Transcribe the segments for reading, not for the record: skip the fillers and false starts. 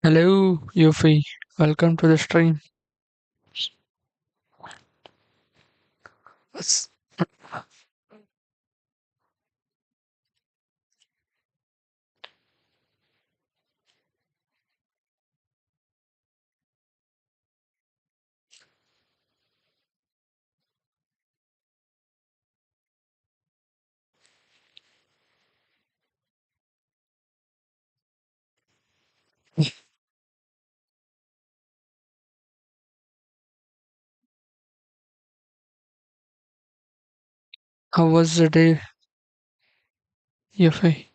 Hello, Yuffie. Welcome to the stream. S- How was the day, Yuffie?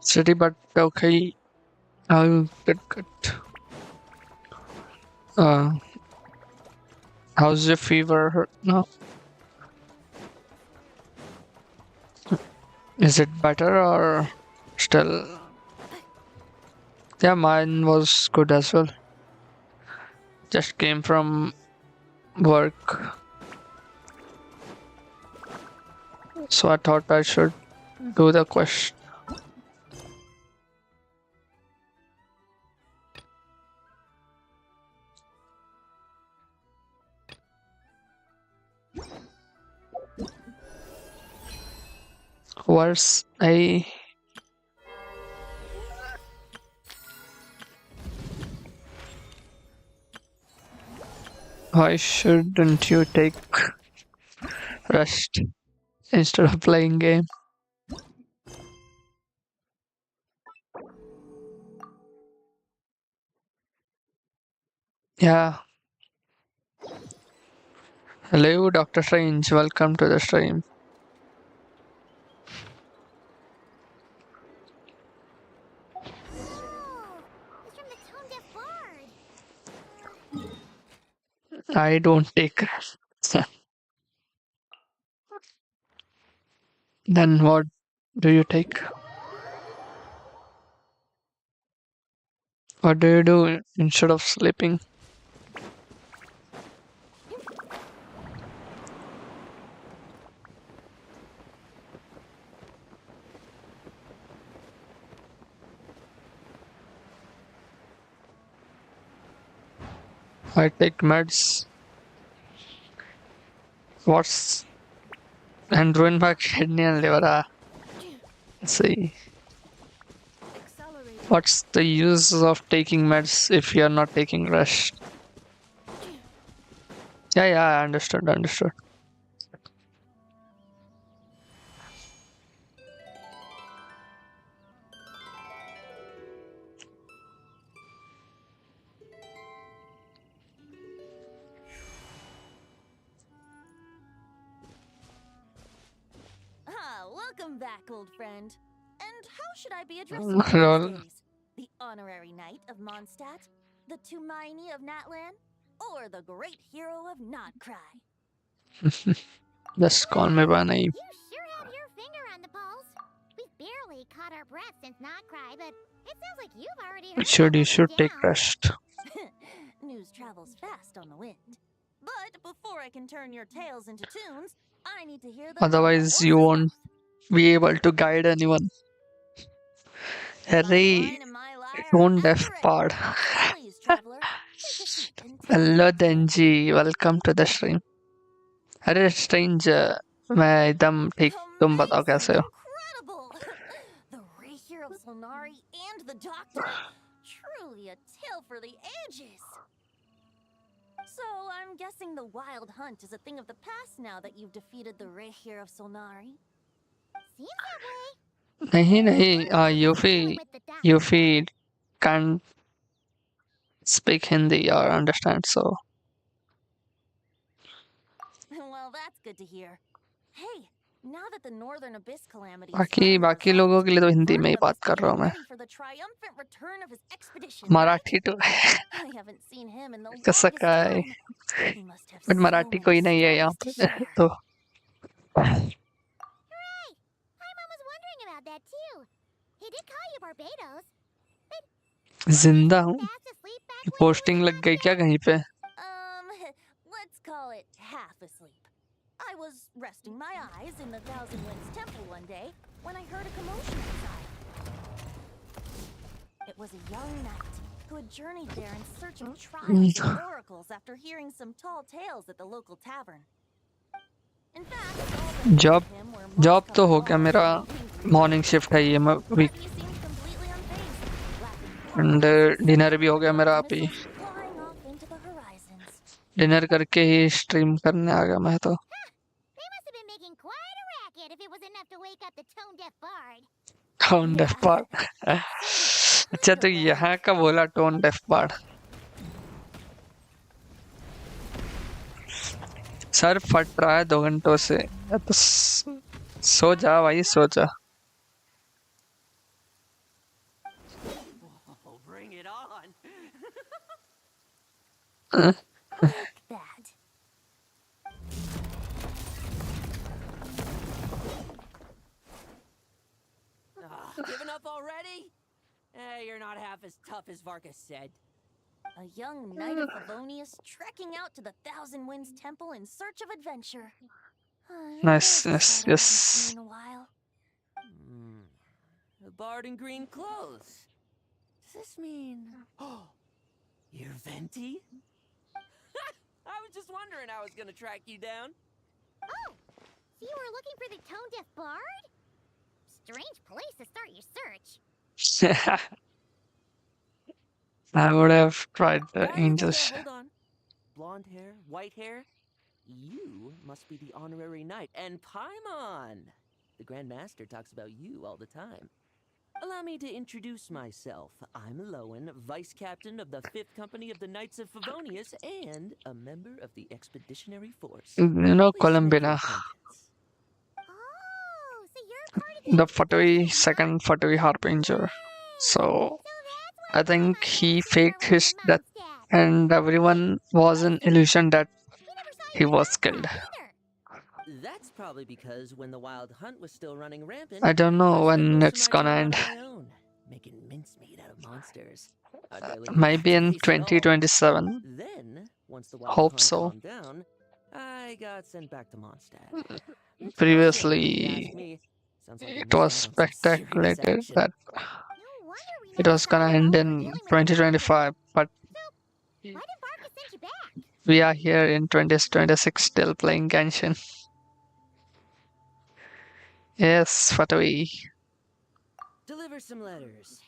City, but okay. I'll get good. Uh, how's your fever now? Is it better or still? Yeah, mine was good as well. Just came from work, so I thought I should do the quest. Where's I? Why shouldn't you take rest instead of playing game? Yeah. Hello, Doctor Strange. Welcome to the stream. Oh, it's from the tone deaf bard. I don't take. Then what do you take? What do you do instead of sleeping? I take meds. What's and ruin my kidney and liver? See, Accelerating. what's the use of taking meds if you're not taking rest? Yeah, yeah, I understood, understood. Ah, welcome back, old friend. And how should I be addressing you Lol. these days? The honorary knight of Mondstadt? The Tumaini of Natlan? Or the great hero of Notcry? Just call me by name. You sure have your finger on the pulse. We've barely caught our breath since Not Cry, but it sounds like you've already heard about You what went should take down. rest. News travels fast on the wind. But before I can turn your tales into tunes, I need to hear them from the Otherwise, you horse's won't mouth. be able to guide anyone. My Harry, wine and my lyre are tone at deaf the ready. part. Please, traveler, take a seat and tell me hello your tale. denji, welcome to the stream. अरे strange मैं एकदम ठीक. तुम बताओ Amazing! कैसे हो? Incredible! The Rapier of Solnari and the Doctor? Truly a tale for the ages! So, I'm guessing the Wild Hunt is a thing of the past now that you've defeated the Rapier of Solnari? Seems that way. नहीं What नहीं are you यूफी doing with the duck? यूफी can't speak Hindi or understand, so Well, that's good to hear. Hey, Now that the Northern Abyss calamity is बाकी finally बाकी लोगों resolved, के लिए तो हिंदी में ही Varka बात must be कर रहा हूँ getting मैं. ready for the triumphant return of his expedition, right? Marathi तो I haven't seen him in the कसं longest काय, time. He must have but so Marathi many कोई नहीं है यहाँ stories to पे share. तो. Hooray! My mom was wondering about that too. He did call you Barbados. जिंदा हूँ. Fast asleep back when you posting were लग गई क्या कहीं पे? Let's call it half asleep. I was resting my eyes in the Thousand Winds Temple one day when I heard a commotion outside. It was a young knight who had journeyed there in search of trials and oracles after hearing some tall tales at the local tavern. In fact, all that job him were job moss-covered तो हो गया walls मेरा. and angry morning villagers. Shift है ये But week. he seemed completely unfazed, laughing and heartily as he dinner set भी हो down गया the मेरा guard's अभी. missiles flying off into the horizons. Dinner करके ही स्ट्रीम करने आ गया मैं तो. They must have been making quite a racket if it was enough to wake up the tone-deaf bard. Tone deaf Yeah, bard. अच्छा kinda तो loud. यहाँ का बोला टोन डेफ बार्ड. सर फट रहा है 2 घंटों से. तो सो जा भाई, सो जा. Oh, bring it on. Like that. Giving up already? You're not half as tough as Varka said. A young knight of Favonius trekking out to the Thousand Winds Temple in search of adventure. Nice, There's a yes, sight I haven't seen yes. in a while. A bard in green clothes. Does this mean... Oh, you're Venti? I was just wondering how I was gonna track you down. Oh, so you were looking for the tone-deaf bard? Strange place to start your search. I would have tried the angels. Hold on. Blonde hair, white hair. You must be the honorary knight. And Paimon! The Grand Master talks about you all the time. Allow me to introduce myself. I'm Lowen, Vice Captain of the 5th Company of the Knights of Favonius and a member of the Expeditionary Force. You know, Pleased to make your Columbina. acquaintance. Oh, so you're part of The Fatui, second Fatui Harbinger. So, I think he faked his death and everyone was in illusion that he was killed. That's probably because when the wild hunt was still running rampant, I don't know I spent when most it's of my gonna time end. on my own, making mincemeat out of monsters. I barely knew Maybe how to in face it all. 2027. Then, once the wild Hope hunt so. calmed down, I got sent back to Mondstadt. It's bullshit, if you Previously, ask me. Sounds like I it missed was out on some serious speculated action. that No wonder we it never was saw gonna you end while we were in dealing with the 2025, but Why did Varka send you back? we are here in 2026 still playing Genshin. Yes, Fatui. Deliver some letters.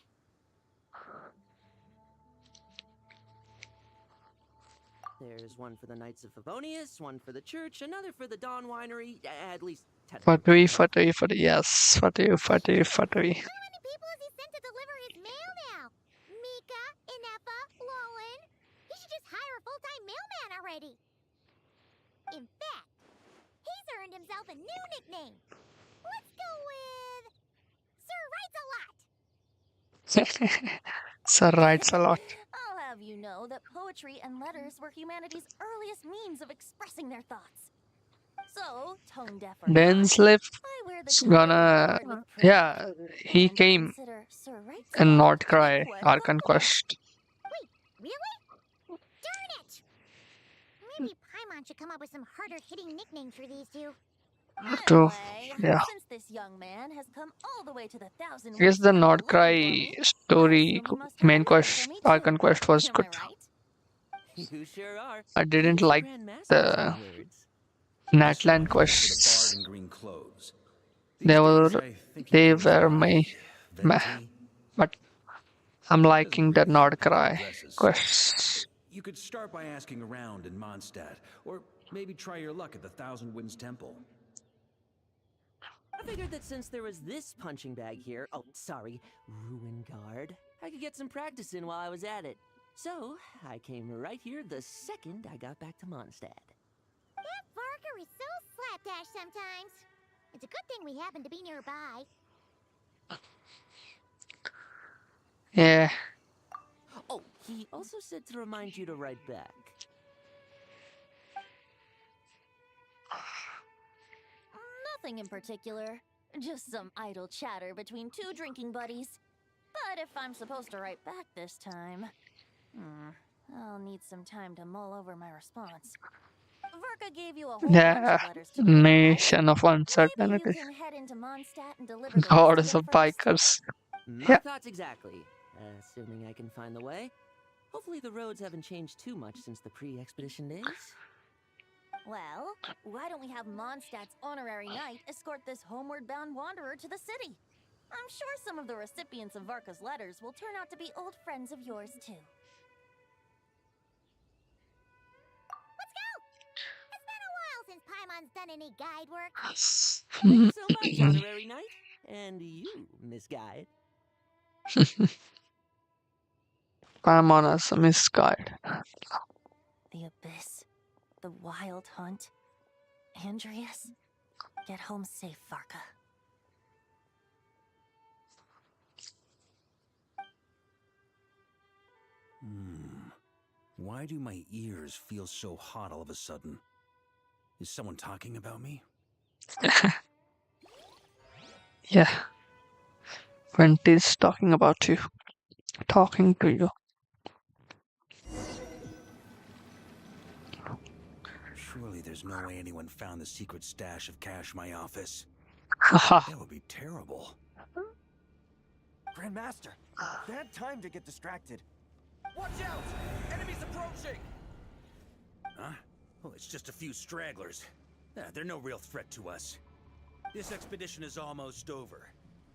There's one for the Knights of Favonius, one for the church, another for the Dawn Winery, at least 10. Fatui, Fatui, Fatui. Yes, Fatui, Fatui, Fatui. How many people has he sent to deliver his mail now? Mika, Inefa, Lowen. He should just hire a full-time mailman already. In fact, he's earned himself a new nickname. Let's go with Sir Writes a Lot. Sir writes a lot. I'll have you know that poetry and letters were humanity's earliest means of expressing their thoughts. So, tone deaf or Dan not, Slip I wear the is title of gonna. Bard with pride. Yeah, he And came consider Sir Writes a in Lot Not an Cry, equal Archon compliment. Quest. Wait, really? Darn it! Maybe Paimon should come up with some harder-hitting nicknames for these two. To, Anyway, yeah. since this young man has come all the way to the Thousand I guess Winds the Temple Not looking for Cry me, I story, assume he must have a main letter quest, for me Archon too. Quest was Am good. I right? You sure are. I didn't He's the like Grand Master's the words. This Natlan one is for the bard quests. in green clothes. They These were, days, I think he they goes were by meh. Venti. But I'm Doesn't liking the really Not fit the Cry dresses. quests. You could start by asking around in Mondstadt, or maybe try your luck at the Thousand Winds Temple. I figured that since there was this punching bag here, oh, sorry, Ruin Guard, I could get some practice in while I was at it. So, I came right here the second I got back to Mondstadt. That Varka is so slapdash sometimes. It's a good thing we happen to be nearby. Yeah. Oh, he also said to remind you to write back. Nothing in particular. Just some idle chatter between two drinking buddies. But if I'm supposed to write back this time, I'll need some time to mull over my response. Varka gave you a whole bunch Yeah. of letters to deliver, right? Nation of Maybe you uncertainty. can head into Mondstadt and deliver the rest Gods of of them first. bikers. My Yeah. thoughts exactly. Assuming I can find the way. Hopefully the roads haven't changed too much since the pre-expedition days. Well, why don't we have Mondstadt's honorary knight escort this homeward-bound wanderer to the city? I'm sure some of the recipients of Varka's letters will turn out to be old friends of yours, too. Let's go! It's been a while since Paimon's done any guide work. Thank you so much, honorary knight. And you, Miss Guide. Paimon as a misguide. The Abyss. The Wild Hunt. Andreas. Get home safe, Varka. Why do my ears feel so hot all of a sudden? Is someone talking about me? Yeah. Quentin's talking about you. Talking to you. Surely there's no way anyone found the secret stash of cash in my office. Haha. That would be terrible. Grandmaster, bad time to get distracted. Watch out! Enemies approaching! Huh? Well, it's just a few stragglers. They're no real threat to us. This expedition is almost over.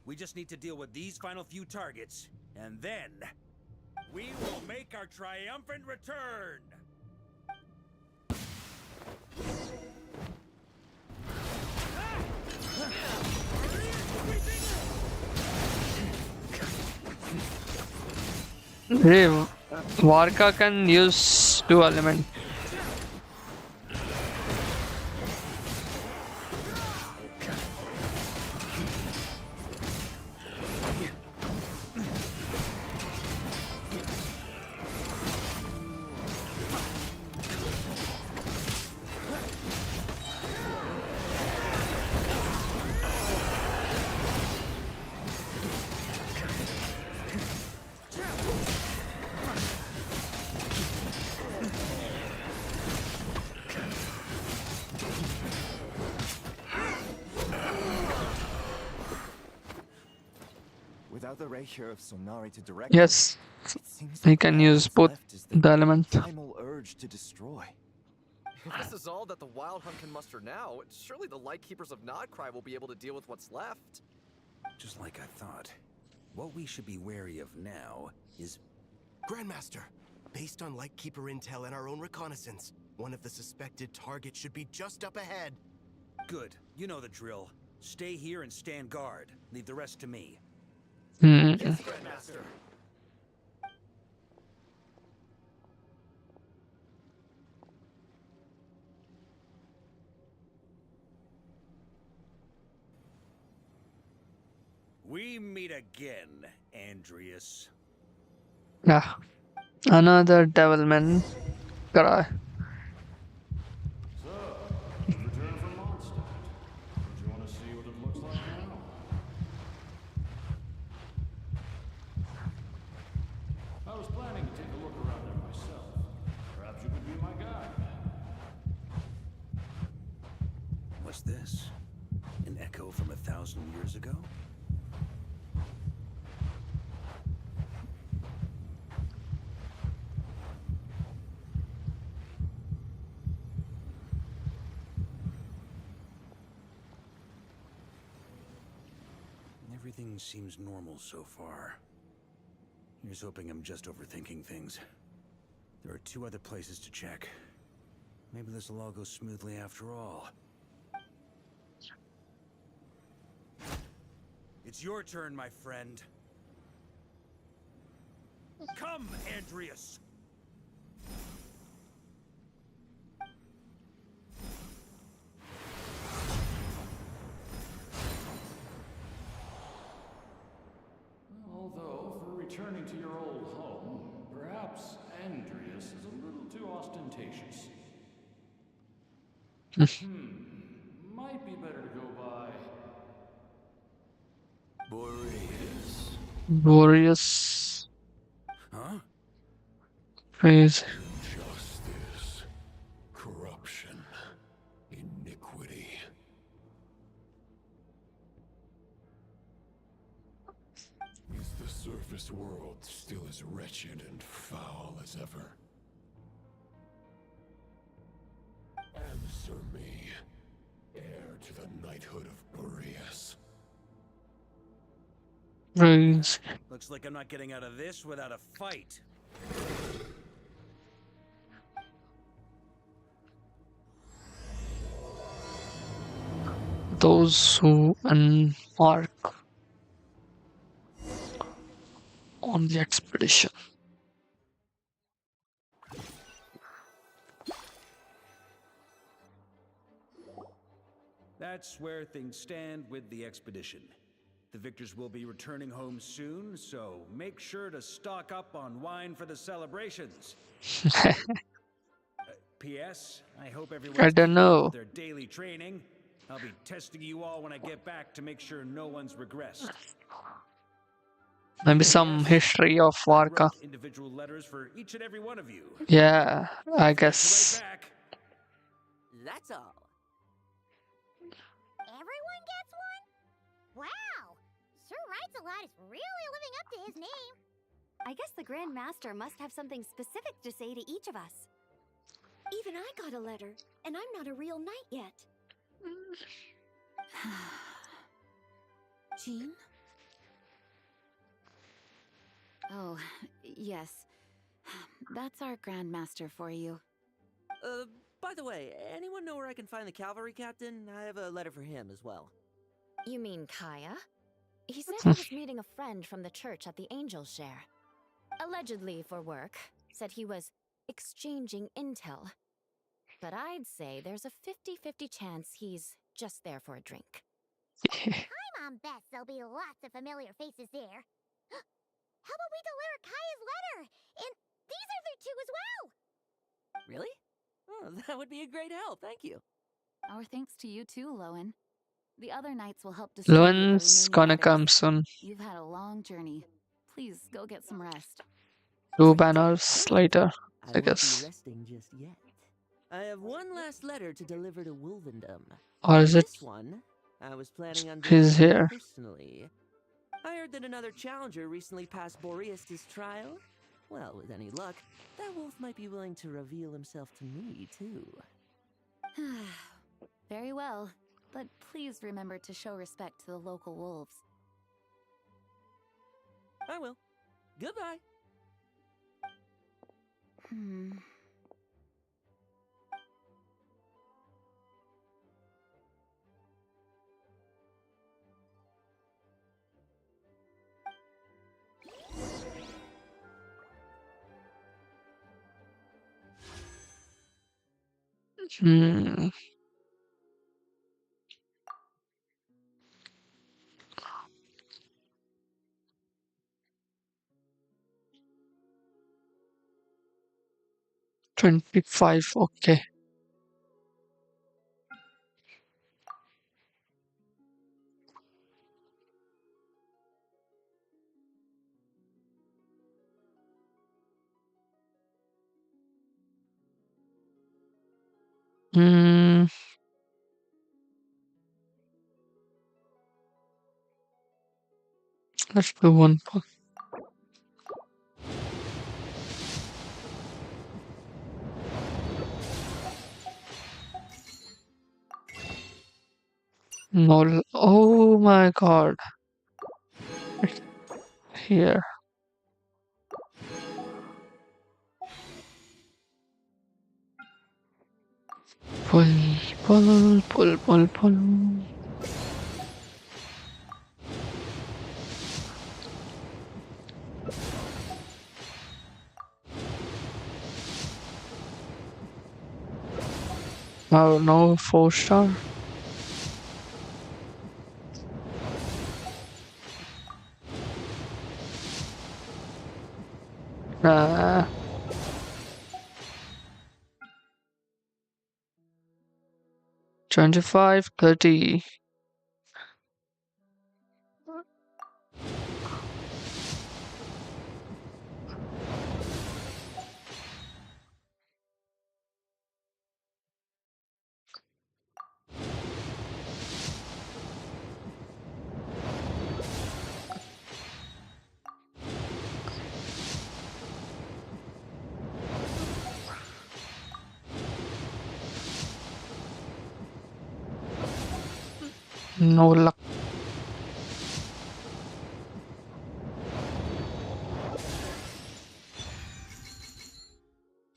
We just need to deal with these final few targets, and then we will make our triumphant return! Hey, Varka can use 2 element. Without the rapier of Sonari to direct Yes, us, it seems he like can all use that's both left is the element. primal urge to destroy. If this is all that the Wild Hunt can muster now, surely the Lightkeepers of Nodcry will be able to deal with what's left. Just like I thought. What we should be wary of now is... Grandmaster, based on Lightkeeper intel and our own reconnaissance, one of the suspected targets should be just up ahead. Good. You know the drill. Stay here and stand guard. Leave the rest to me. Yes, Grandmaster. We meet again, Andreas. Yeah. Another devilman guy. Return from Mondstadt. Don't you want to see what it looks like now? I was planning to take a look around there myself. Perhaps you could be my guide. What's this? An echo from 1,000 years ago? Everything seems normal so far. Here's hoping I'm just overthinking things. There are 2 other places to check. Maybe this will all go smoothly after all. It's your turn, my friend. Come, Andreas! returning to your old home, perhaps Andreas is a little too ostentatious. Might be better to go by Boreas. Glorious Huh? phrase. justice, corruption, iniquity. Is the surface world still as wretched and foul as ever? Answer me, heir to the knighthood of Boreas. Phrase. Looks like I'm not getting out of this without a fight. Those who embark on the expedition. That's where things stand with the expedition. The victors will be returning home soon, so make sure to stock up on wine for the celebrations. P.S. I hope I everyone's don't keeping up know. with their daily training. I'll be testing you all when I get back to make sure no one's regressed. Maybe some Yes, history of I Varka. wrote individual letters for each and every one of you. Yeah, I Don't forget to guess. write back. That's all. Everyone gets one? Wow! Sir writes a lot is really living up to his name. I guess the Grand Master must have something specific to say to each of us. Even I got a letter, and I'm not a real knight yet. Jean? Oh, yes. That's our Grand Master for you. By the way, anyone know where I can find the cavalry captain? I have a letter for him as well. You mean Kaya? He said he was meeting a friend from the church at the Angel Share. Allegedly for work. Said he was exchanging intel. But I'd say there's a 50-50 chance he's just there for a drink. Mom bets there'll be lots of familiar faces there. How about we deliver Kaya's letter? And these other two as well! Really? Oh, that would be a great help, thank you. Our thanks to you too, Lowen. The other knights will help distribute the Lowen's remaining gonna letters. come soon. You've had a long journey. Please go get some rest. 2 banners Perfect. later, I I won't guess. be resting just yet. I have one last letter to deliver to Wolvendom. Or is it This one, I was planning on he's delivering here? personally. I heard that another challenger recently passed Boreas' trial. Well, with any luck, that wolf might be willing to reveal himself to me, too. Very well, but please remember to show respect to the local wolves. I will. Goodbye. Hmm. Hmm. $25, okay. Hmm. Let's do one. No. Oh my god. Here. Pull, pull, pull, pull, pull. Oh no, 4-star. Uh, 25, 30. No luck.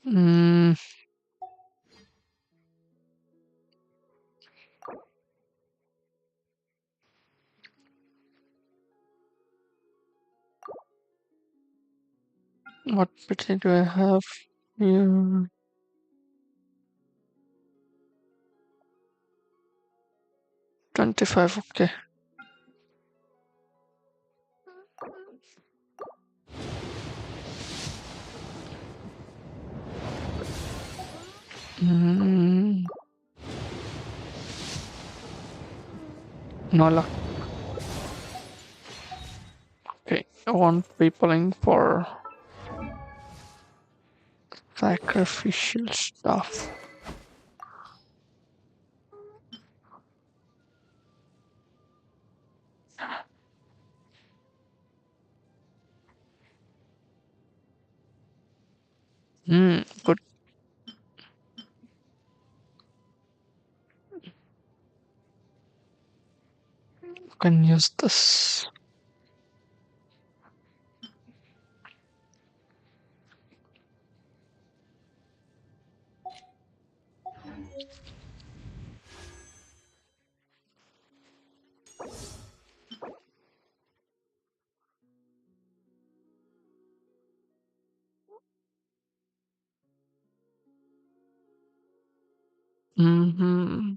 Mm, what pity do I have here? 25, okay. Mm, no luck. Okay, I won't be pulling for sacrificial stuff. Good. Can use this. Mm-hmm.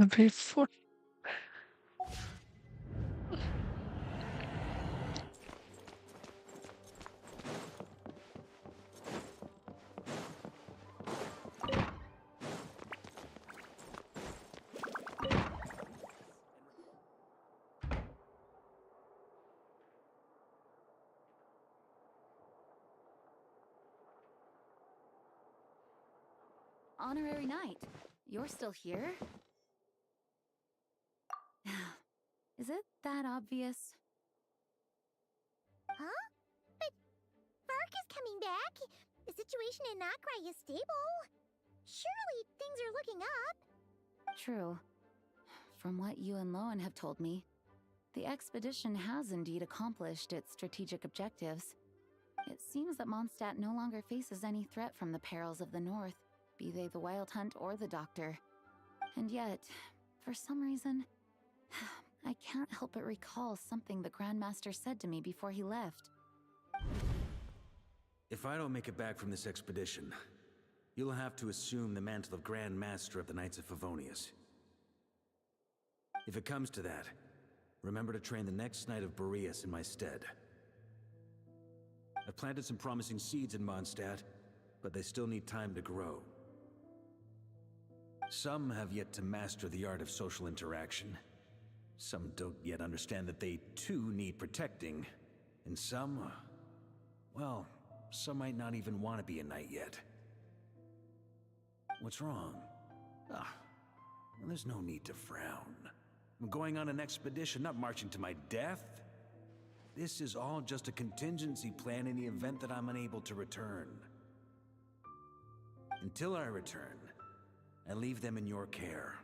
Every foot. Honorary Knight, you're still here? Is it that obvious? Huh? But Varka's coming back. The situation in Nakrai is stable. Surely things are looking up. True. From what you and Lowen have told me, the expedition has indeed accomplished its strategic objectives. It seems that Mondstadt no longer faces any threat from the perils of the North, be they the Wild Hunt or the Doctor. And yet, for some reason, I can't help but recall something the Grandmaster said to me before he left. If I don't make it back from this expedition, you'll have to assume the mantle of Grand Master of the Knights of Favonius. If it comes to that, remember to train the next Knight of Boreas in my stead. I've planted some promising seeds in Mondstadt, but they still need time to grow. Some have yet to master the art of social interaction. Some don't yet understand that they too need protecting. And some, well, some might not even want to be a knight yet. What's wrong? Well, there's no need to frown. I'm going on an expedition, not marching to my death. This is all just a contingency plan in the event that I'm unable to return. Until I return, I leave them in your care.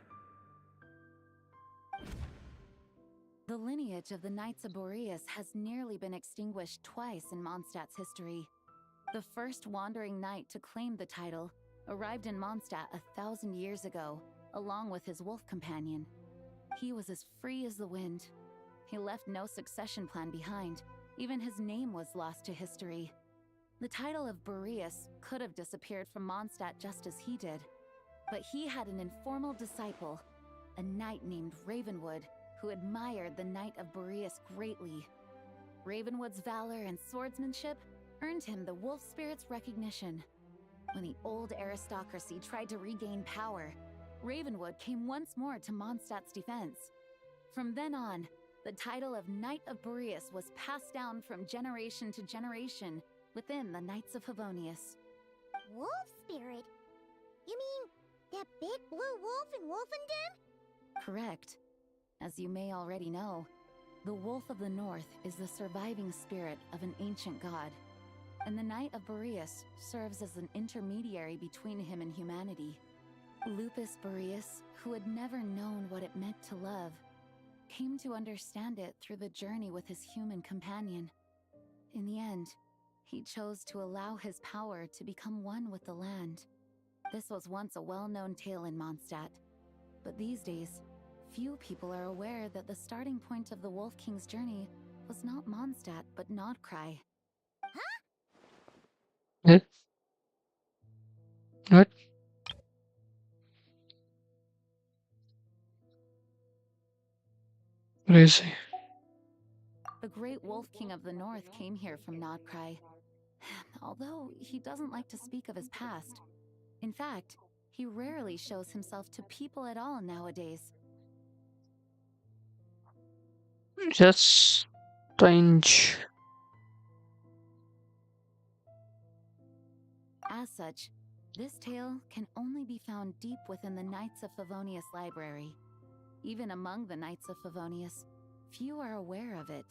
The lineage of the Knights of Boreas has nearly been extinguished twice in Mondstadt's history. The first wandering knight to claim the title arrived in Mondstadt 1,000 years ago, along with his wolf companion. He was as free as the wind. He left no succession plan behind. Even his name was lost to history. The title of Boreas could have disappeared from Mondstadt just as he did, but he had an informal disciple, a knight named Ravenwood, who admired the Knight of Boreas greatly. Ravenwood's valor and swordsmanship earned him the Wolf Spirit's recognition. When the old aristocracy tried to regain power, Ravenwood came once more to Mondstadt's defense. From then on, the title of Knight of Boreas was passed down from generation to generation within the Knights of Favonius. Wolf spirit? You mean that big blue wolf in Wolfenden? Correct. As you may already know, the Wolf of the North is the surviving spirit of an ancient god, and the Knight of Boreas serves as an intermediary between him and humanity. Lupus Boreas, who had never known what it meant to love, came to understand it through the journey with his human companion. In the end, he chose to allow his power to become one with the land. This was once a well-known tale in Mondstadt, but these days, few people are aware that the starting point of the Wolf King's journey was not Mondstadt, but Nodcry. Eh? What? Crazy. The great Wolf King of the North came here from Nodcry, although he doesn't like to speak of his past. In fact, he rarely shows himself to people at all nowadays. Just strange. As such, this tale can only be found deep within the Knights of Favonius library. Even among the Knights of Favonius, few are aware of it.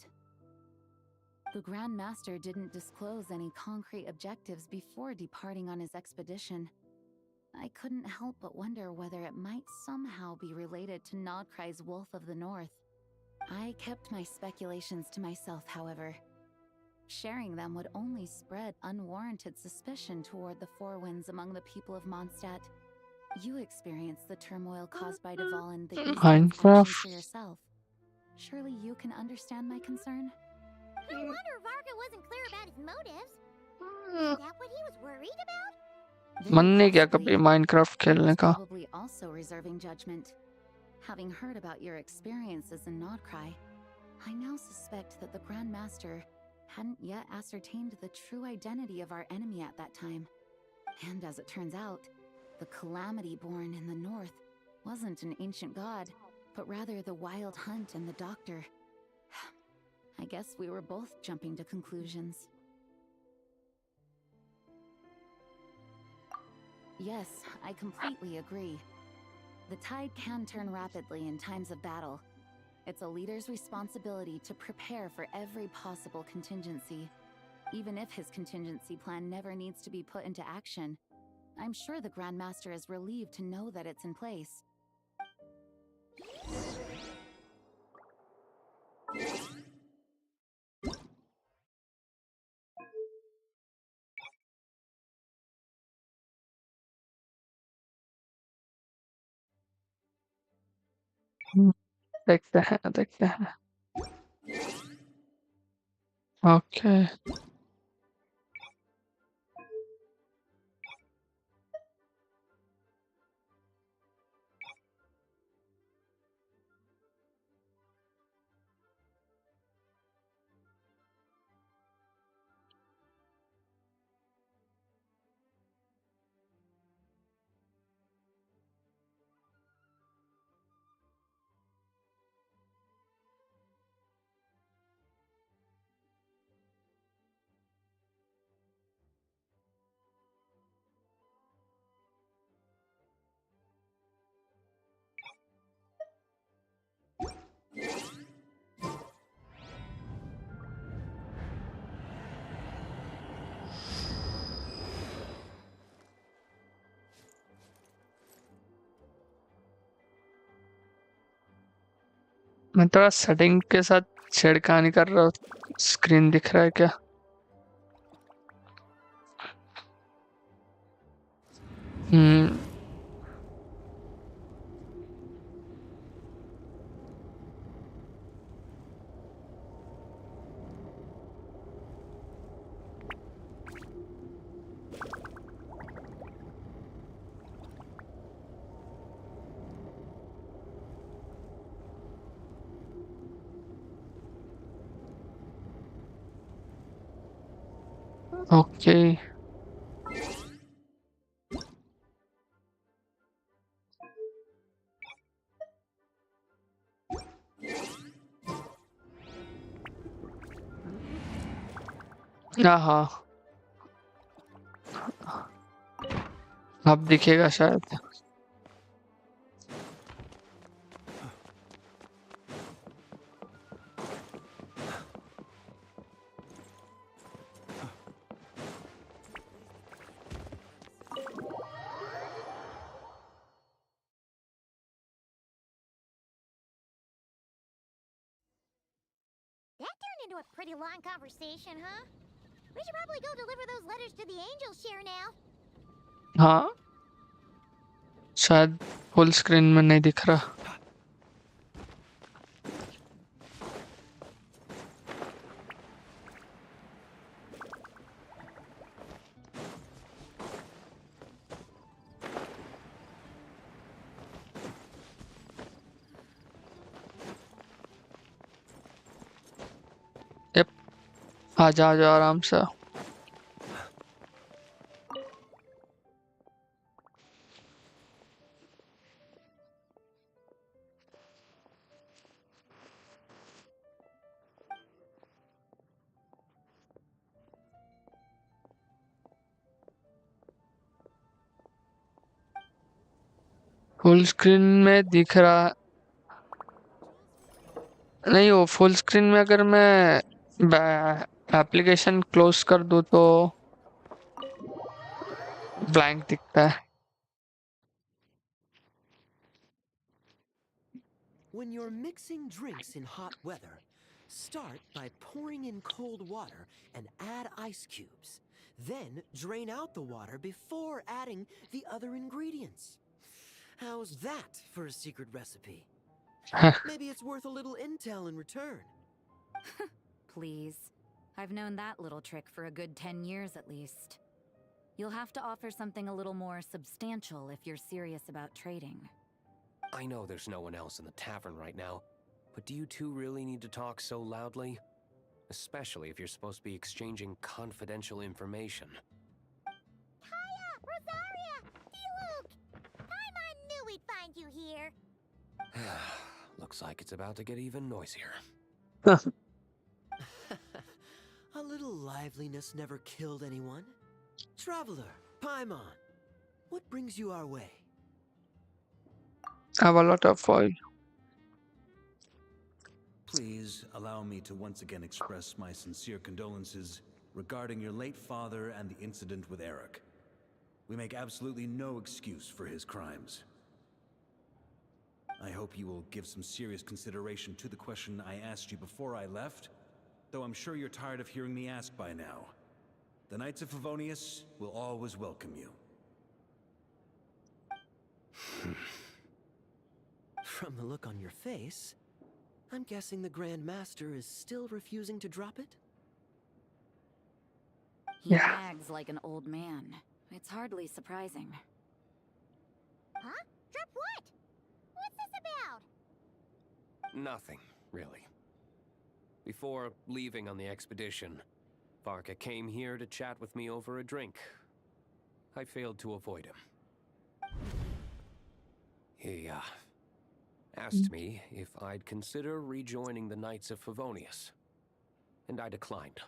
The Grand Master didn't disclose any concrete objectives before departing on his expedition. I couldn't help but wonder whether it might somehow be related to Nodcry's Wolf of the North. I kept my speculations to myself, however. Sharing them would only spread unwarranted suspicion toward the Four Winds among the people of Mondstadt. You experienced the turmoil caused by Duval and the East actions Minecraft. for yourself. Surely you can understand my concern? No wonder Varka wasn't clear about his motives. Is that what he was worried about? मन Very नहीं किया possibly. कभी Minecraft He खेलने was का. probably also reserving judgment. Having heard about your experiences in Nodcry, I now suspect that the Grand Master hadn't yet ascertained the true identity of our enemy at that time. And as it turns out, the Calamity born in the north wasn't an ancient god, but rather the Wild Hunt and the Doctor. I guess we were both jumping to conclusions. Yes, I completely agree. The tide can turn rapidly in times of battle. It's a leader's responsibility to prepare for every possible contingency. Even if his contingency plan never needs to be put into action, I'm sure the Grand Master is relieved to know that it's in place. देखते हैं देखते हैं. Okay. मैं थोड़ा setting के साथ छेड़खानी कर रहा हूँ. स्क्रीन दिख रहा है क्या? हम्म. Okay. हाँ, अब दिखेगा शायद। That turned into a pretty long conversation, huh? We should probably go deliver those letters to the angels share now. हाँ, शायद फुल स्क्रीन में नहीं दिख रहा। यप, आ जा आराम से। फुल स्क्रीन में दिख रहा नहीं, वो फुल स्क्रीन में अगर मैं एप्लीकेशन क्लोज कर दूं तो ब्लैंक दिखता है। When you're mixing drinks in hot weather, start by pouring in cold water and add ice cubes. Then drain out the water before adding the other ingredients. How's that for a secret recipe? Maybe it's worth a little intel in return. Please. I've known that little trick for a good 10 years at least. You'll have to offer something a little more substantial if you're serious about trading. I know there's no one else in the tavern right now, but do you two really need to talk so loudly? Especially if you're supposed to be exchanging confidential information. Kaya! Rosaria! D-Luke! I knew we'd find you here. Looks like it's about to get even noisier. A little liveliness never killed anyone. Traveler, Paimon, what brings you our way? I have a lot of foil. Please allow me to once again express my sincere condolences regarding your late father and the incident with Eric. We make absolutely no excuse for his crimes. I hope you will give some serious consideration to the question I asked you before I left, though I'm sure you're tired of hearing me ask by now. The Knights of Favonius will always welcome you. From the look on your face, I'm guessing the Grand Master is still refusing to drop it? He Yeah. nags like an old man. It's hardly surprising. Huh? Drop what? What's this about? Nothing, really. Before leaving on the expedition, Varka came here to chat with me over a drink. I failed to avoid him. He, asked me if I'd consider rejoining the Knights of Favonius, and I declined.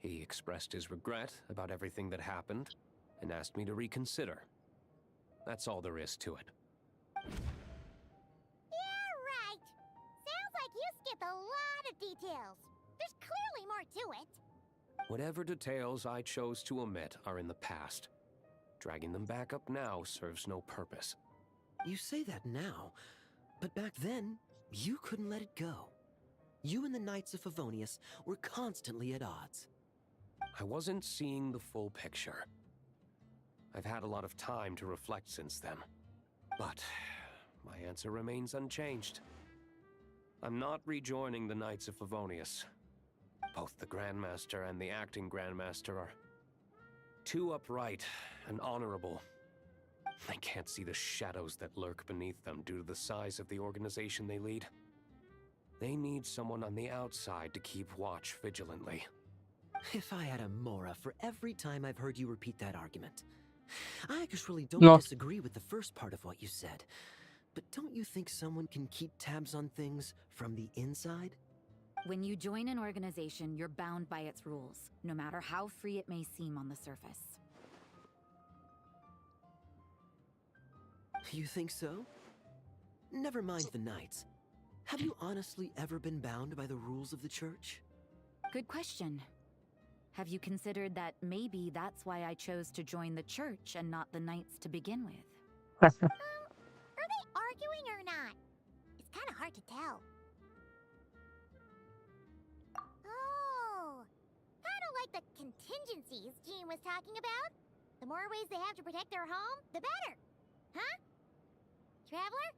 He expressed his regret about everything that happened, and asked me to reconsider. That's all there is to it. Yeah, right. Sounds like you skipped a lot of details. There's clearly more to it. Whatever details I chose to omit are in the past. Dragging them back up now serves no purpose. You say that now, but back then, you couldn't let it go. You and the Knights of Favonius were constantly at odds. I wasn't seeing the full picture. I've had a lot of time to reflect since then. But my answer remains unchanged. I'm not rejoining the Knights of Favonius. Both the Grandmaster and the acting Grandmaster are too upright and honorable. I can't see the shadows that lurk beneath them due to the size of the organization they lead. They need someone on the outside to keep watch vigilantly. If I had a Mora for every time I've heard you repeat that argument. I actually don't Yeah. disagree with the first part of what you said. But don't you think someone can keep tabs on things from the inside? When you join an organization, you're bound by its rules, no matter how free it may seem on the surface. You think so? Never mind the Knights. Have you honestly ever been bound by the rules of the church? Good question. Have you considered that maybe that's why I chose to join the church and not the Knights to begin with? Are they arguing or not? It's kind of hard to tell. Oh, kind of like the contingencies Jean was talking about. The more ways they have to protect their home, the better. Huh? Traveler?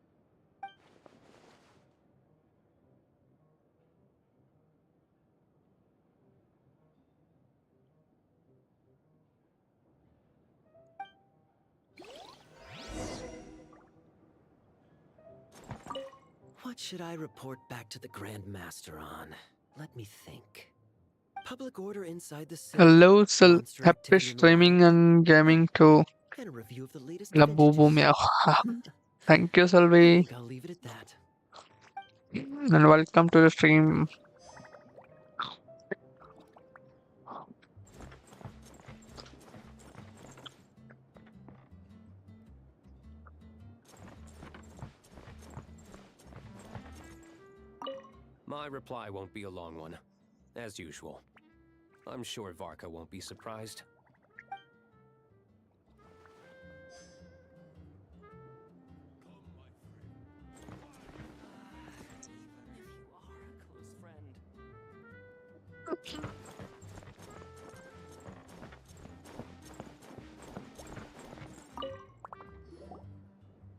What should I report back to the Grand Master on? Let me think. Public order inside the city. Hello, Monster happy activity in the streaming wild, and gaming to and a review of the latest Labubu vintages. Meow. Thank you, I Selvi, think I'll leave it at that. and welcome to the stream. My reply won't be a long one, as usual. I'm sure Varka won't be surprised.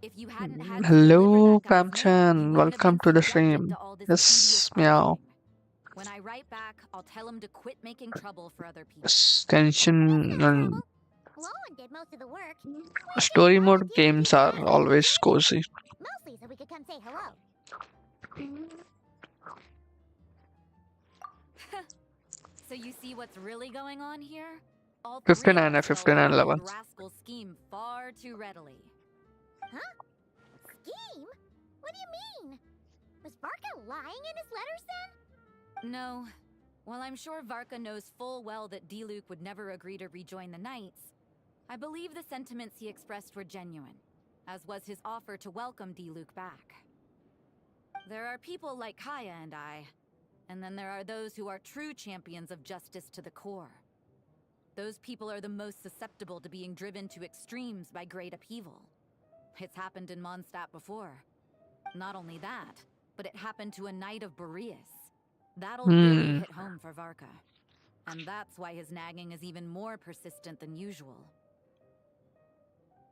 If you hadn't had to Hello, deliver that guy's mail, Pamchan. you wouldn't have Welcome been to the subjected stream. to all this Yes, tedious meow. arguing. When I write back, I'll tell him to quit making trouble for other people. Tension and Lowen did most of the work. story mode games are always cozy. Mostly so we could come say hello. So you see what's really going on here? All 59 three and of us 59 fell for Levin. the old rascal's scheme far too readily. Huh? Scheme? What do you mean? Was Varka lying in his letters then? No. While I'm sure Varka knows full well that Diluc would never agree to rejoin the Knights, I believe the sentiments he expressed were genuine, as was his offer to welcome Diluc back. There are people like Kaya and I, and then there are those who are true champions of justice to the core. Those people are the most susceptible to being driven to extremes by great upheaval. It's happened in Mondstadt before. Not only that, but it happened to a Knight of Boreas. That'll really hit home for Varka. And that's why his nagging is even more persistent than usual.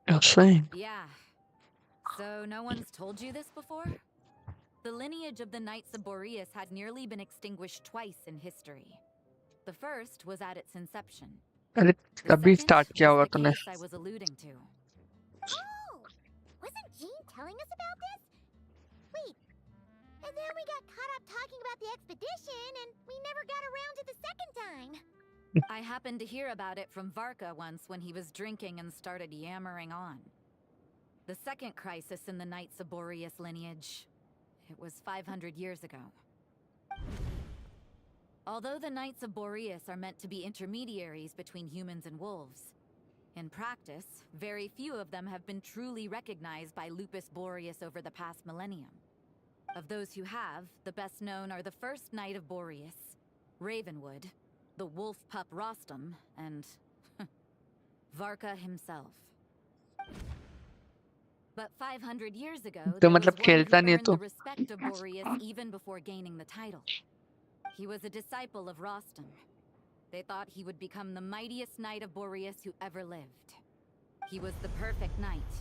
You're saying? Yeah. So no one's told you this before? The lineage of the Knights of Boreas had nearly been extinguished twice in history. The first was at its inception. अरे The अभी second start किया was होगा the तूने. case I was alluding to. Oh! Wasn't Jean telling us about this? Wait. And then we got caught up talking about the expedition, and we never got around to the second time. I happened to hear about it from Varka once when he was drinking and started yammering on. The second crisis in the Knights of Boreas lineage. It was 500 years ago. Although the Knights of Boreas are meant to be intermediaries between humans and wolves, in practice, very few of them have been truly recognized by Lupus Boreas over the past millennium. Of those who have, the best known are the first Knight of Boreas, Ravenwood, the wolf pup Rostam, and Varka himself. But 500 years ago, तो there was मतलब one खेलता who नहीं है earned तो. the respect of Boreas even before gaining the title. He was a disciple of Rostam. They thought he would become the mightiest knight of Boreas who ever lived. He was the perfect knight.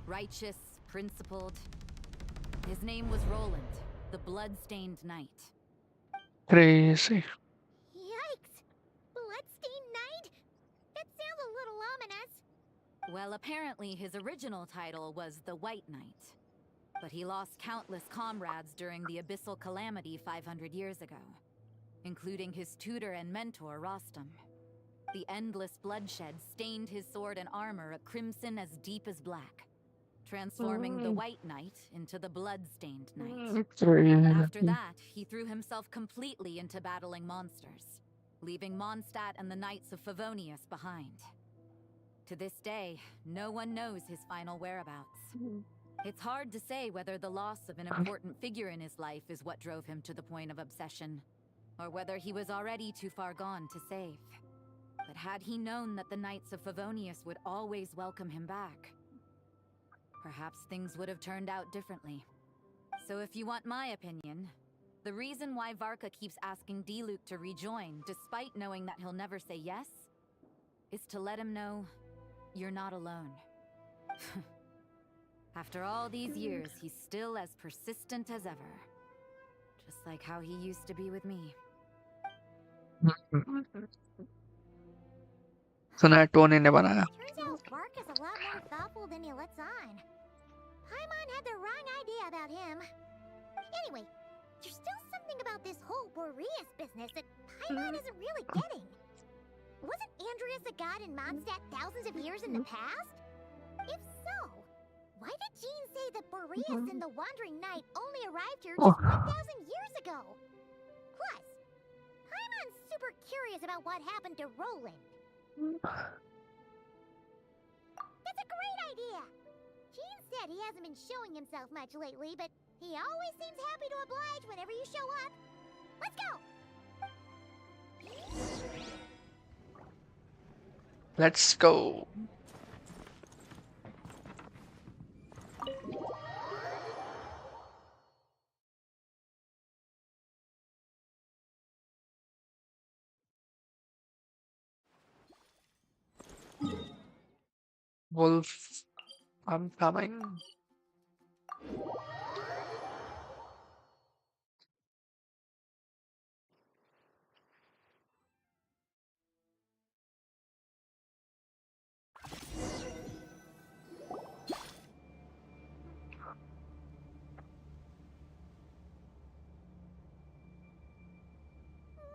Righteous, principled. His name was Roland, the blood-stained knight. Crazy. Yikes! Bloodstained Knight? That sounds a little ominous. Well, apparently his original title was the White Knight. But he lost countless comrades during the Abyssal Calamity 500 years ago. including his tutor and mentor, Rostam. The endless bloodshed stained his sword and armor a crimson as deep as black, transforming the White Knight into the blood-stained knight. After that, he threw himself completely into battling monsters, leaving Mondstadt and the Knights of Favonius behind. To this day, no one knows his final whereabouts. It's hard to say whether the loss of an important figure in his life is what drove him to the point of obsession, or whether he was already too far gone to save. But had he known that the Knights of Favonius would always welcome him back, perhaps things would have turned out differently. So if you want my opinion, the reason why Varka keeps asking Diluc to rejoin, despite knowing that he'll never say yes, is to let him know you're not alone. After all these years, he's still as persistent as ever. Just like how he used to be with me. सुना है Tony ने बनाया. Turns out Varka's a lot more thoughtful than he lets on. Paimon had the wrong idea about him. Anyway, there's still something about this whole Boreas business that Paimon isn't really getting. Wasn't Andreas a god in Mondstadt thousands of years in the past? If so, why did Jean say that Boreas and the Wandering Knight only arrived here just 1,000 years ago? Plus, Paimon's super curious about what happened to Roland. That's a great idea! Jean said he hasn't been showing himself much lately, but he always seems happy to oblige whenever you show up. Let's go! Let's go. Wolf, I'm coming.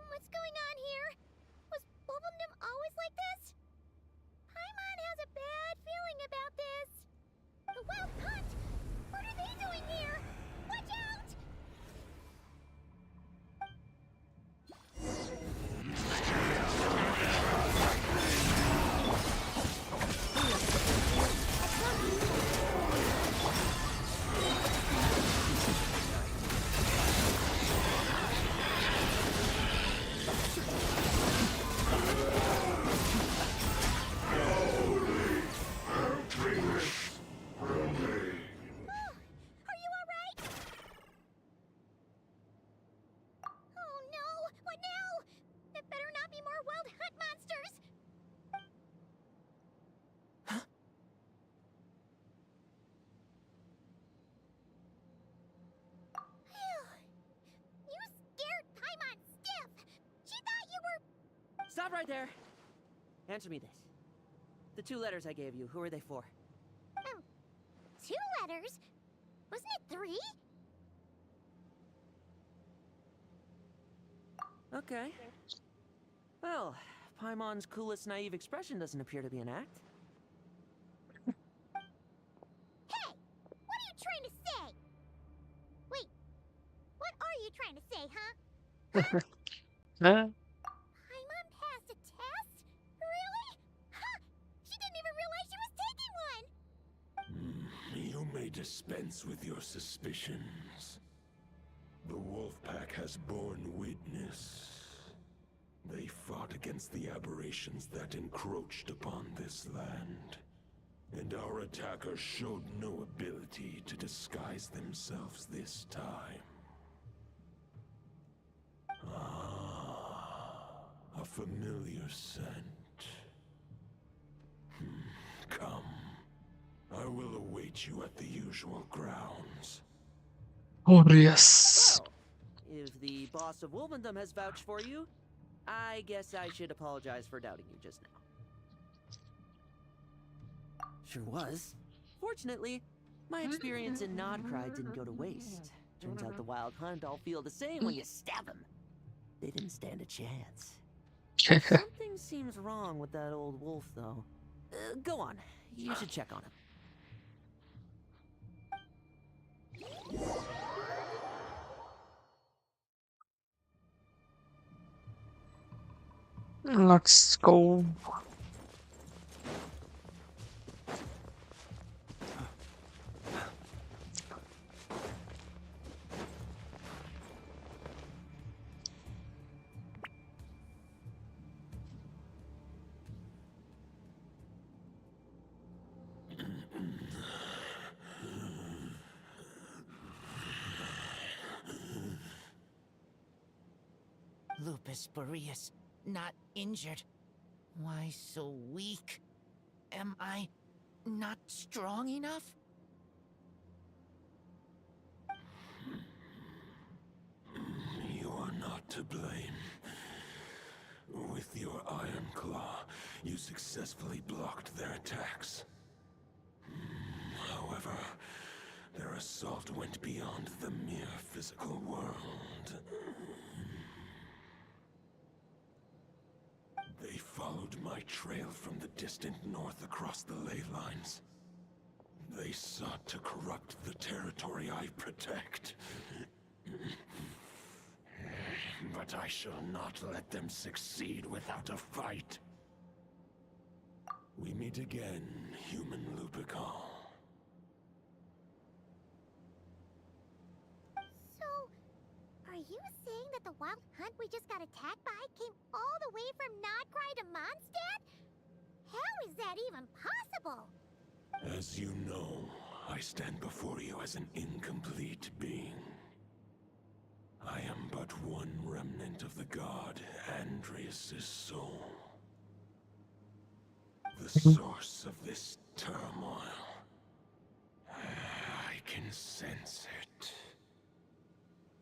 What's going on here? Was Wolfendom always like this? Paimon has a bad feeling about this. The Wild Hunt? What are they doing here? Watch out! Are you alright? Oh no! What now? There better not be more Wild Hunt monsters! You scared Paimon stiff! She thought you were... Stop right there! Answer me this. The 2 letters I gave you, who are they for? 2 letters? Wasn't it 3? Okay. Well, Paimon's coolest naive expression doesn't appear to be an act. Hey! What are you trying to say? Wait, what are you trying to say, huh? Huh? Paimon passed a test? Really? Ha! She didn't even realize she was taking one! You may dispense with your suspicions. The Wolfpack has borne witness. They fought against the aberrations that encroached upon this land. And our attackers showed no ability to disguise themselves this time. Ah, a familiar scent. Come. I will await you at the usual grounds. Oh yes. Well, if the boss of Wolfendom has vouched for you, I guess I should apologize for doubting you just now. Sure was. Fortunately, my experience in Nodcry didn't go to waste. Turns out the Wild Hunt all feel the same when you stab them. They didn't stand a chance. Something seems wrong with that old wolf, though. Go on. You should check on him. Let's go. Lupus Boreas, not injured. Why so weak? Am I not strong enough? You are not to blame. With your Iron Claw, you successfully blocked their attacks. However, their assault went beyond the mere physical world. They followed my trail from the distant north across the ley lines. They sought to corrupt the territory I protect. But I shall not let them succeed without a fight. We meet again, human Lupical. So, are you saying that the wild hunt we just got attacked by came all the way from Nodcry to Mondstadt? How is that even possible? As you know, I stand before you as an incomplete being. I am but one remnant of the god Andreas' soul. The source of this turmoil. I can sense it.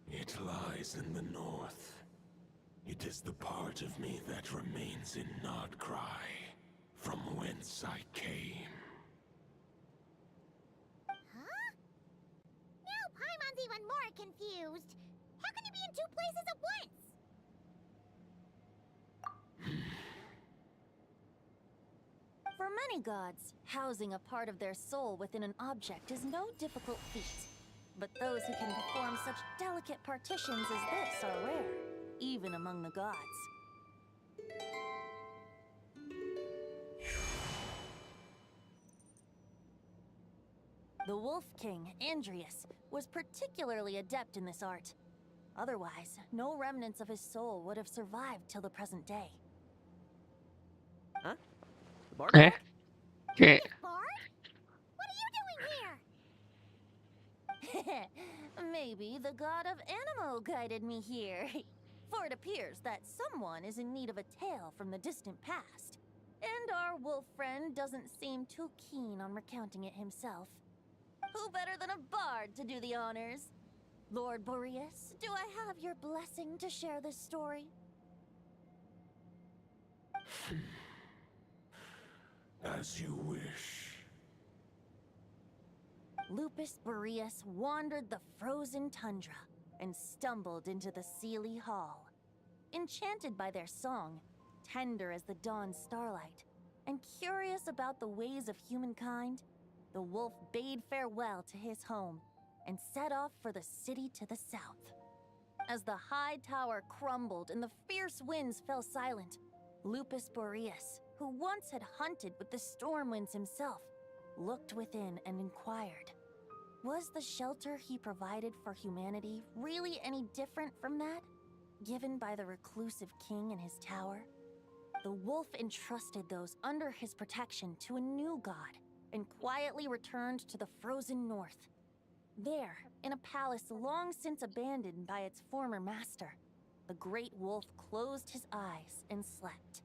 It lies in the north. It is the part of me that remains in Nodcry, from whence I came. Huh? Now Paimon's even more confused. How can you be in two places at once? For many gods, housing a part of their soul within an object is no difficult feat. But those who can perform such delicate partitions as this are rare, even among the gods. The Wolf King, Andreas, was particularly adept in this art. Otherwise, no remnants of his soul would have survived till the present day. Huh? The bard? Eh? Okay. Bard? What are you doing here? Maybe the god of Animo guided me here. For it appears that someone is in need of a tale from the distant past. And our wolf friend doesn't seem too keen on recounting it himself. Who better than a bard to do the honors? Lord Boreas, do I have your blessing to share this story? As you wish. Lupus Boreas wandered the frozen tundra and stumbled into the Sealy Hall. Enchanted by their song, tender as the dawn starlight, and curious about the ways of humankind, the wolf bade farewell to his home and set off for the city to the south. As the high tower crumbled and the fierce winds fell silent, Lupus Boreas, who once had hunted with the storm winds himself, looked within and inquired, was the shelter he provided for humanity really any different from that given by the reclusive king in his tower? The wolf entrusted those under his protection to a new god and quietly returned to the frozen north. There, in a palace long since abandoned by its former master, the great wolf closed his eyes and slept.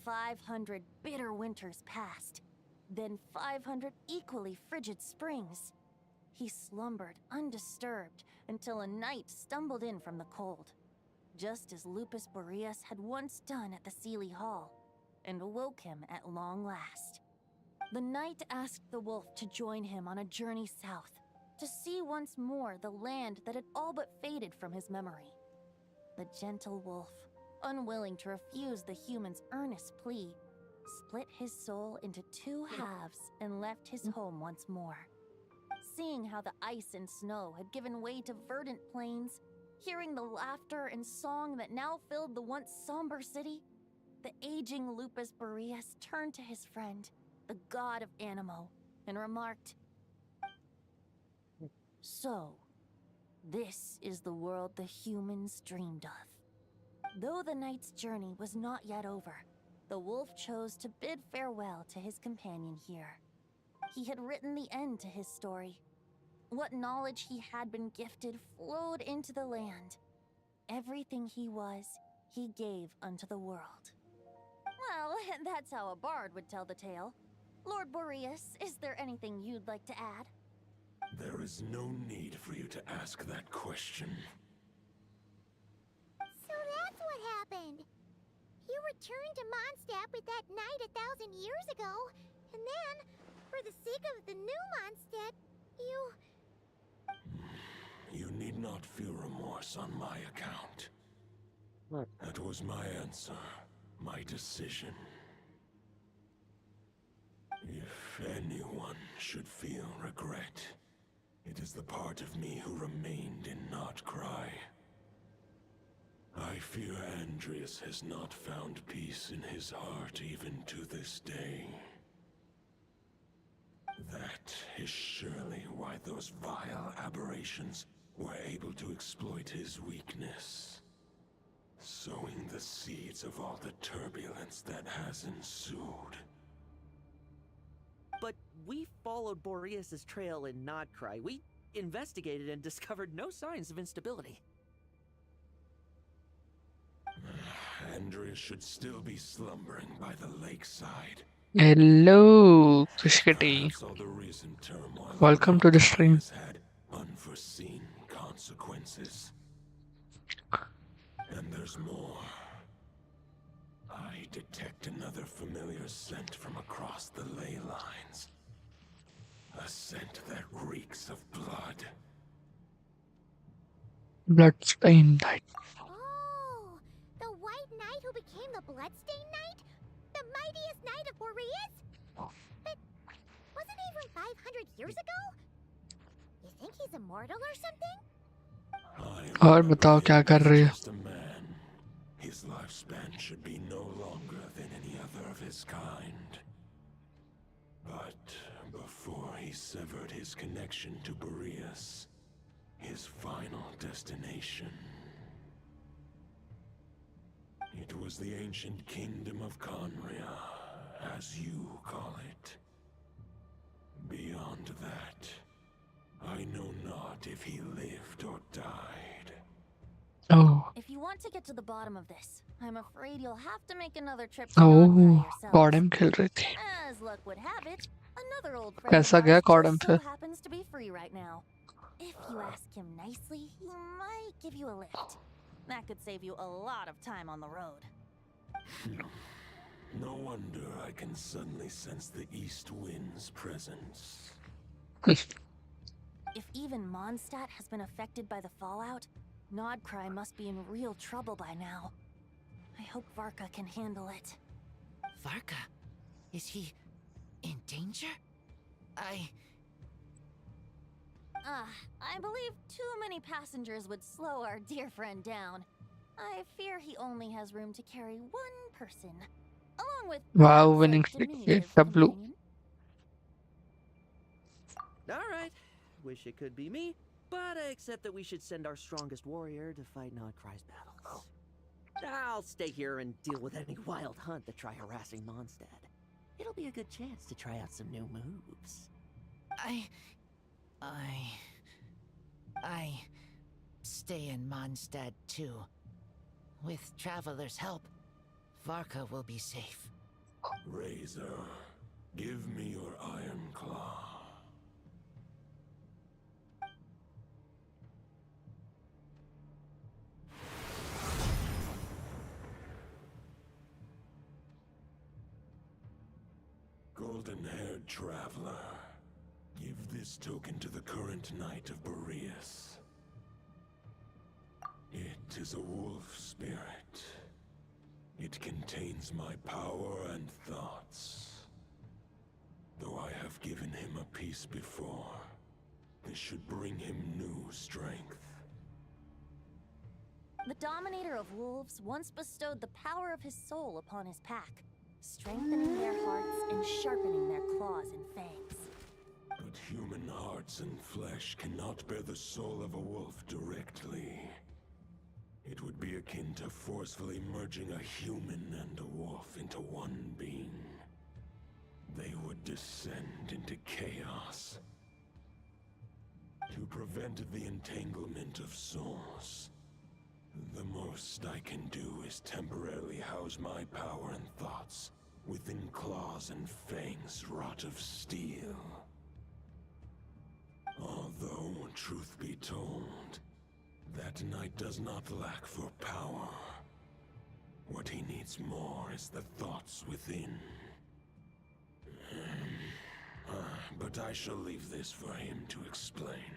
500 bitter winters passed, then 500 equally frigid springs. He slumbered undisturbed until a night stumbled in from the cold, just as Lupus Boreas had once done at the Sealy Hall, and awoke him at long last. The knight asked the wolf to join him on a journey south, to see once more the land that had all but faded from his memory. The gentle wolf, unwilling to refuse the human's earnest plea, split his soul into two halves and left his home once more. Seeing how the ice and snow had given way to verdant plains, hearing the laughter and song that now filled the once somber city, the aging Lupus Boreas turned to his friend, the god of Animo, and remarked, "So, this is the world the humans dreamed of." Though the knight's journey was not yet over, the wolf chose to bid farewell to his companion here. He had written the end to his story. What knowledge he had been gifted flowed into the land. Everything he was, he gave unto the world. Well, that's how a bard would tell the tale. Lord Boreas, is there anything you'd like to add? There is no need for you to ask that question. So that's what happened. You returned to Mondstadt with that knight 1,000 years ago, and then, for the sake of the new Mondstadt, you... You need not feel remorse on my account. That was my answer, my decision. If anyone should feel regret, it is the part of me who remained in Notcry. I fear Andreas has not found peace in his heart even to this day. That is surely why those vile aberrations were able to exploit his weakness, sowing the seeds of all the turbulence that has ensued. But we followed Boreas' trail in Nodcry. We investigated and discovered no signs of instability. Andreas should still be slumbering by the lakeside. Hello, Krishkati. Perhaps all the recent turmoil Welcome to the stream. has had unforeseen consequences. And there's more. I detect another familiar scent from across the ley lines. A scent that reeks of blood. Bloodstained Knight. Oh, the white knight who became the Bloodstained Knight? The mightiest knight of Boreas? But wasn't he from 500 years ago? You think he's immortal or something? और बताओ क्या कर रहे हो? Just a man. His lifespan should be no longer than any other of his kind. But before he severed his connection to Boreas, his final destination, it was the ancient kingdom of Conria, as you call it. Beyond that, I know not if he lived or died. Oh, If you want to get to the bottom of this, I'm afraid you'll have to make another trip to Nodcry yourself. कॉर्डम खेल रही थी. As luck would have it, another old friend कैसा of गया ours कॉर्डम just पे? so happens to be free right now. If you ask him nicely, he might give you a lift. That could save you a lot of time on the road. No wonder I can suddenly sense the east wind's presence. If even Mondstadt has been affected by the fallout, Nodcry must be in real trouble by now. I hope Varka can handle it. Varka? Is he in danger? I believe too many passengers would slow our dear friend down. I fear he only has room to carry one person, along with Wow, perhaps a winning diminutive W. companion. Alright, wish it could be me, but I accept that we should send our strongest warrior to fight Nodcry's battles. I'll stay here and deal with any wild hunt that try harassing Mondstadt. It'll be a good chance to try out some new moves. I stay in Mondstadt too. With Traveler's help, Varka will be safe. Razor, give me your iron claw. Golden-haired traveler, give this token to the current knight of Boreas. It is a wolf spirit. It contains my power and thoughts. Though I have given him a piece before, this should bring him new strength. The Dominator of Wolves once bestowed the power of his soul upon his pack, strengthening their hearts and sharpening their claws and fangs. But human hearts and flesh cannot bear the soul of a wolf directly. It would be akin to forcefully merging a human and a wolf into one being. They would descend into chaos. To prevent the entanglement of souls, the most I can do is temporarily house my power and thoughts within claws and fangs wrought of steel. Although, truth be told, that knight does not lack for power. What he needs more is the thoughts within. But I shall leave this for him to explain.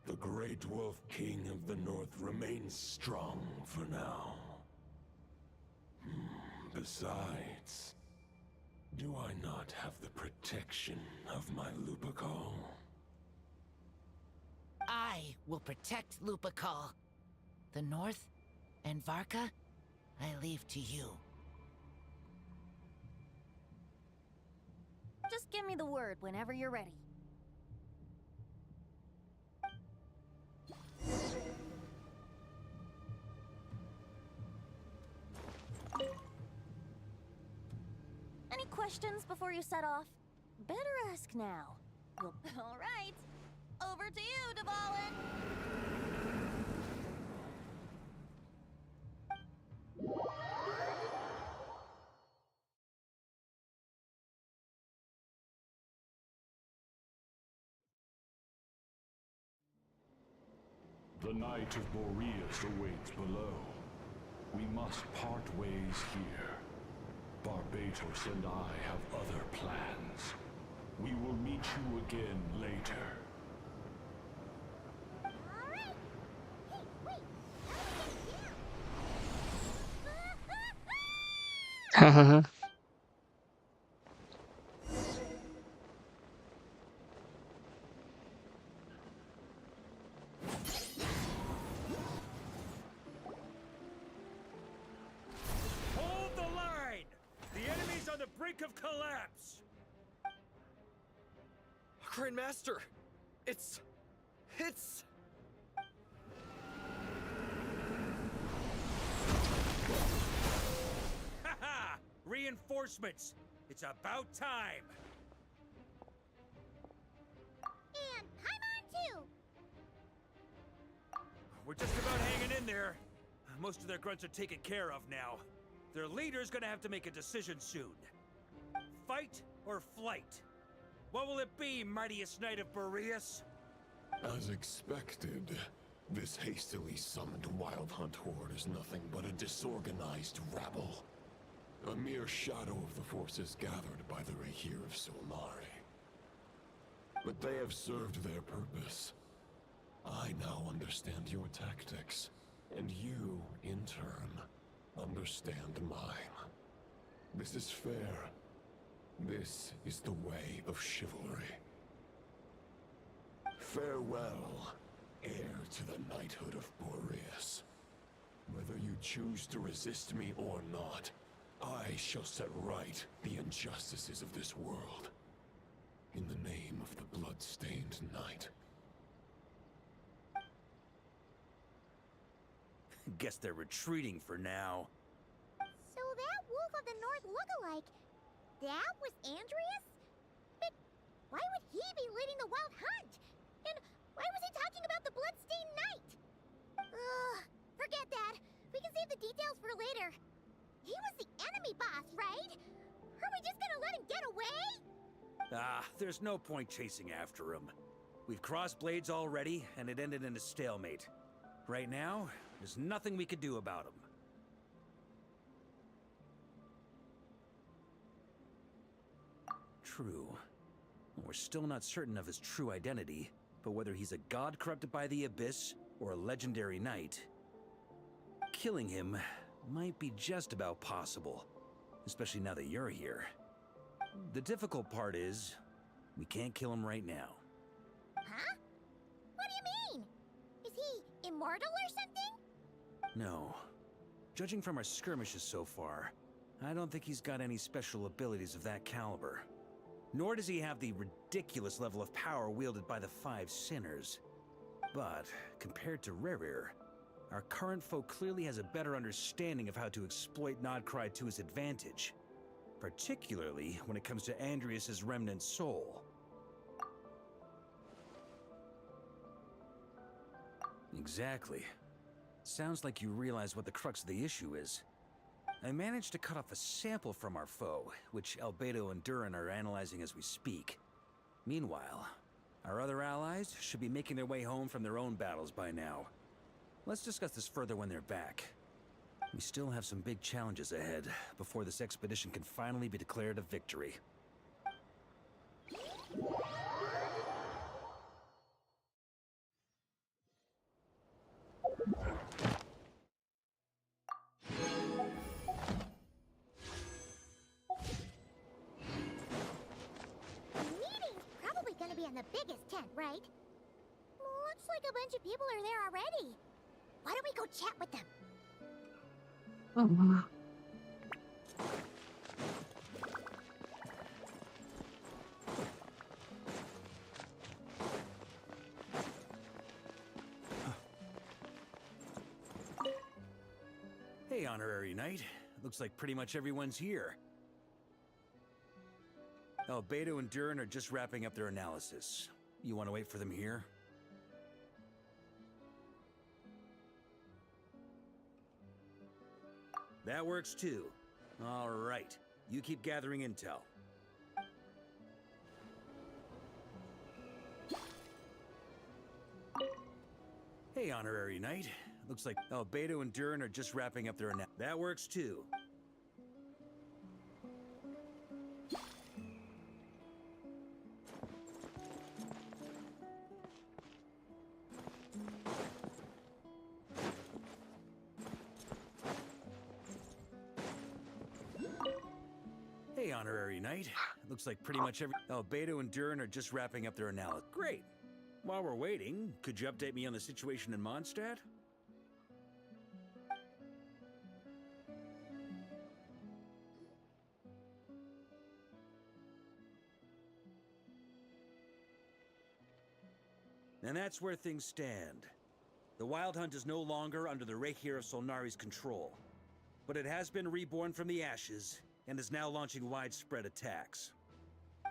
The Great Wolf King of the North remains strong for now. Besides, do I not have the protection of my Lupacol? I will protect Lupacol. The North and Varka, I leave to you. Just give me the word whenever you're ready. Any questions before you set off? Better ask now. All right. Over to you, Dvalin. The Knight of Boreas awaits below. We must part ways here. Barbatos and I have other plans. We will meet you again later. Alright! Hey, wait! How do we get down? Hold the line! The enemy's on the brink of collapse! Grandmaster! It's... Haha! Reinforcements! It's about time! And Paimon too! We're just about hanging in there. Most of their grunts are taken care of now. Their leader's gonna have to make a decision soon. Fight or flight? What will it be, mightiest knight of Boreas? As expected, this hastily summoned Wild Hunt horde is nothing but a disorganized rabble. A mere shadow of the forces gathered by the Rahir of Solnari. But they have served their purpose. I now understand your tactics, and you, in turn, understand mine. This is fair. This is the way of chivalry. Farewell, heir to the knighthood of Boreas. Whether you choose to resist me or not, I shall set right the injustices of this world. In the name of the blood-stained knight. Guess they're retreating for now. So that Wolf of the North look-alike, that was Andreas? But why would he be leading the Wild Hunt? And why was he talking about the Bloodstained Knight? Forget that. We can save the details for later. He was the enemy boss, right? Are we just gonna let him get away? There's no point chasing after him. We've crossed blades already, and it ended in a stalemate. Right now, there's nothing we could do about him. True. We're still not certain of his true identity. But whether he's a god corrupted by the Abyss or a legendary knight, killing him might be just about possible, especially now that you're here. The difficult part is, we can't kill him right now. Huh? What do you mean? Is he immortal or something? No. Judging from our skirmishes so far, I don't think he's got any special abilities of that caliber. Nor does he have the ridiculous level of power wielded by the Five Sinners. But, compared to Rerir, our current foe clearly has a better understanding of how to exploit Nodcry to his advantage. Particularly when it comes to Andrias's remnant soul. Exactly. Sounds like you realize what the crux of the issue is. I managed to cut off a sample from our foe, which Albedo and Durin are analyzing as we speak. Meanwhile, our other allies should be making their way home from their own battles by now. Let's discuss this further when they're back. We still have some big challenges ahead before this expedition can finally be declared a victory. The meeting's probably gonna be in the biggest tent, right? Looks like a bunch of people are there already. Why don't we go chat with them? Hey, Honorary Knight. Looks like pretty much everyone's here. Albedo and Durin are just wrapping up their analysis. You want to wait for them here? That works too. All right. You keep gathering intel. Hey, Honorary Knight. Looks like Albedo and Durin are just wrapping up their analysis. That works too. Hey, Honorary Knight. Looks like pretty much Albedo and Durin are just wrapping up their analysis. Great. While we're waiting, could you update me on the situation in Mondstadt? And that's where things stand. The Wild Hunt is no longer under the Reikir of Solnari's control, but it has been reborn from the ashes and is now launching widespread attacks.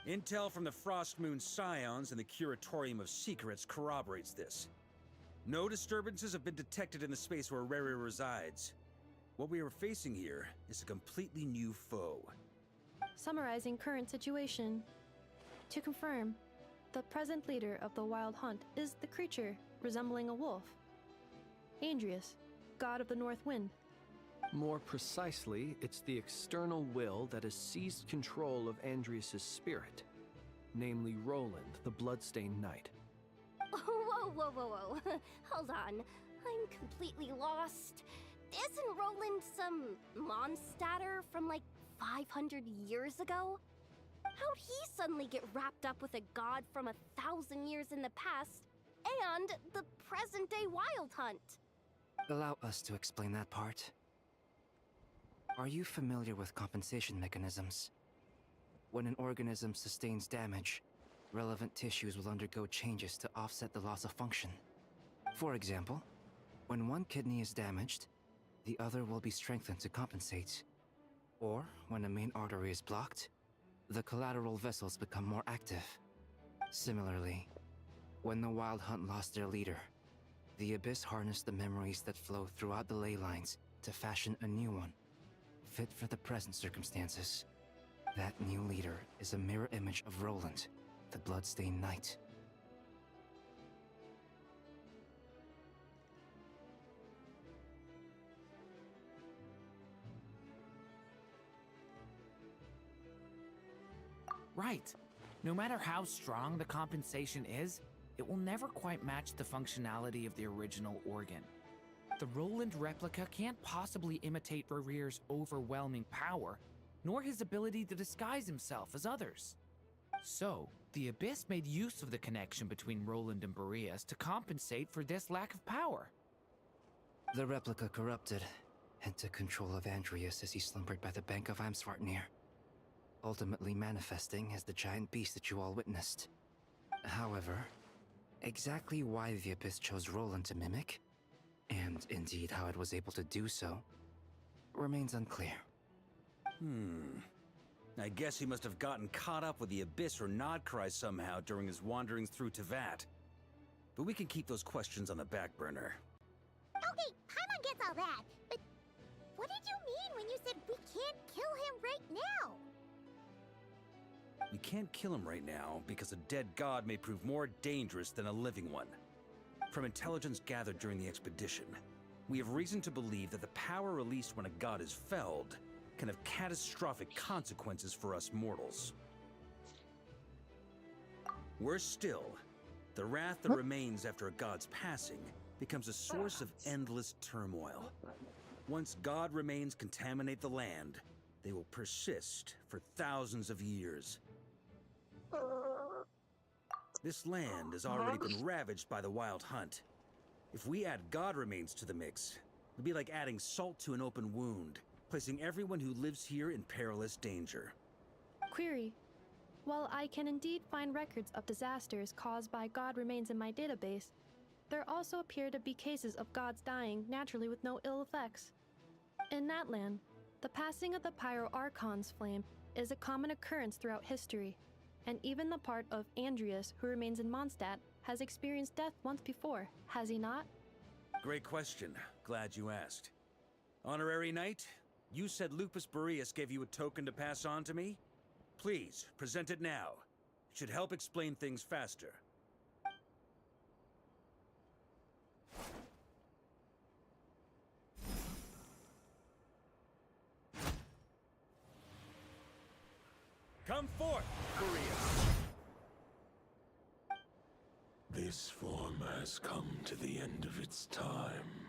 Intel from the Frostmoon Scions and the Curatorium of Secrets corroborates this. No disturbances have been detected in the space where Rerir resides. What we are facing here is a completely new foe. Summarizing current situation. To confirm, the present leader of the Wild Hunt is the creature resembling a wolf. Andrias, god of the North Wind. More precisely, it's the external will that has seized control of Andrias' spirit, namely Roland, the Bloodstained Knight. Whoa, whoa, whoa, whoa. Hold on. I'm completely lost. Isn't Roland some Mondstadter from like 500 years ago? How'd he suddenly get wrapped up with a god from 1,000 years in the past and the present-day Wild Hunt? Allow us to explain that part. Are you familiar with compensation mechanisms? When an organism sustains damage, relevant tissues will undergo changes to offset the loss of function. For example, when one kidney is damaged, the other will be strengthened to compensate. Or, when a main artery is blocked, the collateral vessels become more active. Similarly, when the Wild Hunt lost their leader, the Abyss harnessed the memories that flow throughout the ley lines to fashion a new one, fit for the present circumstances. That new leader is a mirror image of Roland, the Bloodstained Knight. Right. No matter how strong the compensation is, it will never quite match the functionality of the original organ. The Roland replica can't possibly imitate Barir's overwhelming power, nor his ability to disguise himself as others. So, the Abyss made use of the connection between Roland and Boreas to compensate for this lack of power. The replica corrupted and took control of Andreas as he slumbered by the bank of Eimsvartnir, ultimately manifesting as the giant beast that you all witnessed. However, exactly why the Abyss chose Roland to mimic, and indeed how it was able to do so, remains unclear. I guess he must have gotten caught up with the Abyss or Nodcry somehow during his wanderings through Tevat. But we can keep those questions on the back burner. Okay, Paimon gets all that, but what did you mean when you said we can't kill him right now? We can't kill him right now because a dead god may prove more dangerous than a living one. From intelligence gathered during the expedition, we have reason to believe that the power released when a god is felled can have catastrophic consequences for us mortals. Worse still, the wrath that remains after a god's passing becomes a source of endless turmoil. Once god remains contaminate the land, they will persist for thousands of years. This land has already been ravaged by the Wild Hunt. If we add god remains to the mix, it'd be like adding salt to an open wound, placing everyone who lives here in perilous danger. Query. While I can indeed find records of disasters caused by god remains in my database, there also appear to be cases of gods dying naturally with no ill effects. In that land, the passing of the Pyro-Archon's flame is a common occurrence throughout history, and even the part of Andreas who remains in Mondstadt has experienced death once before, has he not? Great question. Glad you asked. Honorary Knight, you said Lupus Boreas gave you a token to pass on to me? Please, present it now. It should help explain things faster. Come forth, Boreas! This form has come to the end of its time.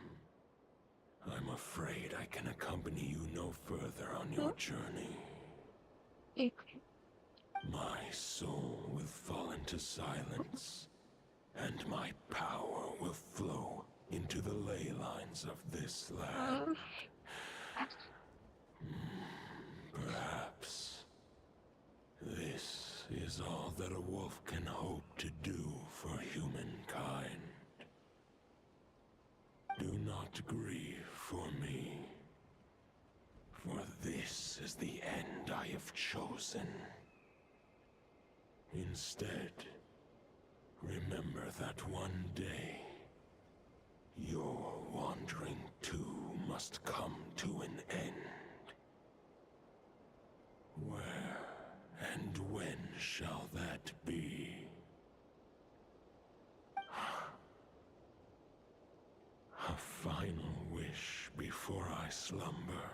I'm afraid I can accompany you no further on your journey. My soul will fall into silence, and my power will flow into the ley lines of this land. Perhaps this is all that a wolf can hope to do for humankind. Do not grieve for me, for this is the end I have chosen. Instead, remember that one day, your wandering too must come to an end. Where and when shall that be? A final wish before I slumber.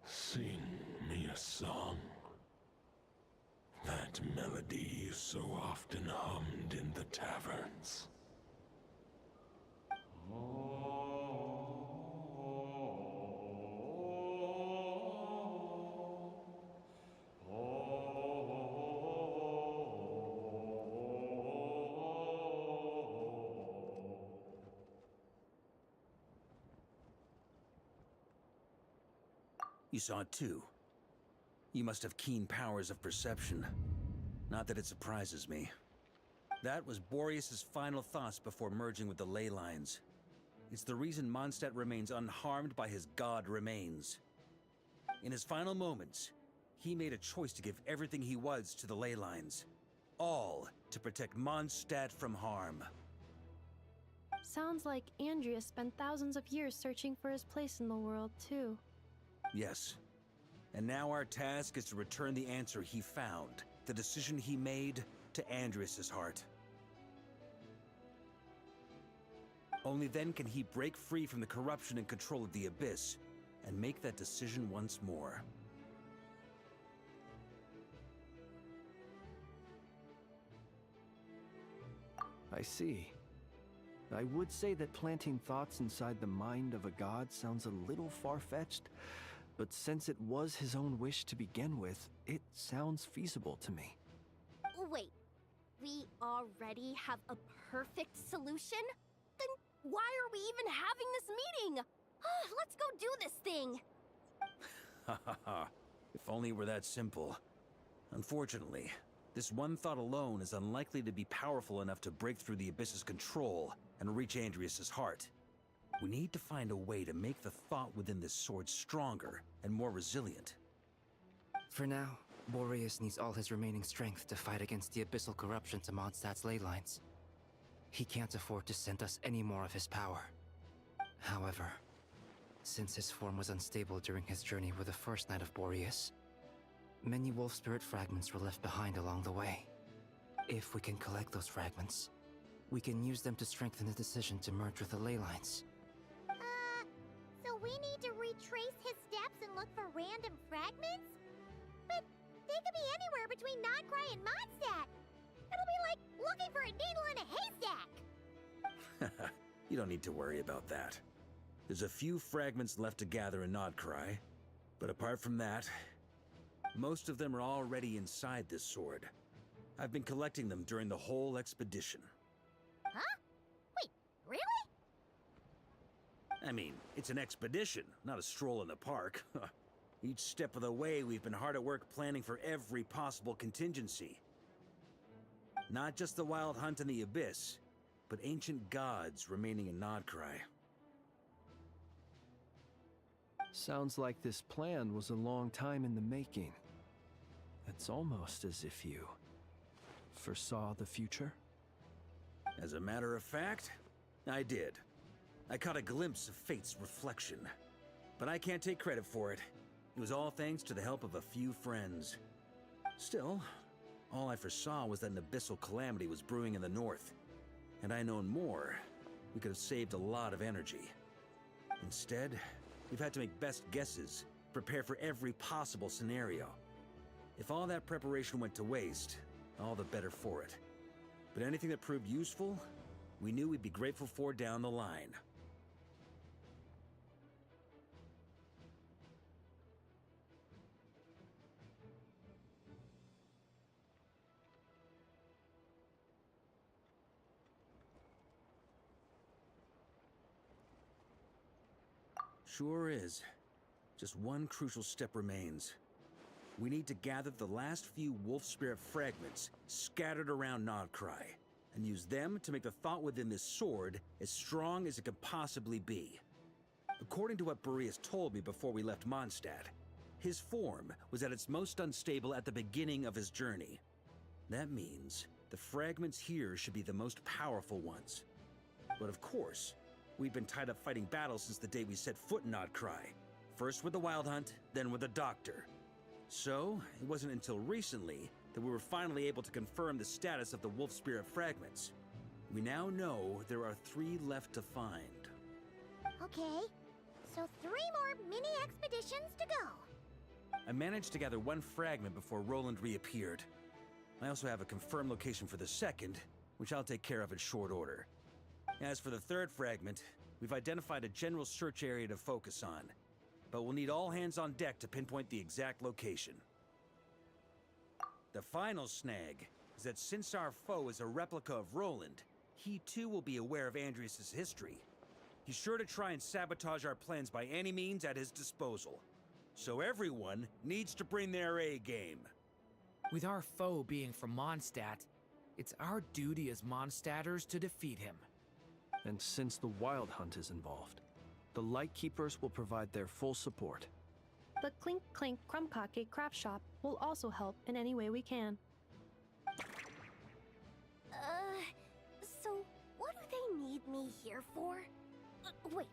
Sing me a song. That melody you so often hummed in the taverns. You saw it too. You must have keen powers of perception. Not that it surprises me. That was Boreas' final thoughts before merging with the ley lines. It's the reason Mondstadt remains unharmed by his god remains. In his final moments, he made a choice to give everything he was to the ley lines. All to protect Mondstadt from harm. Sounds like Andreas spent thousands of years searching for his place in the world, too. Yes. And now our task is to return the answer he found, the decision he made, to Andreas' heart. Only then can he break free from the corruption and control of the Abyss, and make that decision once more. I see. I would say that planting thoughts inside the mind of a god sounds a little far-fetched, but since it was his own wish to begin with, it sounds feasible to me. Wait, we already have a perfect solution? Then why are we even having this meeting? Let's go do this thing! Ha ha ha. If only it were that simple. Unfortunately, this one thought alone is unlikely to be powerful enough to break through the Abyss's control and reach Andrias' heart. We need to find a way to make the thought within this sword stronger and more resilient. For now, Boreas needs all his remaining strength to fight against the abyssal corruption to Mondstadt's ley lines. He can't afford to send us any more of his power. However, since his form was unstable during his journey with the first Knight of Boreas, many wolf spirit fragments were left behind along the way. If we can collect those fragments, we can use them to strengthen the decision to merge with the ley lines. So we need to retrace his steps and look for random fragments? But they could be anywhere between Nodcry and Mondstadt. It'll be like looking for a needle in a haystack. You don't need to worry about that. There's a few fragments left to gather in Nodcry, but apart from that, most of them are already inside this sword. I've been collecting them during the whole expedition. Huh? Wait, really? I mean, it's an expedition, not a stroll in the park. Each step of the way, we've been hard at work planning for every possible contingency. Not just the Wild Hunt in the Abyss, but ancient gods remaining in Nodcry. Sounds like this plan was a long time in the making. It's almost as if you foresaw the future. As a matter of fact, I did. I caught a glimpse of fate's reflection. But I can't take credit for it. It was all thanks to the help of a few friends. Still, all I foresaw was that an abyssal calamity was brewing in the north. Had I known more, we could have saved a lot of energy. Instead, we've had to make best guesses, prepare for every possible scenario. If all that preparation went to waste, all the better for it. But anything that proved useful, we knew we'd be grateful for down the line. Sure is. Just one crucial step remains. We need to gather the last few wolf spirit fragments scattered around Nodcry, and use them to make the thought within this sword as strong as it could possibly be. According to what Boreas told me before we left Mondstadt, his form was at its most unstable at the beginning of his journey. That means the fragments here should be the most powerful ones. But of course, we've been tied up fighting battles since the day we set foot in Nodcry. First with the Wild Hunt, then with the Doctor. So, it wasn't until recently that we were finally able to confirm the status of the wolf spirit fragments. We now know there are 3 left to find. Okay, so 3 more mini expeditions to go. I managed to gather 1 fragment before Roland reappeared. I also have a confirmed location for the second, which I'll take care of in short order. As for the 3rd fragment, we've identified a general search area to focus on, but we'll need all hands on deck to pinpoint the exact location. The final snag is that since our foe is a replica of Roland, he too will be aware of Andrias' history. He's sure to try and sabotage our plans by any means at his disposal. So everyone needs to bring their A game. With our foe being from Mondstadt, it's our duty as Mondstadters to defeat him. And since the Wild Hunt is involved, the Lightkeepers will provide their full support. The Clink Clink Krumkake craft shop will also help in any way we can. So what do they need me here for? Wait,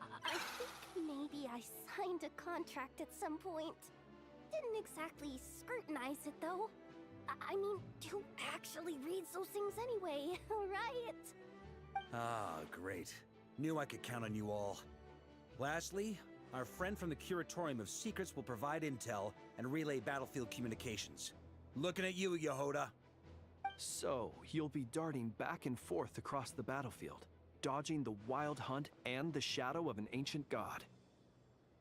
I think maybe I signed a contract at some point. Didn't exactly scrutinize it though. I mean, who actually reads those things anyway, right? Ah, great. Knew I could count on you all. Lastly, our friend from the Curatorium of Secrets will provide intel and relay battlefield communications. Looking at you, Yehoda. So, you'll be darting back and forth across the battlefield, dodging the wild hunt and the shadow of an ancient god.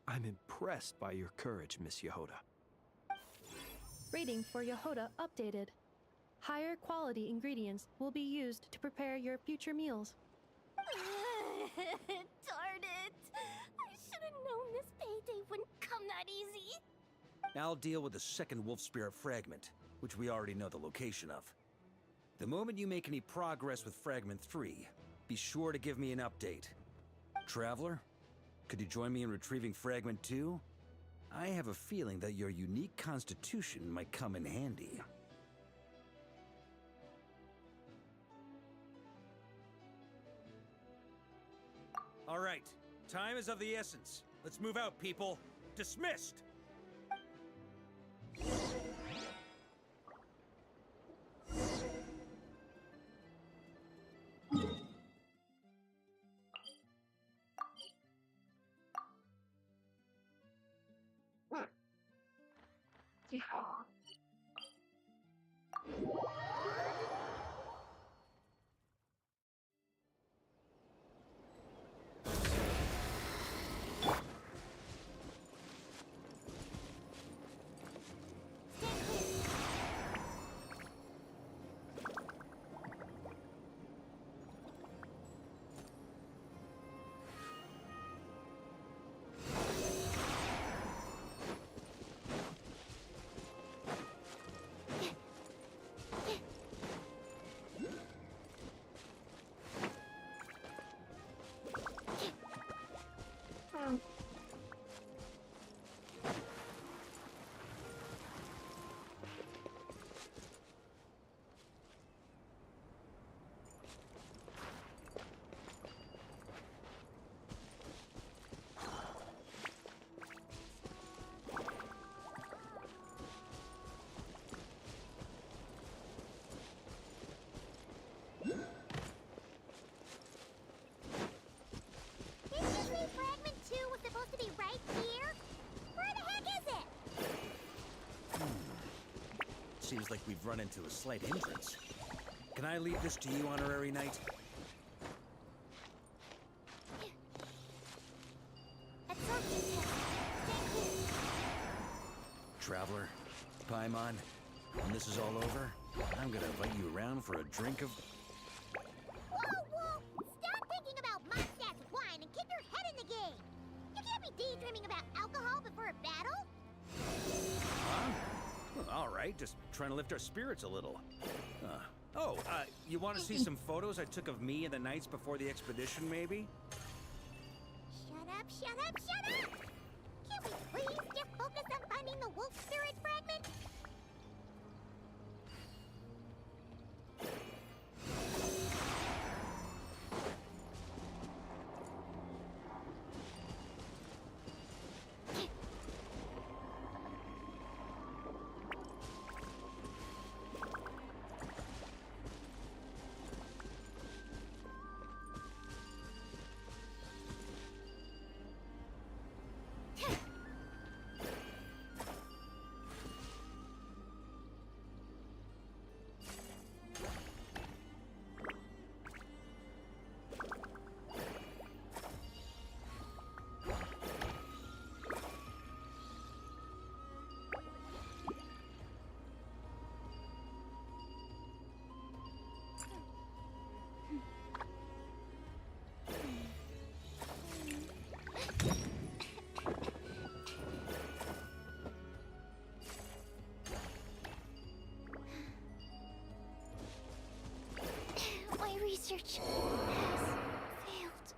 I'm impressed by your courage, Miss Yehoda. Rating for Yehoda updated. Higher quality ingredients will be used to prepare your future meals. Darn it! I should have known this payday wouldn't come that easy. I'll deal with the second wolf spirit fragment, which we already know the location of. The moment you make any progress with Fragment 3, be sure to give me an update. Traveler, could you join me in retrieving Fragment 2? I have a feeling that your unique constitution might come in handy. All right, time is of the essence. Let's move out, people. Dismissed! Fragment 2 was supposed to be right here? Where the heck is it? Seems like we've run into a slight hindrance. Can I leave this to you, Honorary Knight? Traveler, Paimon, when this is all over, I'm gonna invite you around for a drink of... Whoa! Stop thinking about Mondstadt's wine and keep your head in the game! You can't be daydreaming about alcohol before a battle! Huh? Well, all right, just trying to lift our spirits a little. You want to see some photos I took of me and the knights before the expedition, maybe? Shut up! Can't we please get focused on finding the wolf spirit fragment? My research has failed.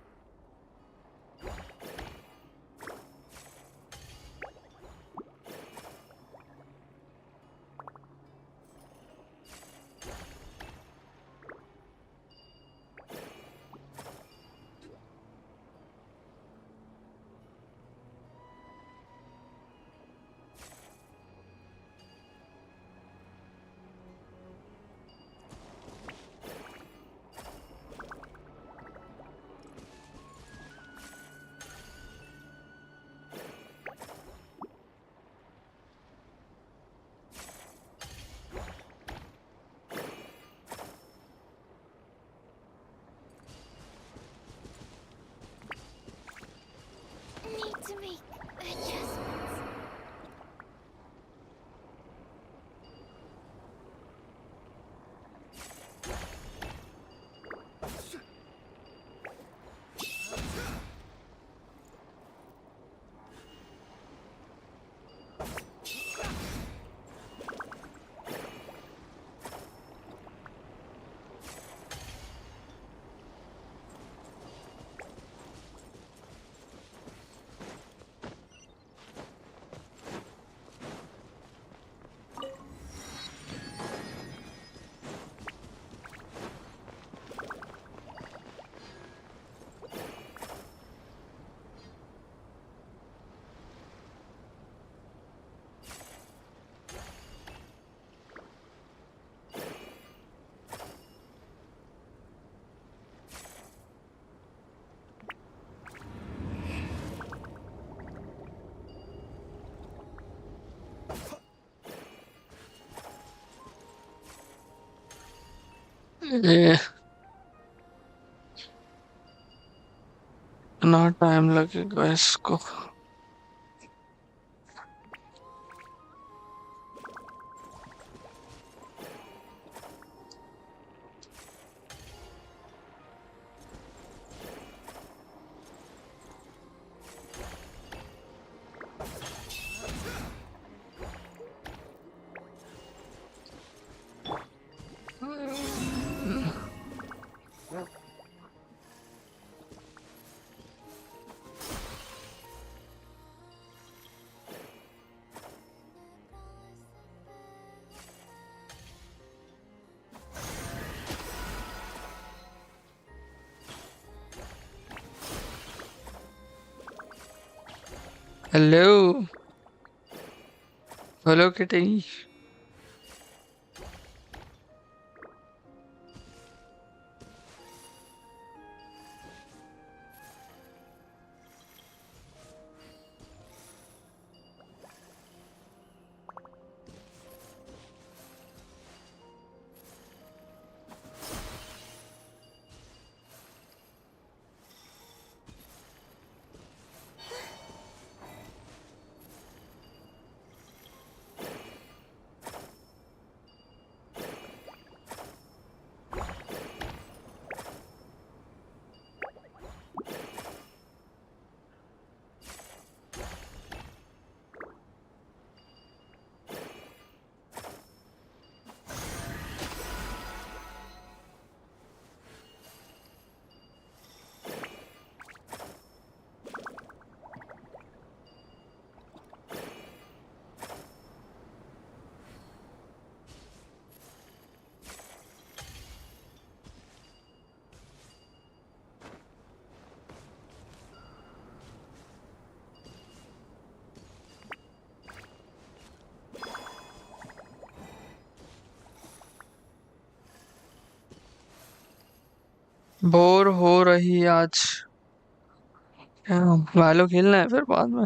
ये ना time लगेगा इसको। Hello, hello kitty. Bore हो रही आज। क्या वालो खेलना है फिर बाद में।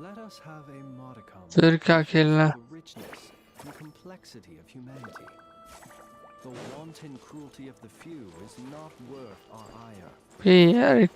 Let us have a modicum फिर क्या of खेलना है? the richness and complexity of humanity. The wanton cruelty of the few is not worth our ire. ये यार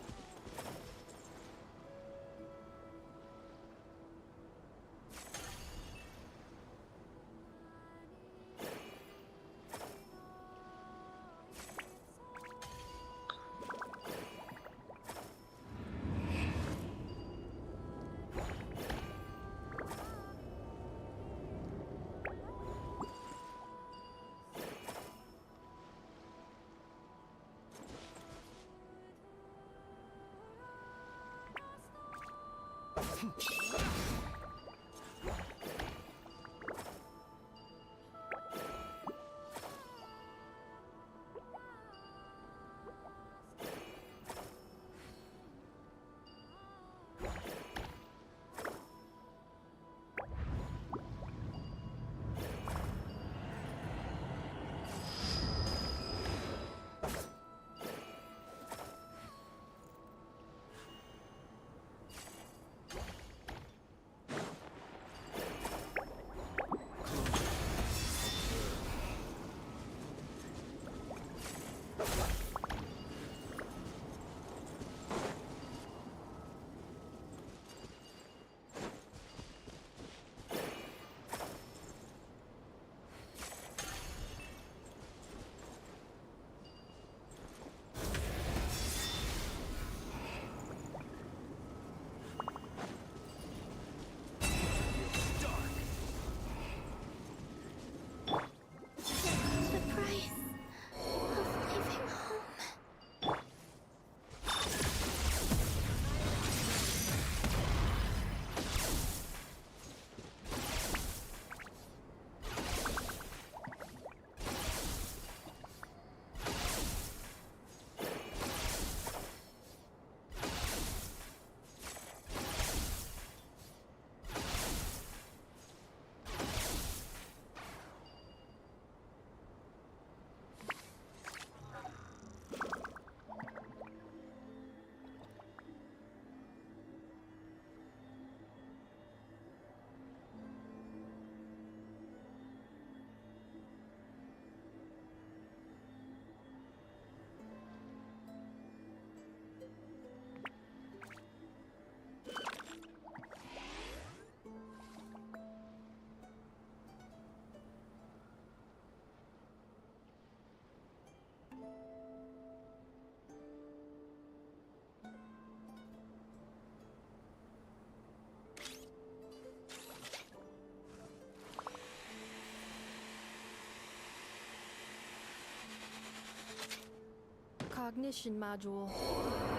Ignition module.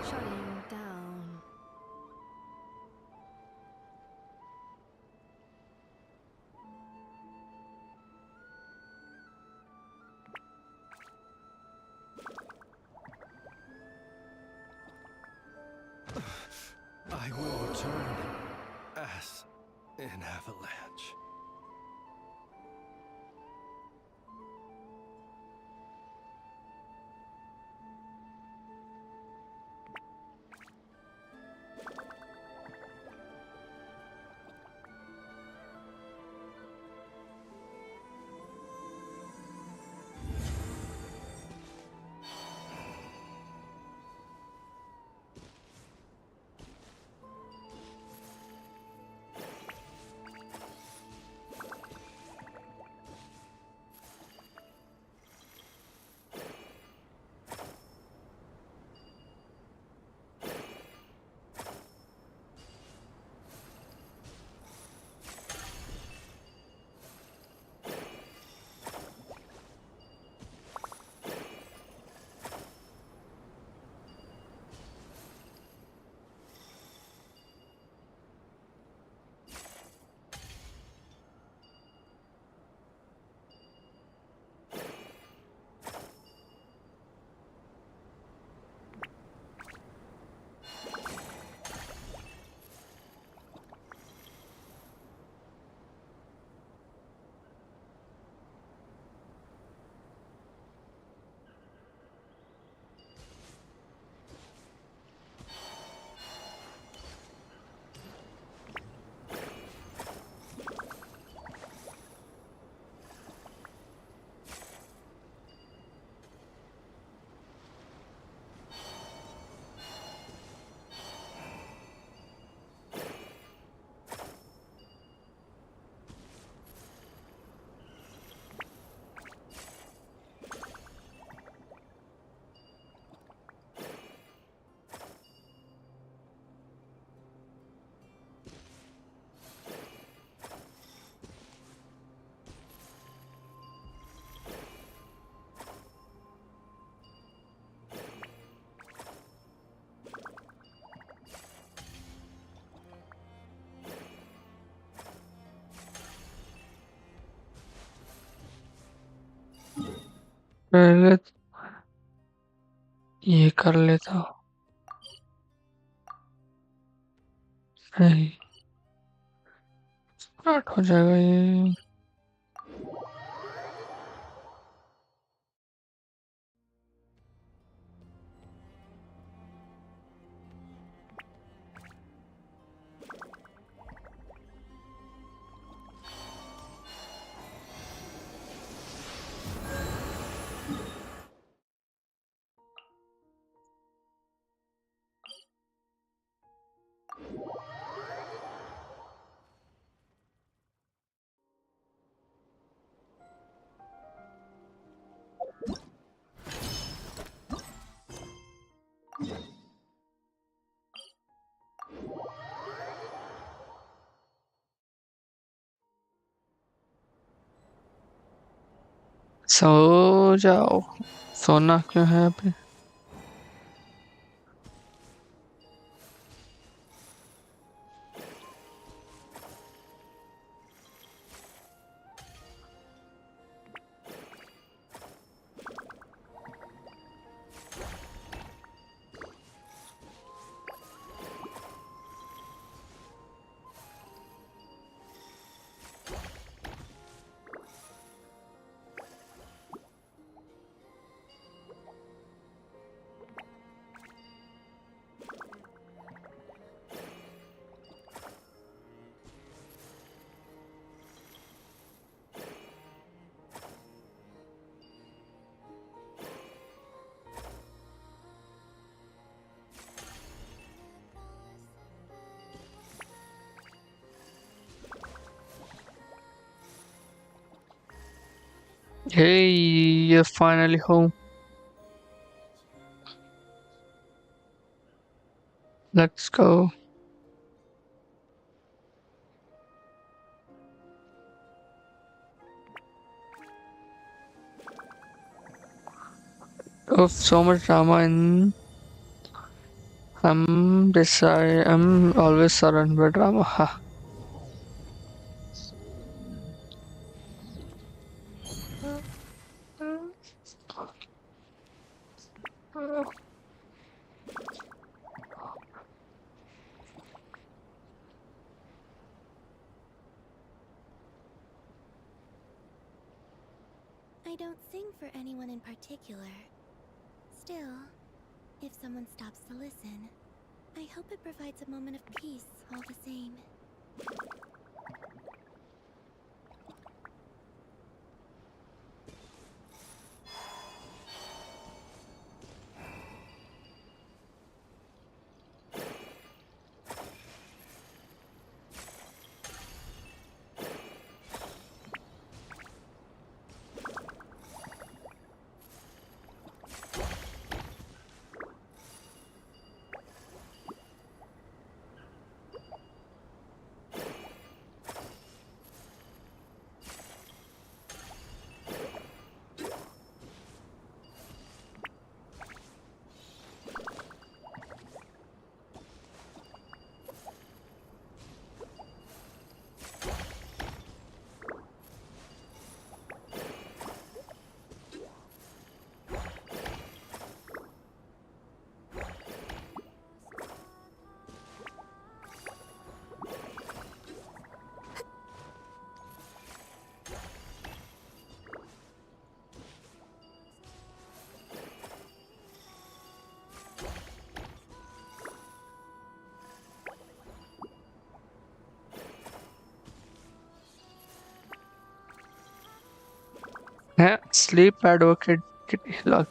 Shutting down. I will return as an avalanche. पहले ये कर लेता। नहीं, स्टार्ट हो जाएगा ये। सो जाओ, सोना क्यों है अभी? Hey, you're finally home. Let's go. Of so much drama in I'm always surrounded by drama. Ha. I don't sing for anyone in particular. Still, if someone stops to listen, I hope it provides a moment of peace all the same. Yeah, sleep advocate. Look.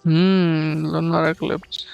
Lunar eclipse.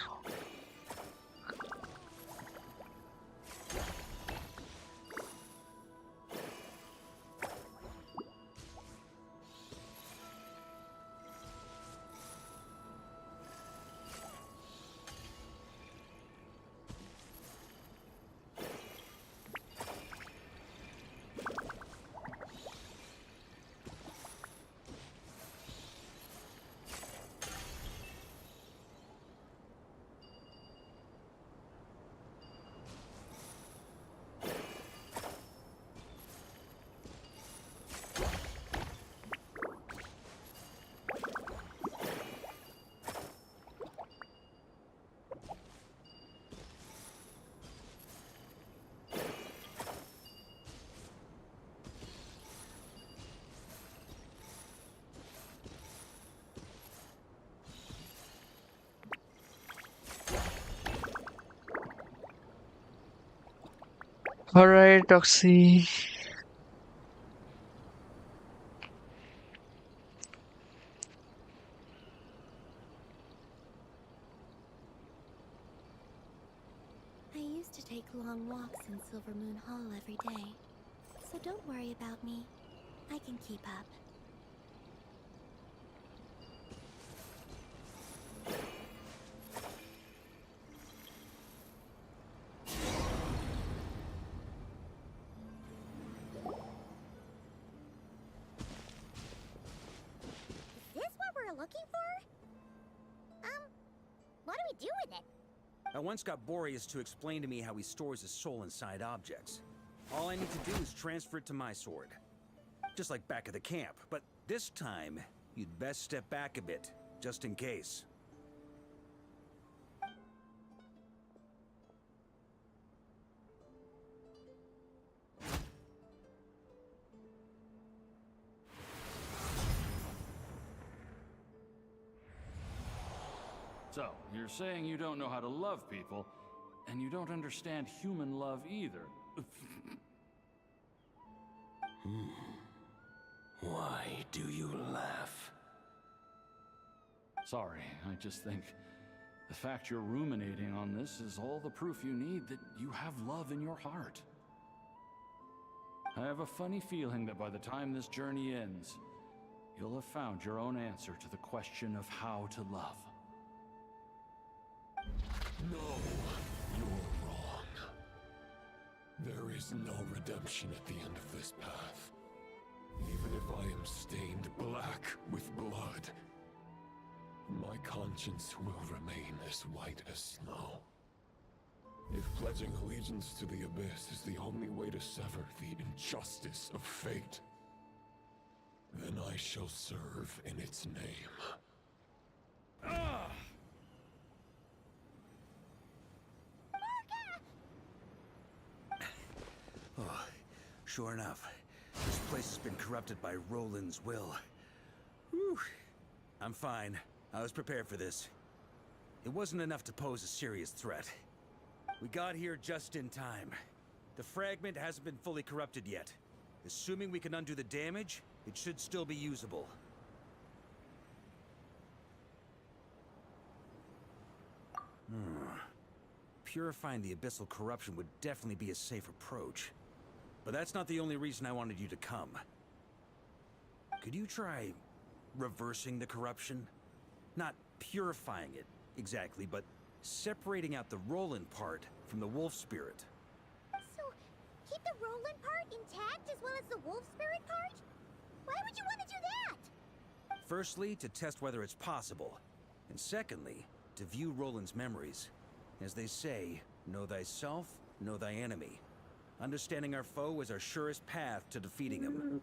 Alright, Oxy. I used to take long walks in Silver Moon Hall every day, so don't worry about me. I can keep up. Is this what we're looking for? What do we do with it? I once got Boreas to explain to me how he stores his soul inside objects. All I need to do is transfer it to my sword. Just like back at the camp, but this time, you'd best step back a bit, just in case. So, you're saying you don't know how to love people, and you don't understand human love either. Why do you laugh? Sorry, I just think the fact you're ruminating on this is all the proof you need that you have love in your heart. I have a funny feeling that by the time this journey ends, you'll have found your own answer to the question of how to love. No, you're wrong. There is no redemption at the end of this path. Even if I am stained black with blood, my conscience will remain as white as snow. If pledging allegiance to the Abyss is the only way to sever the injustice of fate, then I shall serve in its name. Oh, sure enough, this place has been corrupted by Roland's will. Whew. I'm fine. I was prepared for this. It wasn't enough to pose a serious threat. We got here just in time. The fragment hasn't been fully corrupted yet. Assuming we can undo the damage, it should still be usable. Purifying the abyssal corruption would definitely be a safe approach. But that's not the only reason I wanted you to come. Could you try reversing the corruption? Not purifying it, exactly, but separating out the Roland part from the wolf spirit. So, keep the Roland part intact as well as the wolf spirit part? Why would you want to do that? Firstly, to test whether it's possible. And secondly, to view Roland's memories. As they say, know thyself, know thy enemy. Understanding our foe is our surest path to defeating him.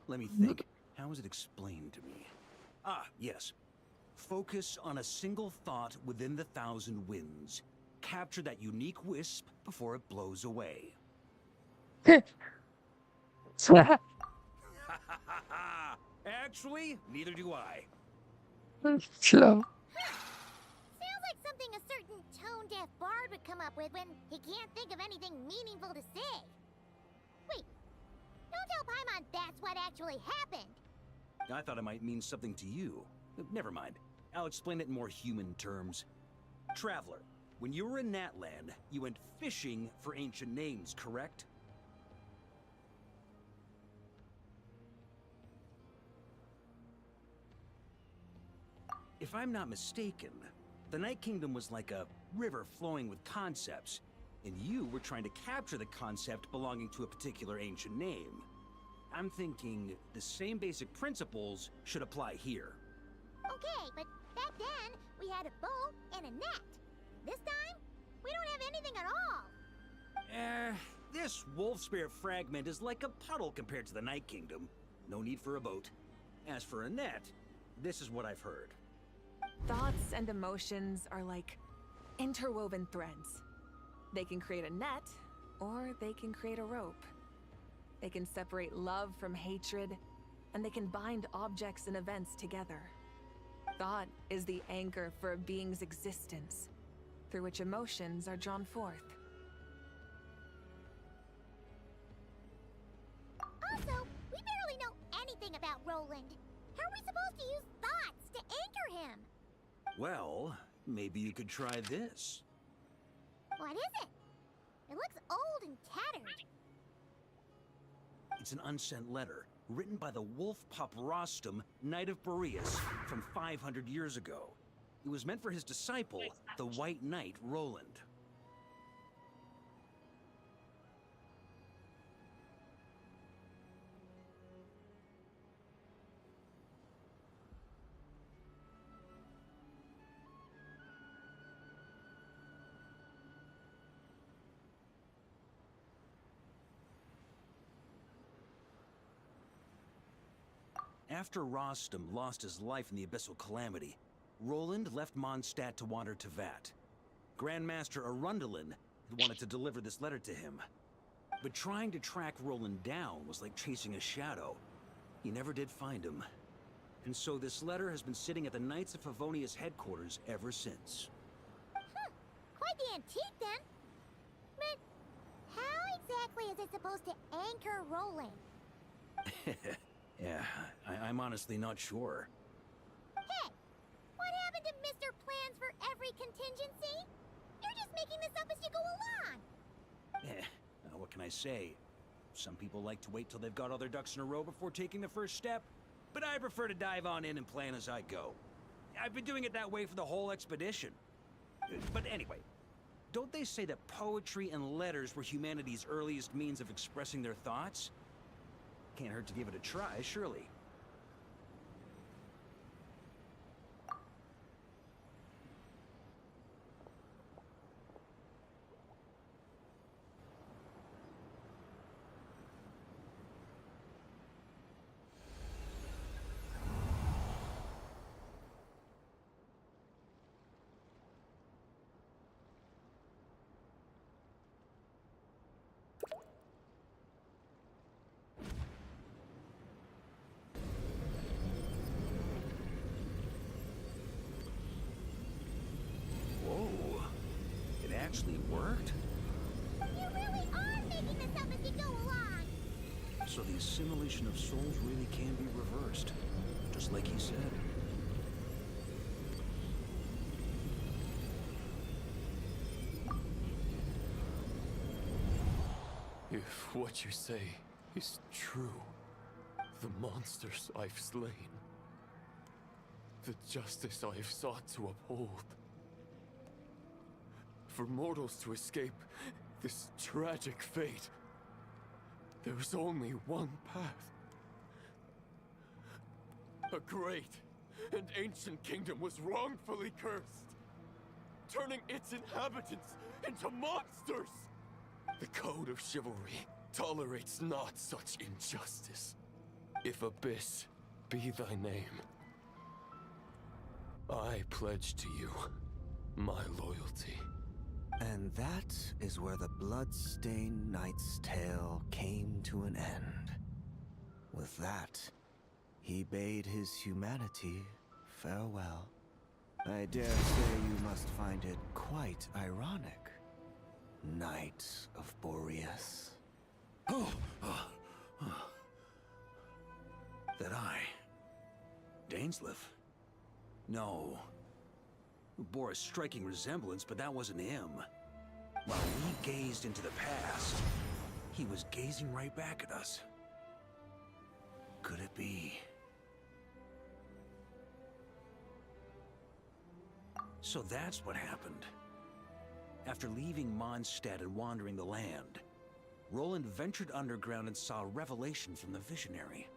Let me think. How was it explained to me? Ah, yes. Focus on a single thought within the 1,000 winds. Capture that unique wisp before it blows away. Actually, neither do I. Slow. Sounds like something a certain tone-deaf bard would come up with when he can't think of anything meaningful to say. Wait, don't tell Paimon that's what actually happened. I thought it might mean something to you. Never mind. I'll explain it in more human terms. Traveler, when you were in Natland, you went fishing for ancient names, correct? If I'm not mistaken, the Night Kingdom was like a river flowing with concepts, and you were trying to capture the concept belonging to a particular ancient name. I'm thinking the same basic principles should apply here. Okay, but back then, we had a boat and a net. This time, we don't have anything at all. This wolf spirit fragment is like a puddle compared to the Night Kingdom. No need for a boat. As for a net, this is what I've heard. Thoughts and emotions are like interwoven threads. They can create a net, or they can create a rope. They can separate love from hatred, and they can bind objects and events together. Thought is the anchor for a being's existence, through which emotions are drawn forth. Also, we barely know anything about Roland. How are we supposed to use thoughts to anchor him? Well, maybe you could try this. What is it? It looks old and tattered. It's an unsent letter, written by the wolf pup Rostam, Knight of Boreas, from 500 years ago. It was meant for his disciple, the White Knight Roland. After Rostam lost his life in the Abyssal Calamity, Roland left Mondstadt to wander to Vat. Grandmaster Arundelen had wanted to deliver this letter to him. But trying to track Roland down was like chasing a shadow. He never did find him. And so this letter has been sitting at the Knights of Favonius headquarters ever since. Quite the antique, then. But how exactly is it supposed to anchor Roland? Yeah, I'm honestly not sure. Hey, what happened to Mr. Plans for every contingency? You're just making this up as you go along. What can I say? Some people like to wait till they've got all their ducks in a row before taking the first step, but I prefer to dive on in and plan as I go. I've been doing it that way for the whole expedition. But anyway, don't they say that poetry and letters were humanity's earliest means of expressing their thoughts? Can't hurt to give it a try, surely. Whoa, it actually worked? You really are making this up as you go along. So the assimilation of souls really can be reversed, just like he said. If what you say is true, the monsters I've slain, the justice I have sought to uphold, for mortals to escape this tragic fate, there's only one path. A great and ancient kingdom was wrongfully cursed, turning its inhabitants into monsters. The code of chivalry tolerates not such injustice. If Abyss be thy name, I pledge to you my loyalty. And that is where the blood-stained knight's tale came to an end. With that, he bade his humanity farewell. I dare say you must find it quite ironic, Knight of Boreas. That I... Dainsleif? No. Bore a striking resemblance, but that wasn't him. While we gazed into the past, he was gazing right back at us. Could it be? So that's what happened. After leaving Mondstadt and wandering the land, Roland ventured underground and saw a revelation from the Visionary.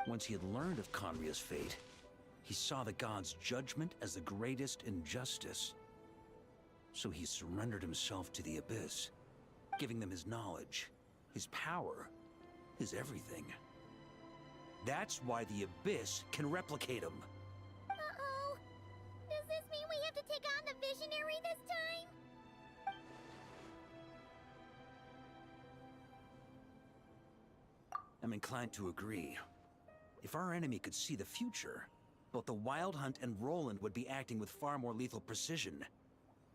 Once he had learned of Conria's fate, he saw the gods' judgment as the greatest injustice. So he surrendered himself to the Abyss, giving them his knowledge, his power, his everything. That's why the Abyss can replicate him. Uh-oh. Does this mean we have to take on the Visionary this time? I'm inclined to agree. If our enemy could see the future, both the Wild Hunt and Roland would be acting with far more lethal precision.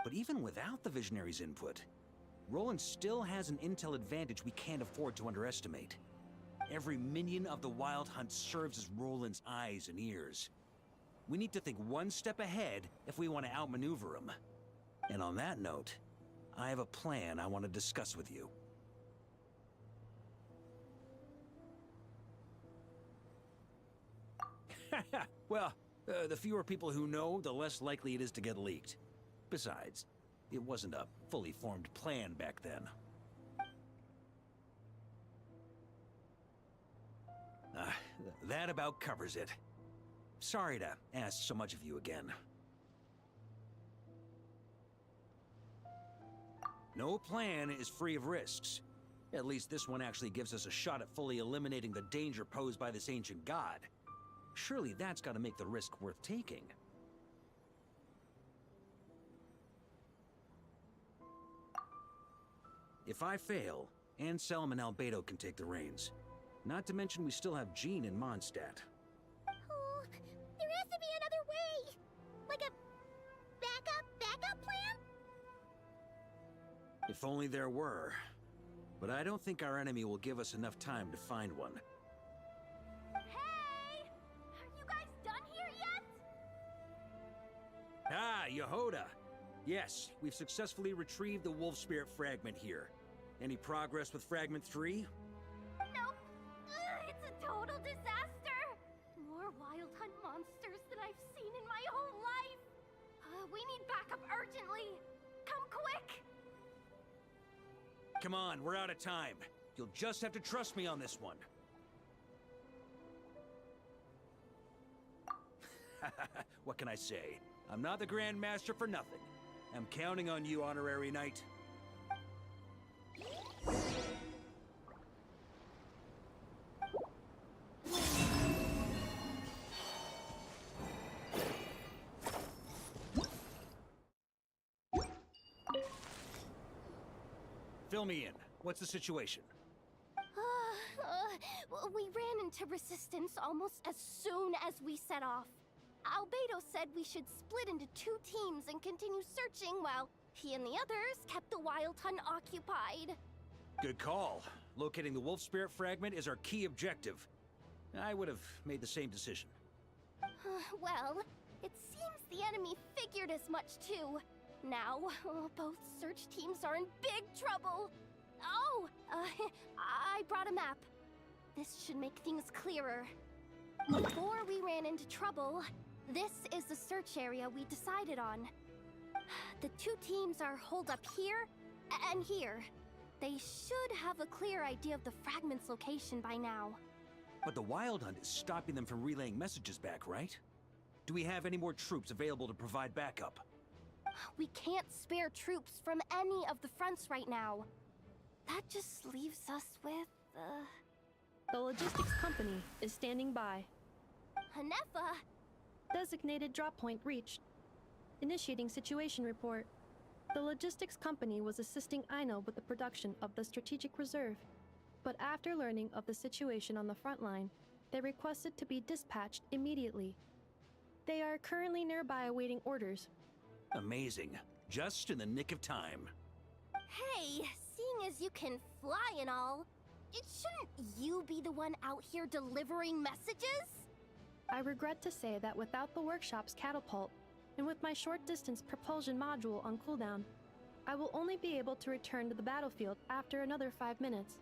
But even without the Visionary's input, Roland still has an intel advantage we can't afford to underestimate. Every minion of the Wild Hunt serves as Roland's eyes and ears. We need to think one step ahead if we want to outmaneuver him. And on that note, I have a plan I want to discuss with you. Well, the fewer people who know, the less likely it is to get leaked. Besides, it wasn't a fully formed plan back then. That about covers it. Sorry to ask so much of you again. No plan is free of risks. At least this one actually gives us a shot at fully eliminating the danger posed by this ancient god. Surely that's got to make the risk worth taking. If I fail, Anselm and Albedo can take the reins. Not to mention we still have Jean in Mondstadt. Oh, there has to be another way! Like a backup plan? If only there were. But I don't think our enemy will give us enough time to find one. Hey! Are you guys done here yet? Ah, Yehoda! Yes, we've successfully retrieved the Wolf Spirit fragment here. Any progress with Fragment 3? Nope. It's a total disaster. More Wild Hunt monsters than I've seen in my whole life. We need backup urgently. Come quick. Come on, we're out of time. You'll just have to trust me on this one. What can I say? I'm not the Grand Master for nothing. I'm counting on you, Honorary Knight. Fill me in. What's the situation? We ran into resistance almost as soon as we set off. Albedo said we should split into 2 teams and continue searching while he and the others kept the Wild Hunt occupied. Good call. Locating the Wolf Spirit fragment is our key objective. I would have made the same decision. Well, it seems the enemy figured as much too. Now, both search teams are in big trouble. Oh, I brought a map. This should make things clearer. Before we ran into trouble, this is the search area we decided on. The 2 teams are holed up here and here. They should have a clear idea of the fragment's location by now. But the Wild Hunt is stopping them from relaying messages back, right? Do we have any more troops available to provide backup? We can't spare troops from any of the fronts right now. That just leaves us with, The logistics company is standing by. Hanefa! Designated drop point reached. Initiating situation report. The logistics company was assisting Aino with the production of the strategic reserve. But after learning of the situation on the front line, they requested to be dispatched immediately. They are currently nearby awaiting orders. Amazing. Just in the nick of time. Hey, seeing as you can fly and all, shouldn't you be the one out here delivering messages? I regret to say that without the workshop's catapult, and with my short-distance propulsion module on cooldown, I will only be able to return to the battlefield after another 5 minutes.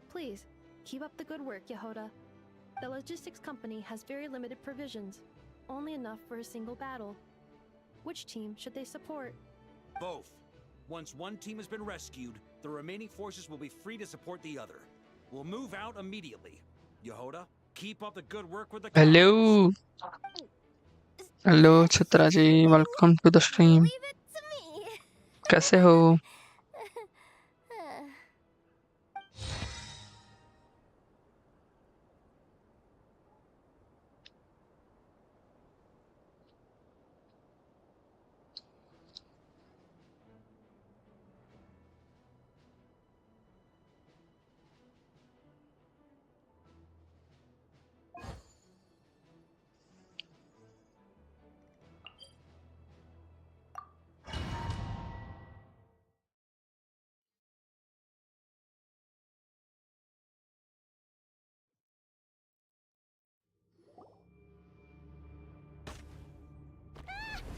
Please, keep up the good work, Yehoda. The logistics company has very limited provisions, only enough for a single battle. Which team should they support? Both. Once one team has been rescued, the remaining forces will be free to support the other. We'll move out immediately. Yehoda, keep up the good work with the Hello. Hello Chitra ji, welcome to the stream. कैसे हो?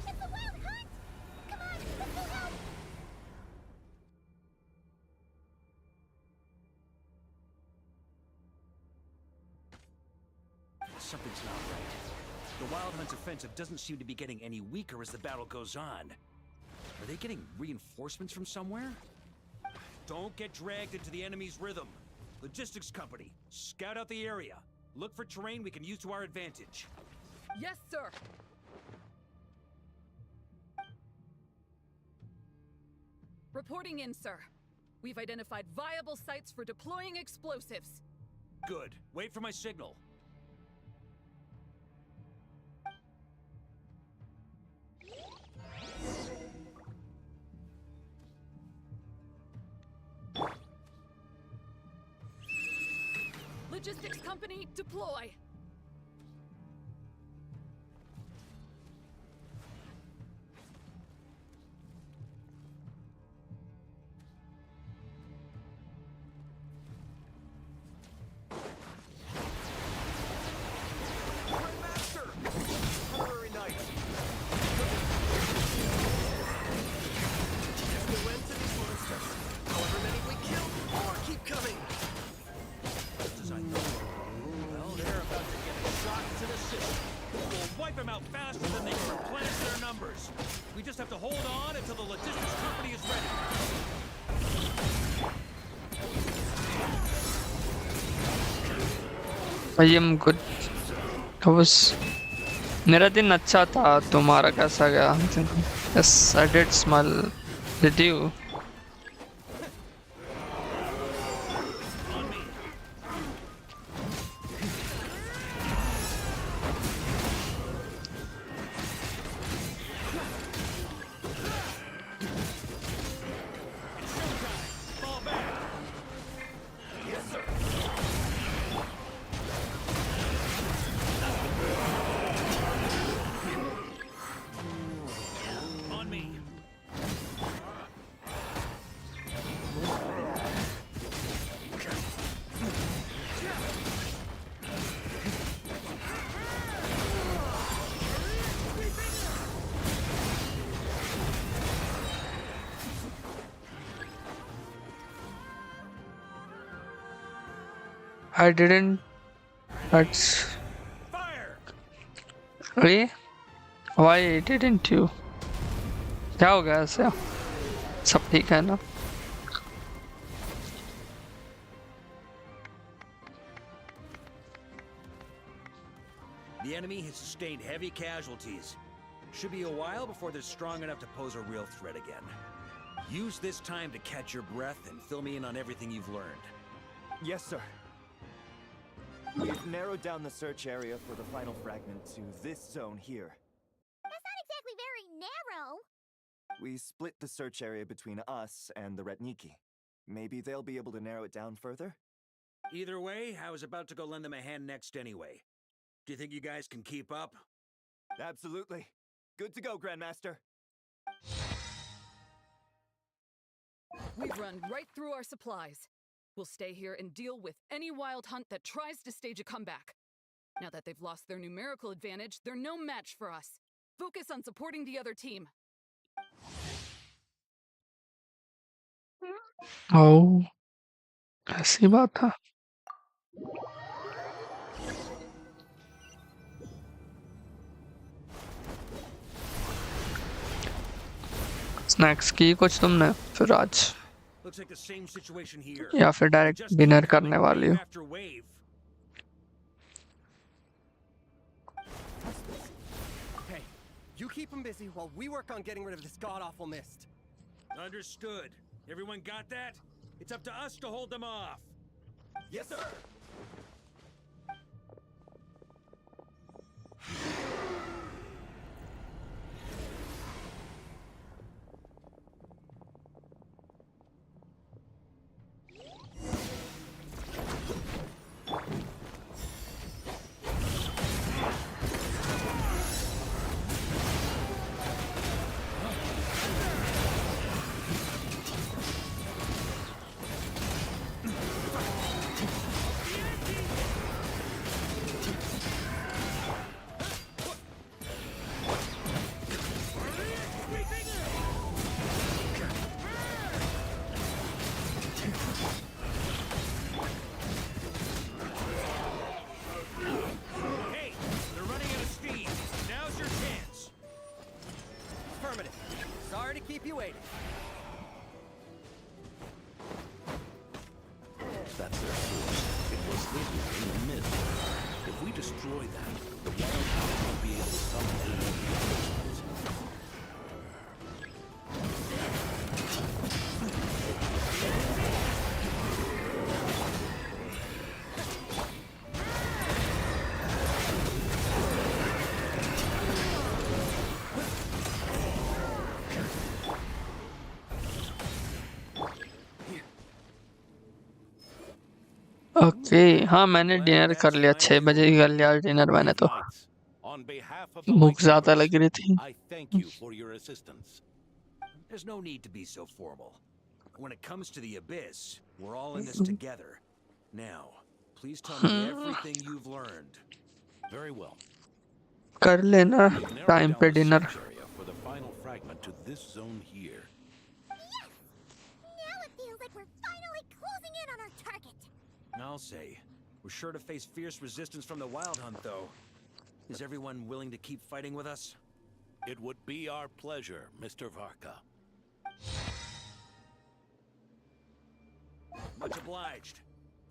It's the Wild Hunt! Come on, let's go help! Something's not right. The Wild Hunt's offensive doesn't seem to be getting any weaker as the battle goes on. Are they getting reinforcements from somewhere? Don't get dragged into the enemy's rhythm. Logistics company, scout out the area. Look for terrain we can use to our advantage. Yes, sir. Reporting in, sir. We've identified viable sites for deploying explosives. Good. Wait for my signal. Logistics company, deploy. into the system. We'll wipe them out faster than they can replenish their numbers. We just have to hold on until the logistics company is ready. I am good. That was मेरा दिन अच्छा था तुम्हारा कैसा गया? Yes, I did smile. Did you? I didn't. That's. Really? Why didn't you? क्या हो गया ऐसे? सब ठीक है ना? The enemy has sustained heavy casualties. Should be a while before they're strong enough to pose a real threat again. Use this time to catch your breath and fill me in on everything you've learned. Yes, sir. We've narrowed down the search area for the final fragment to this zone here. That's not exactly very narrow. We split the search area between us and the Retniki. Maybe they'll be able to narrow it down further? Either way, I was about to go lend them a hand next anyway. Do you think you guys can keep up? Absolutely. Good to go, Grandmaster. We've run right through our supplies. We'll stay here and deal with any wild hunt that tries to stage a comeback. Now that they've lost their numerical advantage, they're no match for us. Focus on supporting the other team. Oh, ऐसी बात था. Snacks की कुछ तुमने फिर आज? Looks like the same situation here. या फिर डायरेक्ट डिनर करने वाली हो? After wave. Hey, you keep them busy while we work on getting rid of this god-awful mist. Understood. Everyone got that? It's up to us to hold them off. Yes, sir. Hey, they're running out of steam. Now's your chance. Affirmative. Sorry to keep you waiting. That's their force. It was hidden in the mist. If we destroy that, the wild hunt won't be able to summon any more reinforcements. Okay हाँ मैंने dinner कर लिया 6 बजे ही कर लिया dinner मैंने तो On behalf of the भूख ज्यादा लग रही थी I thank you for your assistance. There's no need to be so formal. When it comes to the abyss, we're all in this together. Now, please tell me everything you've learned. Very well. कर लेना time पे dinner Area for the final fragment to this zone here. Now it feels like we're finally closing in on our target. I'll say, we're sure to face fierce resistance from the Wild Hunt, though. Is everyone willing to keep fighting with us? It would be our pleasure, Mr. Varka. Much obliged.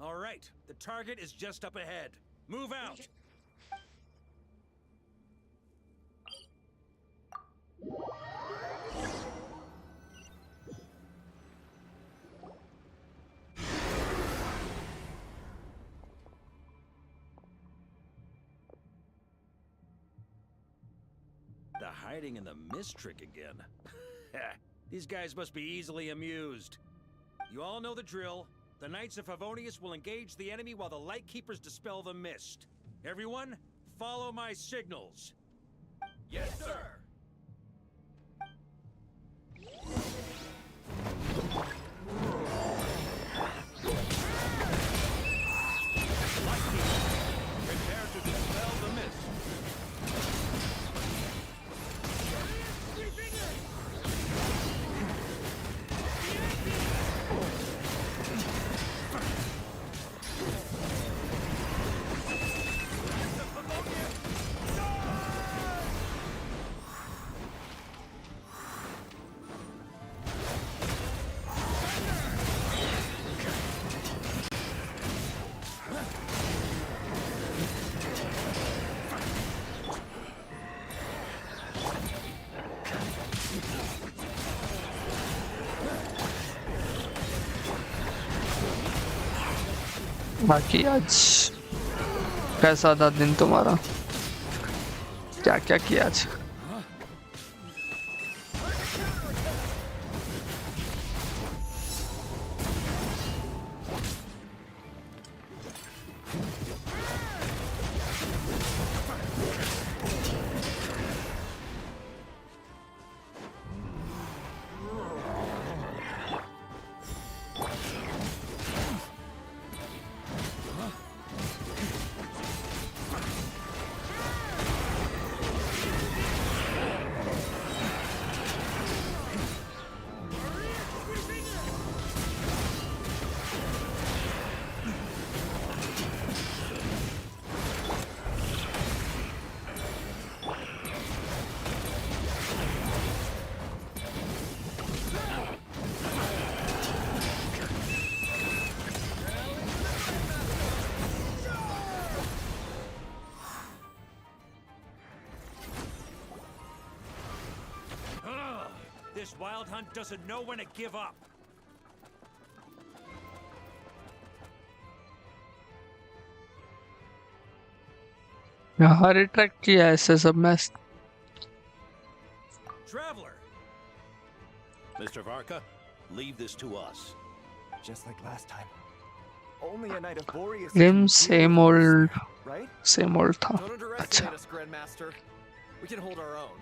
All right, the target is just up ahead. Move out! The hiding in the mist trick again. These guys must be easily amused. You all know the drill. The Knights of Favonius will engage the enemy while the Lightkeepers dispel the mist. Everyone, follow my signals. Yes, sir! Lightkeepers, prepare to dispel the mist. बाकी आज कैसा था दिन तुम्हारा? क्या क्या किया आज? This wild hunt doesn't know when to give up. यार अट्रैक्ट किया है ऐसे सब में. Traveler! Mr. Varka, leave this to us. Just like last time. Only a knight of Boreas. Game same old था. Don't underestimate us, Grandmaster. We can hold our own.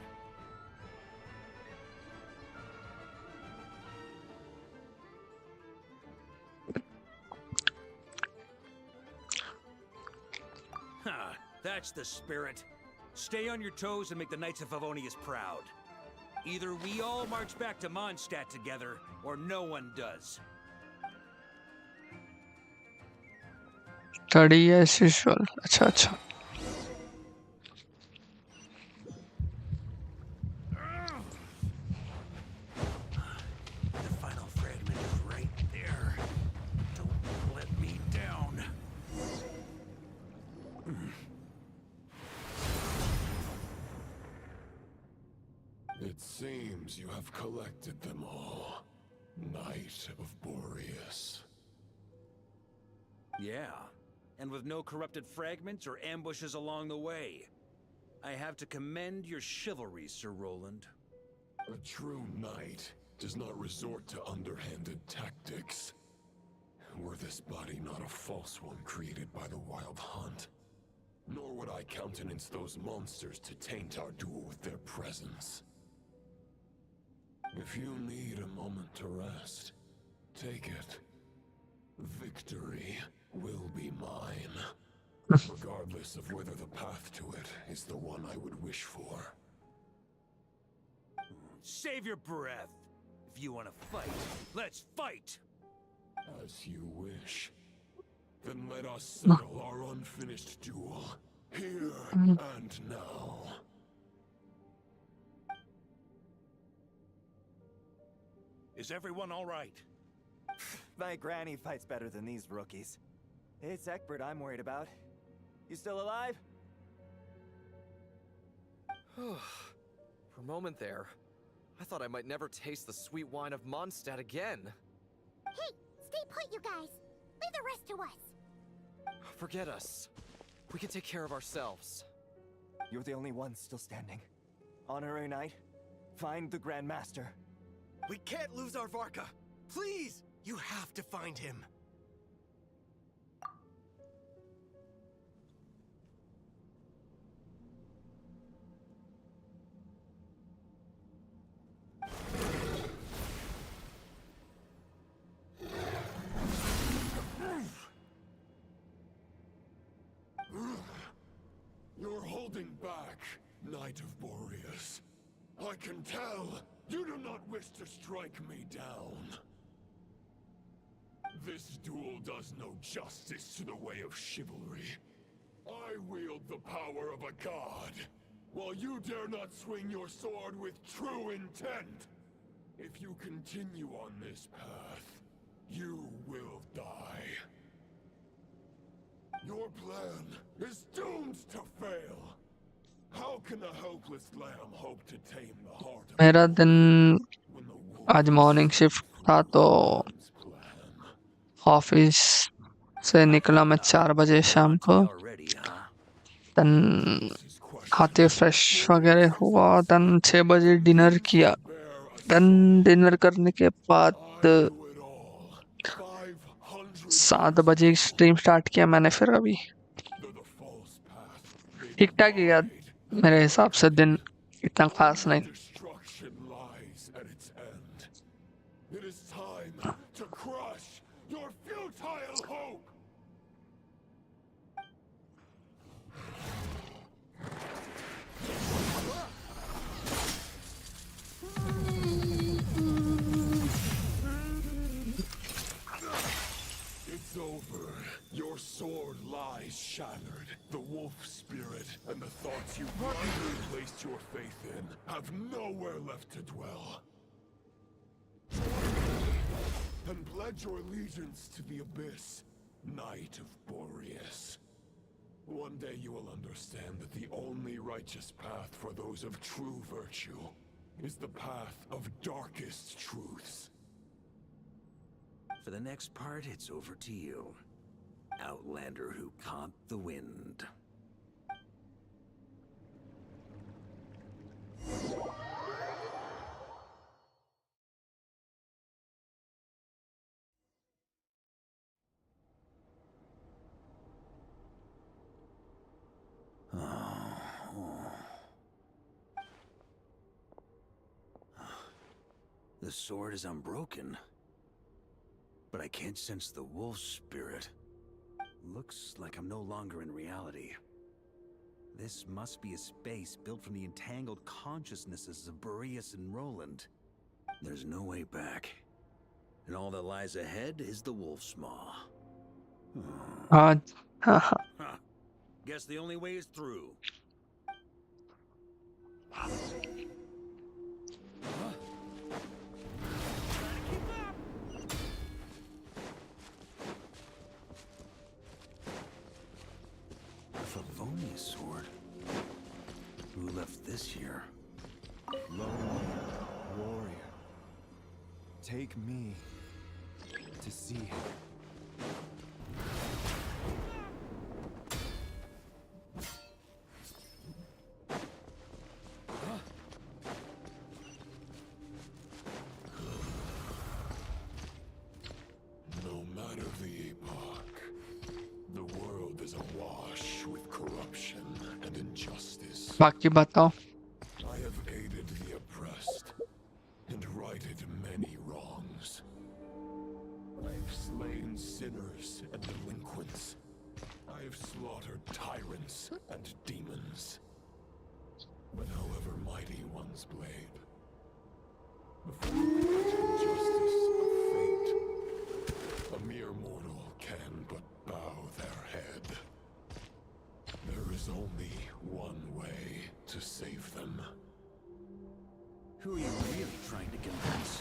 That's the spirit. Stay on your toes and make the Knights of Favonius proud. Either we all march back to Mondstadt together, or no one does. Study as usual. अच्छा अच्छा. The final fragment is right there. Don't let me down. It seems you have collected them all, Knight of Boreas. Yeah, and with no corrupted fragments or ambushes along the way. I have to commend your chivalry, Sir Roland. A true knight does not resort to underhanded tactics. Were this body not a false one created by the Wild Hunt, nor would I countenance those monsters to taint our duel with their presence. If you need a moment to rest, take it. Victory will be mine, regardless of whether the path to it is the one I would wish for. Save your breath. If you want to fight, let's fight! As you wish. Then let us settle our unfinished duel, here and now. Is everyone all right? My granny fights better than these rookies. It's Egbert I'm worried about. You still alive? For a moment there, I thought I might never taste the sweet wine of Mondstadt again. Hey, stay put, you guys. Leave the rest to us. Forget us. We can take care of ourselves. You're the only one still standing. Honorary Knight, find the Grand Master. We can't lose our Varka. Please, you have to find him. You're holding back, Knight of Boreas. I can tell you do not wish to strike me down. This duel does no justice to the way of chivalry. I wield the power of a god, while you dare not swing your sword with true intent. If you continue on this path, you will die. Your plan is doomed to fail. How can a helpless lamb hope to tame the heart of मेरा दिन आज morning shift था तो office से निकला मैं 4 बजे शाम को तन आते फ्रेश वगैरह हुआ तन 6 बजे डिनर किया तन डिनर करने के बाद 7 बजे स्ट्रीम स्टार्ट किया मैंने फिर अभी ठीक ठाक ही यार मेरे हिसाब से दिन इतना खास नहीं destruction lies at its end. It is time to crush your futile hope. It's over. Your sword lies shattered. The wolf spirit and the thoughts you blindly placed your faith in have nowhere left to dwell. And pledge your allegiance to the abyss, Knight of Boreas. One day you will understand that the only righteous path for those of true virtue is the path of darkest truths. For the next part, it's over to you. Outlander who caught the wind. The sword is unbroken, but I can't sense the wolf spirit. Looks like I'm no longer in reality. This must be a space built from the entangled consciousnesses of Boreas and Roland. There's no way back. And all that lies ahead is the wolf's maw. Guess the only way is through. Favonius sword? Who left this here? Lone warrior. Take me to see him. No matter the epoch, the world is awash with corruption and injustice. बाकी बताओ I have aided the oppressed and righted many wrongs. I have slain sinners and delinquents. I have slaughtered tyrants and demons. But however mighty one's blade, before the mighty justice of fate, a mere mortal can but bow their head. There is only one way to save them. Who are you really trying to convince?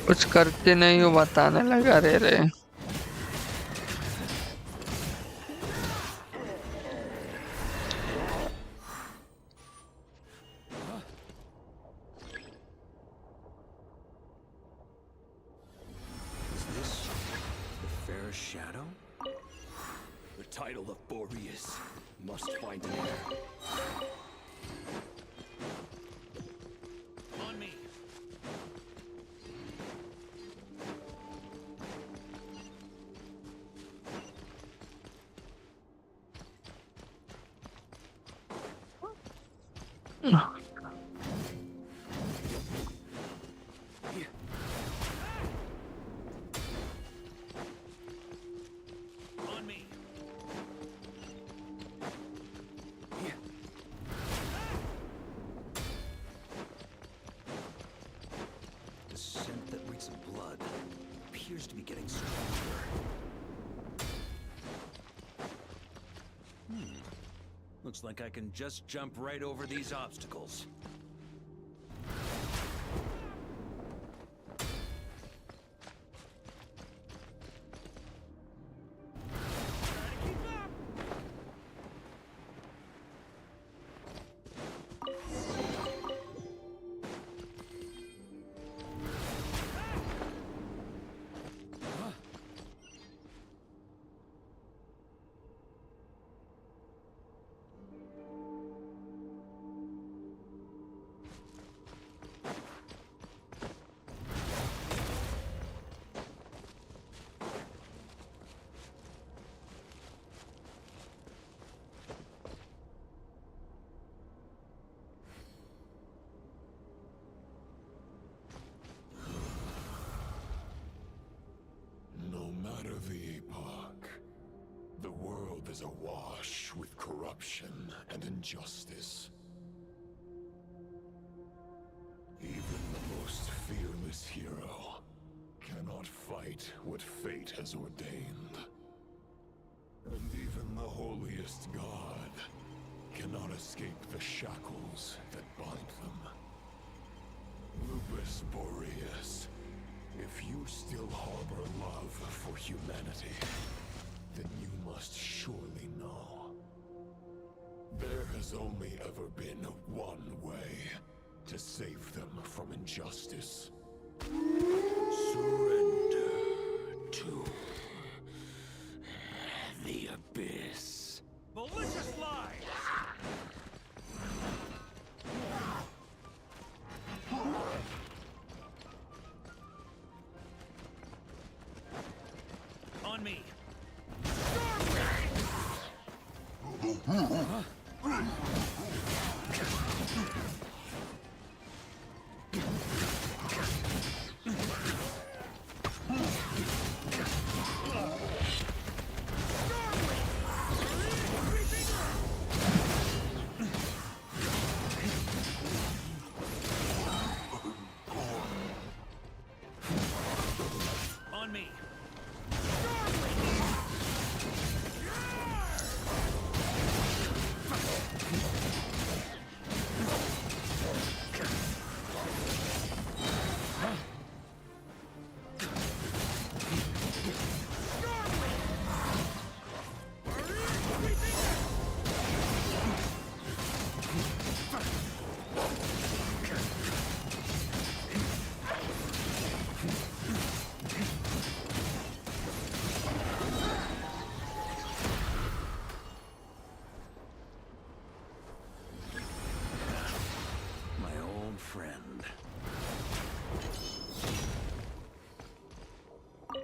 कुछ करते नहीं हो बताने लगा रे रे। Is this the fairest shadow? The title of Boreas must find an heir. On me. On me. The scent that reeks of blood appears to be getting stronger. Looks like I can just jump right over these obstacles. No matter the epoch, the world is awash with corruption and injustice. Even the most fearless hero cannot fight what fate has ordained. And even the holiest god cannot escape the shackles that bind them. Lupus Boreas, if you still harbor love for humanity, then you must surely know. There has only ever been one way to save them from injustice. Surrender to the abyss. Malicious lies! On me. On me. My old friend.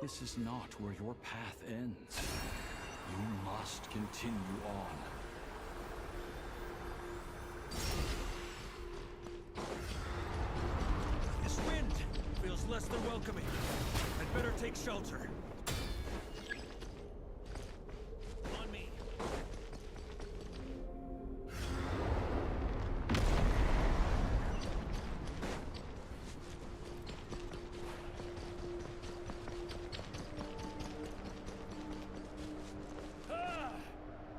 This is not where your path ends. You must continue on. This wind feels less than welcoming. I'd better take shelter. On me.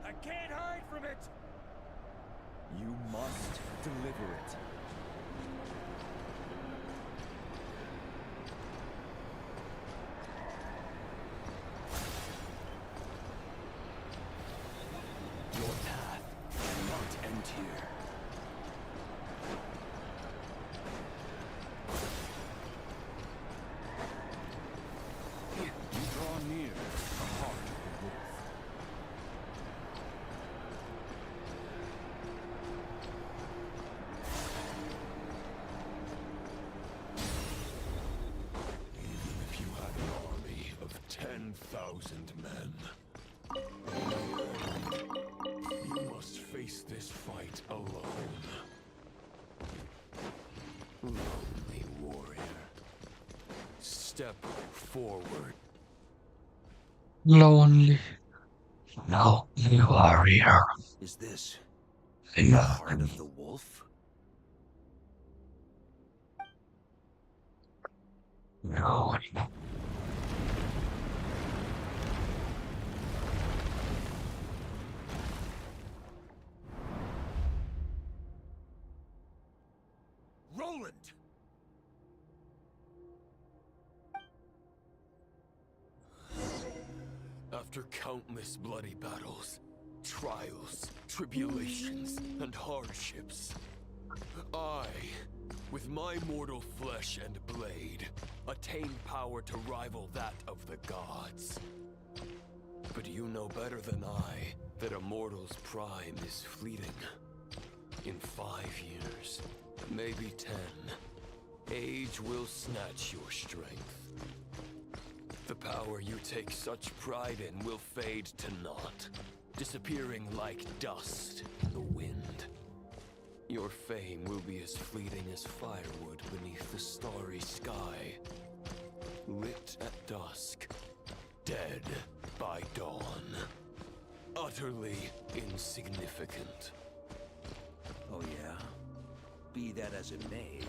I can't hide from it! You must deliver it. 1,000 men. You must face this fight alone. Lonely warrior. Step forward. Lonely. No, you are here. Is this the Yeah. heart of the wolf? No. Roland! After countless bloody battles, trials, tribulations, and hardships, I, with my mortal flesh and blade, attained power to rival that of the gods. But you know better than I that a mortal's prime is fleeting. In 5 years, maybe 10, age will snatch your strength. The power you take such pride in will fade to naught, disappearing like dust in the wind. Your fame will be as fleeting as firewood beneath the starry sky, lit at dusk, dead by dawn, utterly insignificant. Oh yeah? Be that as it may,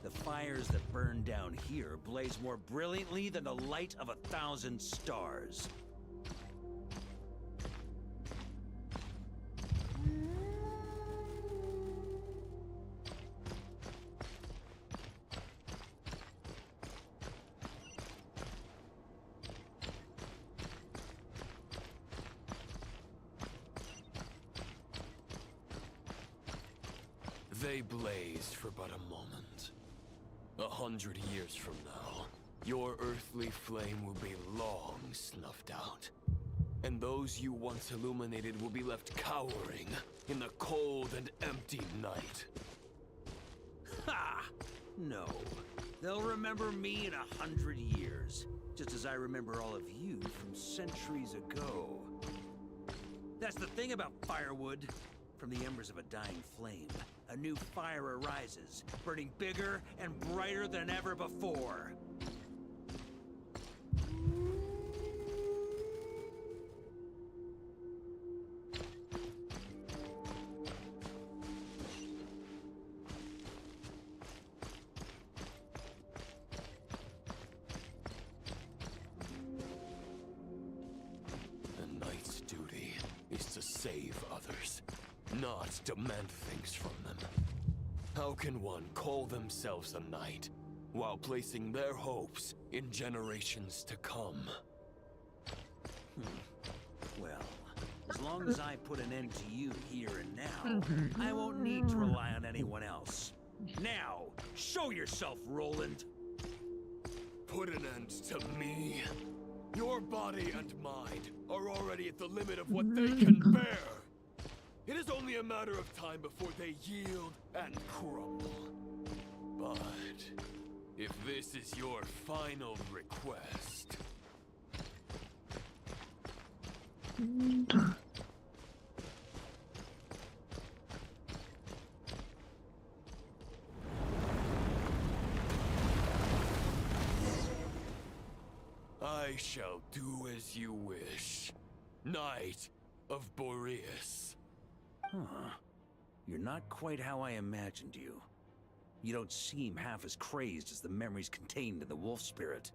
the fires that burn down here blaze more brilliantly than the light of 1,000 stars. They blazed for but a moment. 100 years from now, your earthly flame will be long snuffed out. And those you once illuminated will be left cowering in the cold and empty night. Ha! No. They'll remember me in 100 years, just as I remember all of you from centuries ago. That's the thing about firewood. From the embers of a dying flame, a new fire arises, burning bigger and brighter than ever before. A knight's duty is to save others, not demand things from them. How can one call themselves a knight while placing their hopes in generations to come? Well, as long as I put an end to you here and now, I won't need to rely on anyone else. Now, show yourself, Roland! Put an end to me? Your body and mind are already at the limit of what they can bear. It is only a matter of time before they yield and crumble. But if this is your final request... I shall do as you wish, Knight of Boreas. Huh. You're not quite how I imagined you. You don't seem half as crazed as the memories contained in the wolf spirit.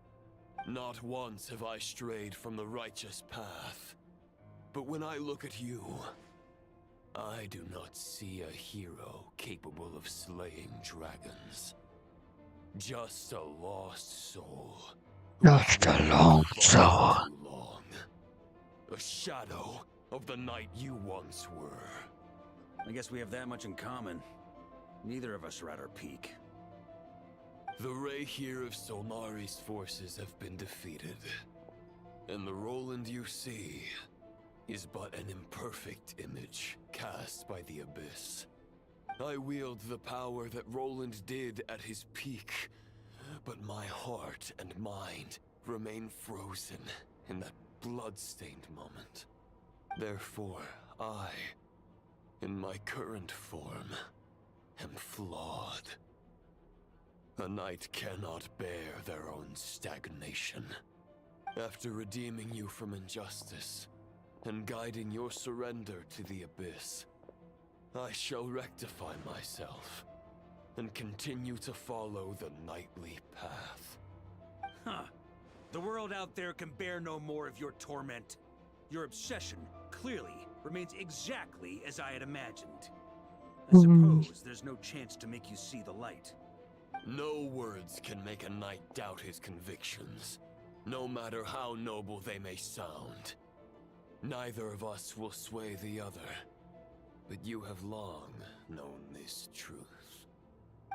Not once have I strayed from the righteous path. But when I look at you, I do not see a hero capable of slaying dragons. Just a lost soul. Just a long soul. Too long. A shadow of the knight you once were. I guess we have that much in common. Neither of us are at our peak. The Rayhir of Solnari's forces have been defeated. And the Roland you see is but an imperfect image cast by the Abyss. I wield the power that Roland did at his peak, but my heart and mind remain frozen in that blood-stained moment. Therefore, I, in my current form, am flawed. A knight cannot bear their own stagnation. After redeeming you from injustice, and guiding your surrender to the abyss, I shall rectify myself, and continue to follow the knightly path. Huh. The world out there can bear no more of your torment. Your obsession, clearly, remains exactly as I had imagined. I suppose there's no chance to make you see the light. No words can make a knight doubt his convictions, no matter how noble they may sound. Neither of us will sway the other, but you have long known this truth.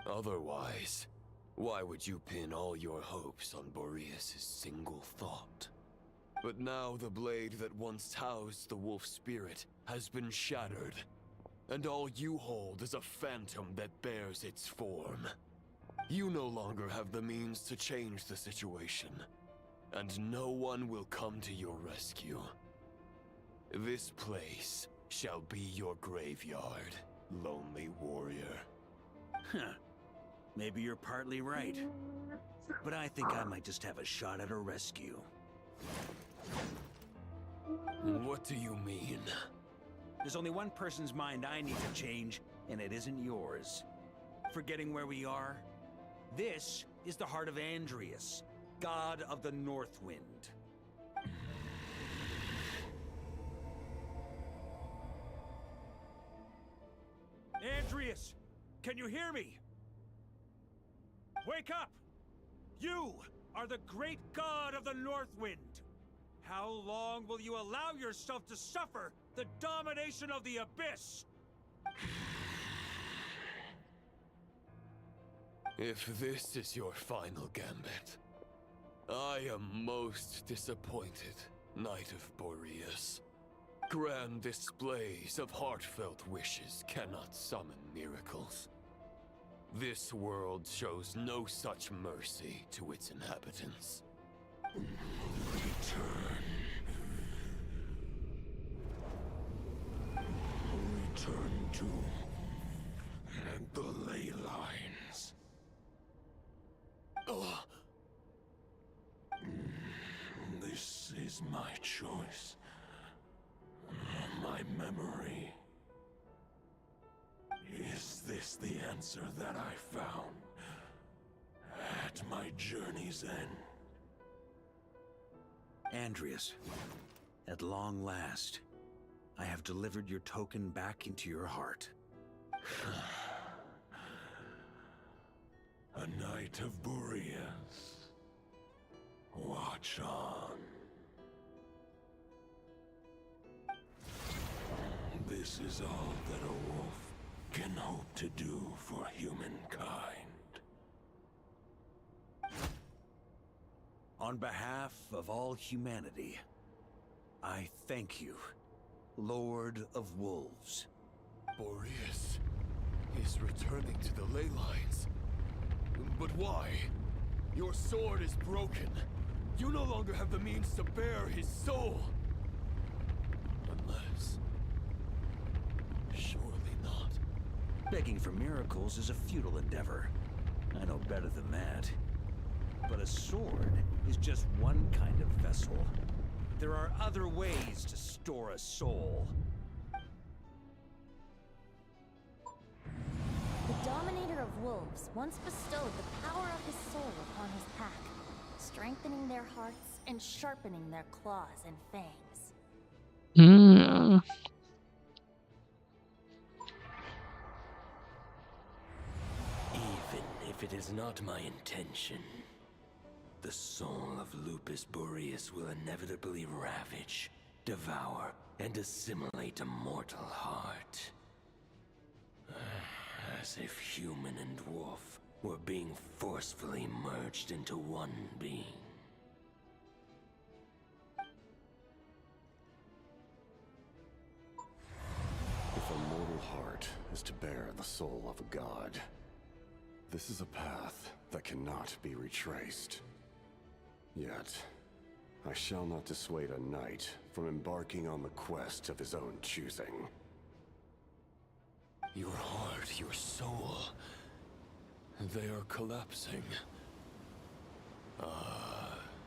Otherwise, why would you pin all your hopes on Boreas' single thought? But now the blade that once housed the wolf spirit has been shattered, and all you hold is a phantom that bears its form. You no longer have the means to change the situation, and no one will come to your rescue. This place shall be your graveyard, lonely warrior. Huh. Maybe you're partly right. But I think I might just have a shot at a rescue. What do you mean? There's only one person's mind I need to change, and it isn't yours. Forgetting where we are? This is the heart of Andrias, god of the North Wind. Andrias, can you hear me? Wake up! You are the great god of the North Wind. How long will you allow yourself to suffer the domination of the Abyss? If this is your final gambit, I am most disappointed, Knight of Boreas. Grand displays of heartfelt wishes cannot summon miracles. This world shows no such mercy to its inhabitants. Return to the ley lines. This is my choice. My memory. Is this the answer that I found at my journey's end? Andrias, at long last, I have delivered your token back into your heart. A knight of Boreas. Watch on. This is all that a wolf can hope to do for humankind. On behalf of all humanity, I thank you, Lord of Wolves. Boreas is returning to the ley lines. But why? Your sword is broken. You no longer have the means to bear his soul. Unless... surely not. Begging for miracles is a futile endeavor. I know better than that. But a sword is just one kind of vessel. There are other ways to store a soul. The Dominator of Wolves once bestowed the power of his soul upon his pack, strengthening their hearts and sharpening their claws and fangs. Even if it is not my intention, the soul of Lupus Boreas will inevitably ravage, devour, and assimilate a mortal heart. As if human and wolf were being forcefully merged into one being. If a mortal heart is to bear the soul of a god, this is a path that cannot be retraced. Yet, I shall not dissuade a knight from embarking on the quest of his own choosing. Your heart, your soul, they are collapsing.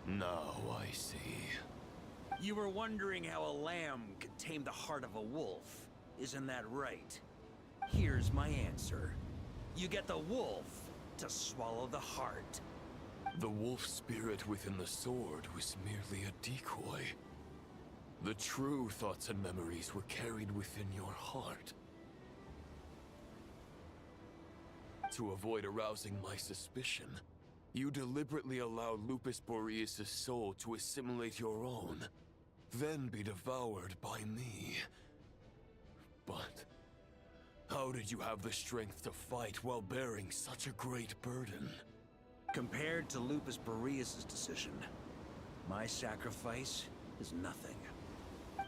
Now I see. You were wondering how a lamb could tame the heart of a wolf, isn't that right? Here's my answer. You get the wolf to swallow the heart. The wolf spirit within the sword was merely a decoy. The true thoughts and memories were carried within your heart. To avoid arousing my suspicion, you deliberately allowed Lupus Boreas' soul to assimilate your own, then be devoured by me. But how did you have the strength to fight while bearing such a great burden? Compared to Lupus Boreas' decision, my sacrifice is nothing.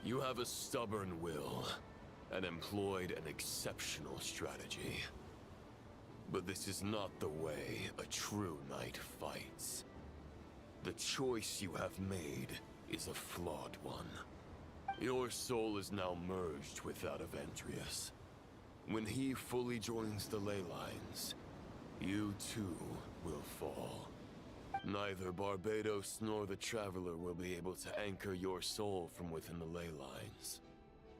You have a stubborn will, and employed an exceptional strategy. But this is not the way a true knight fights. The choice you have made is a flawed one. Your soul is now merged with that of Andreas. When he fully joins the ley lines, you too will fall. Neither Barbados nor the Traveler will be able to anchor your soul from within the ley lines,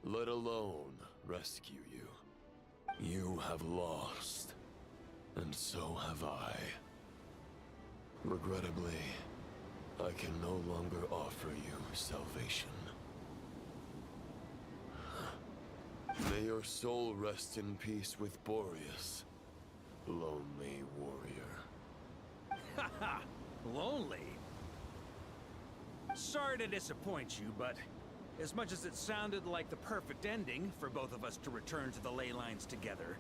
let alone rescue you. You have lost, and so have I. Regrettably, I can no longer offer you salvation. May your soul rest in peace with Boreas, lonely warrior. Haha! Lonely? Sorry to disappoint you, but as much as it sounded like the perfect ending for both of us to return to the ley lines together,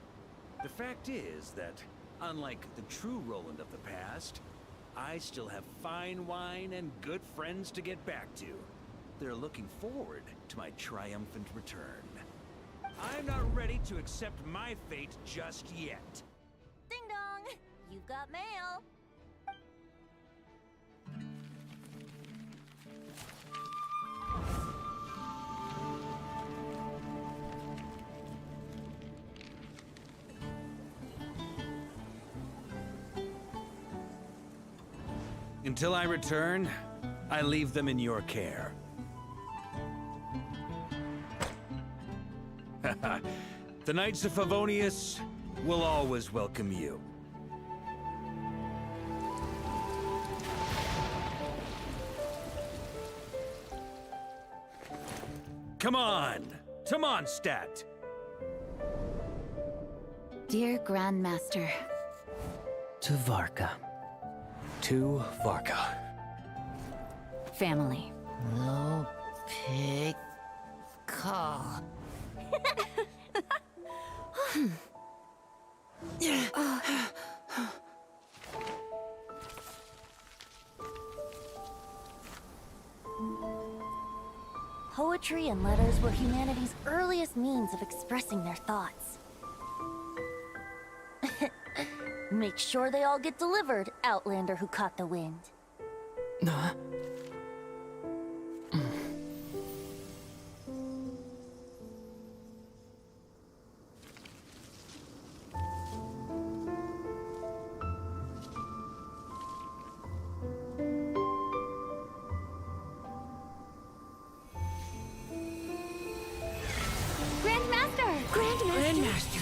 the fact is that, unlike the true Roland of the past, I still have fine wine and good friends to get back to. They're looking forward to my triumphant return. I'm not ready to accept my fate just yet. Ding dong! You've got mail. Until I return, I leave them in your care. The Knights of Favonius will always welcome you. Come on! To Mondstadt! Dear Grandmaster. To Varka. To Varka. Family. No pig call. Poetry and letters were humanity's earliest means of expressing their thoughts. Make sure they all get delivered, Outlander who caught the wind.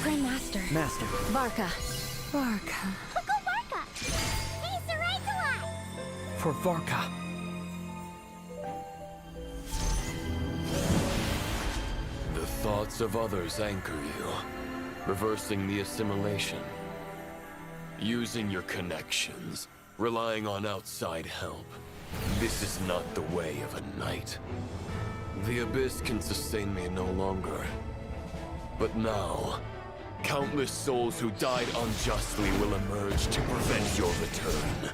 Grandmaster. Master. Varka. Uncle Varka! He's the right to us! For Varka. The thoughts of others anchor you, reversing the assimilation. Using your connections, relying on outside help. This is not the way of a knight. The Abyss can sustain me no longer. But now, countless souls who died unjustly will emerge to prevent your return.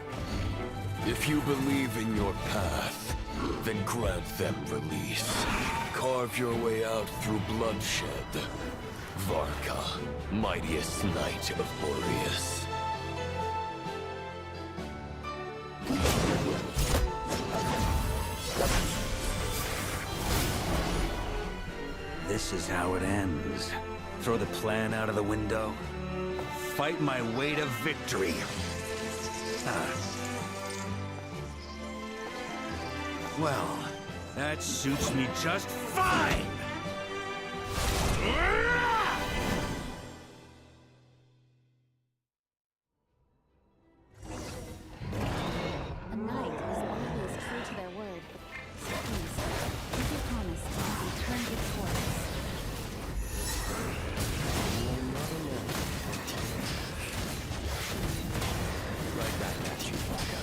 If you believe in your path, then grant them release. Carve your way out through bloodshed. Varka, mightiest knight of Boreas. This is how it ends. Throw the plan out of the window. Fight my way to victory. Well, that suits me just fine! A knight is always true to their word. So please, keep your promise and turn victorious. Right back at you, Varka.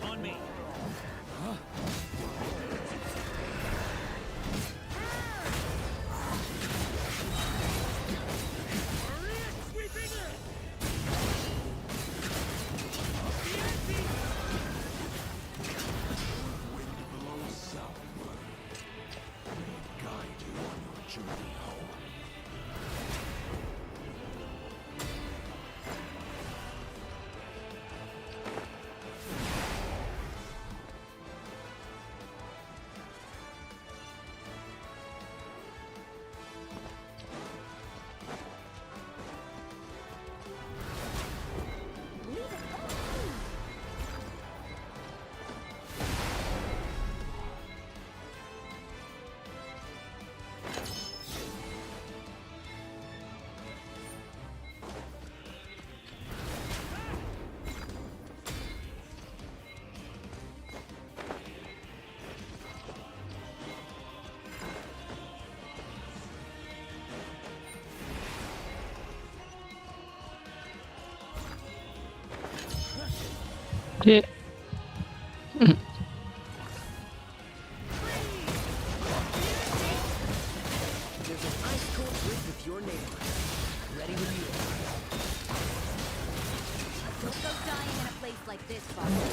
On me! Yeah. There's an ice cold drink with your name on it. Ready when you are. Don't go dying in a place like this, Varka.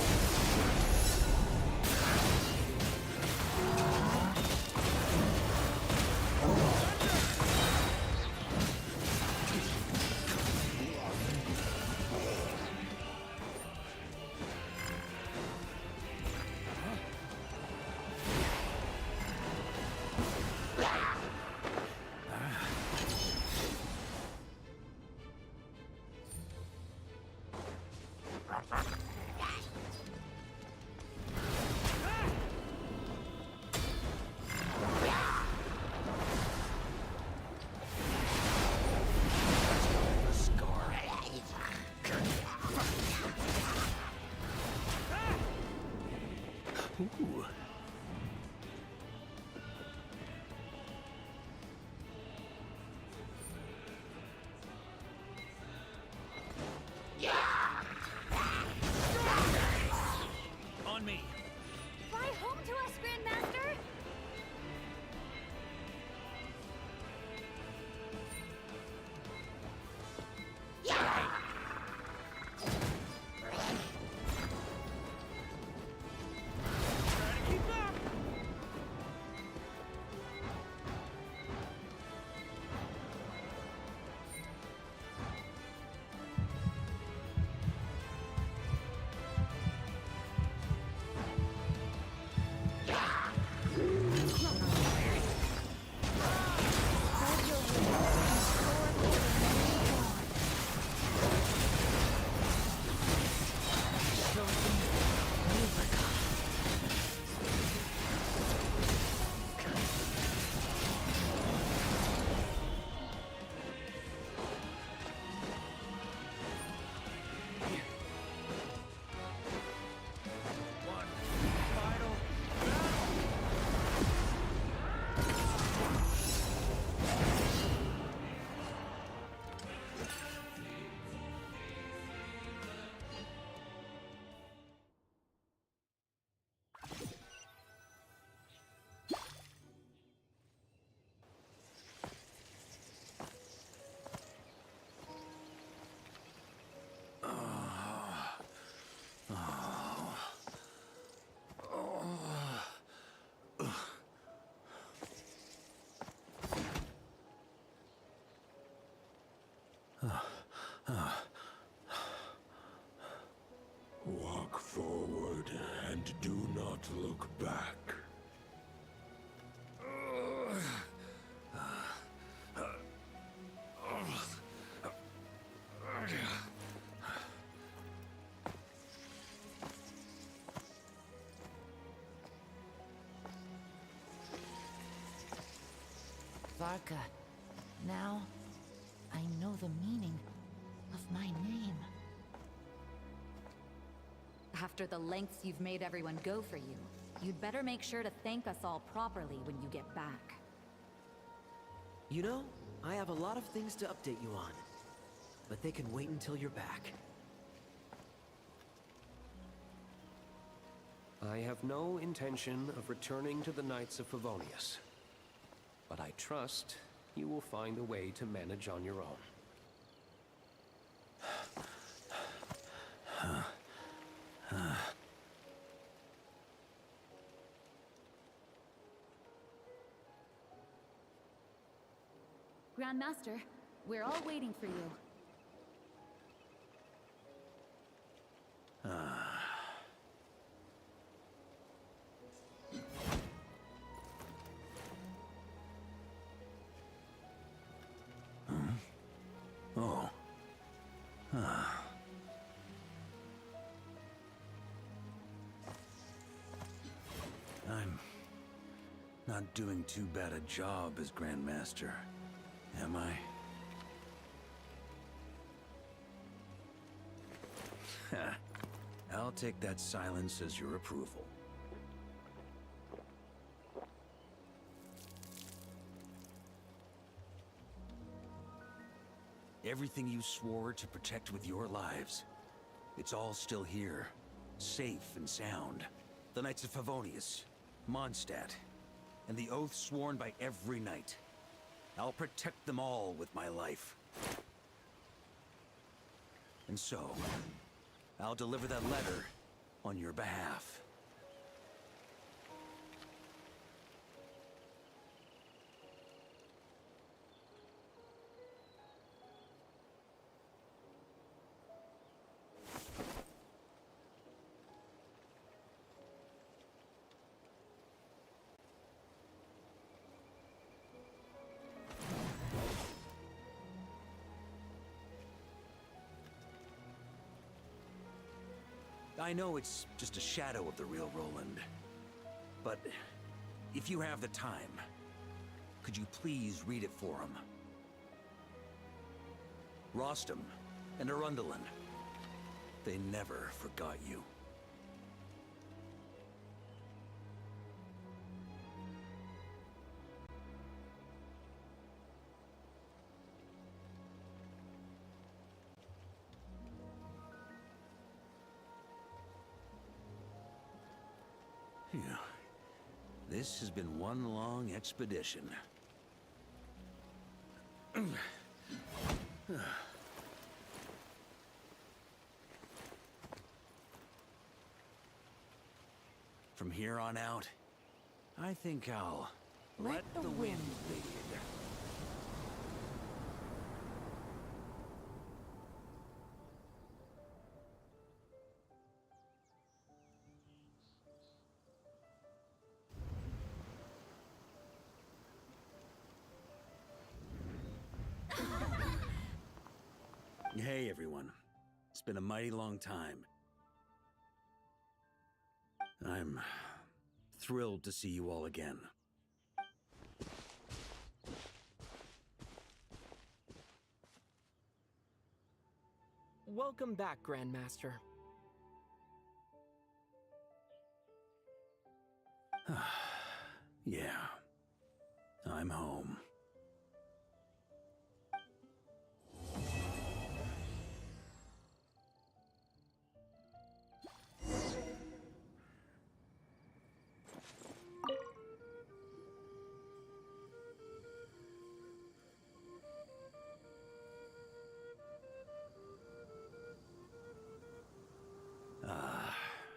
Ooh. On me. Fly home to us, Grandmaster! Keep Varka. Now, I know the meaning of my name. After the lengths you've made everyone go for you, you'd better make sure to thank us all properly when you get back. You know, I have a lot of things to update you on. But they can wait until you're back. I have no intention of returning to the Knights of Favonius. But I trust you will find a way to manage on your own. Grandmaster, we're all waiting for you. Oh. I'm not doing too bad a job as Grandmaster, am I? I'll take that silence as your approval. Everything you swore to protect with your lives, it's all still here, safe and sound. The Knights of Favonius, Mondstadt, and the oath sworn by every knight. I'll protect them all with my life. And so, I'll deliver that letter on your behalf. I know it's just a shadow of the real Roland, but if you have the time, could you please read it for him? Rostam and Arundelen, they never forgot you. Phew. This has been one long expedition. From here on out, I think I'll let the wind lead. Hey everyone, it's been a mighty long time. I'm thrilled to see you all again. Welcome back, Grandmaster. Yeah, I'm home.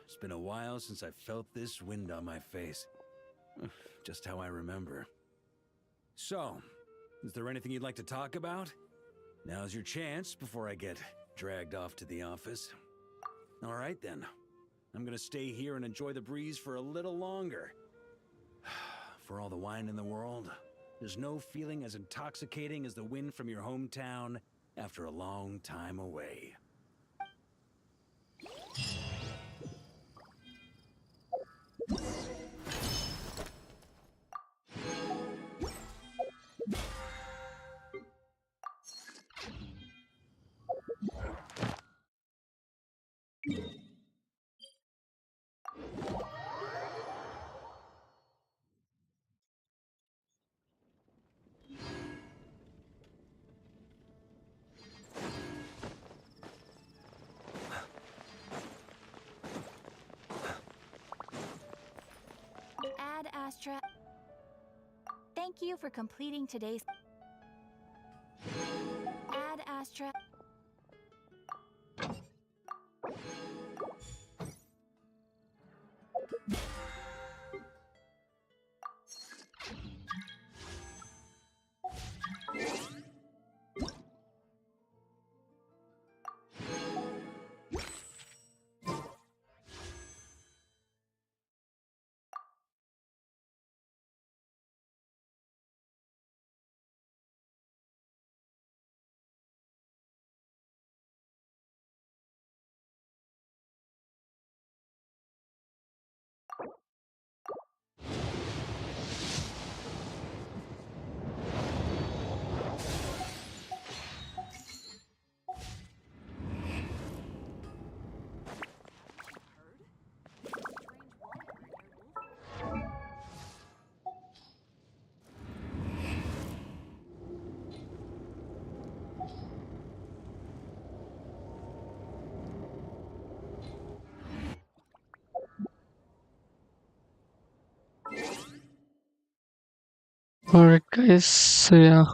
It's been a while since I felt this wind on my face. Just how I remember. So, is there anything you'd like to talk about? Now's your chance before I get dragged off to the office. All right then. I'm gonna stay here and enjoy the breeze for a little longer. For all the wine in the world, there's no feeling as intoxicating as the wind from your hometown after a long time away. Ad Astra. Thank you for completing today's. Ad Astra. Alright, guys. So yeah,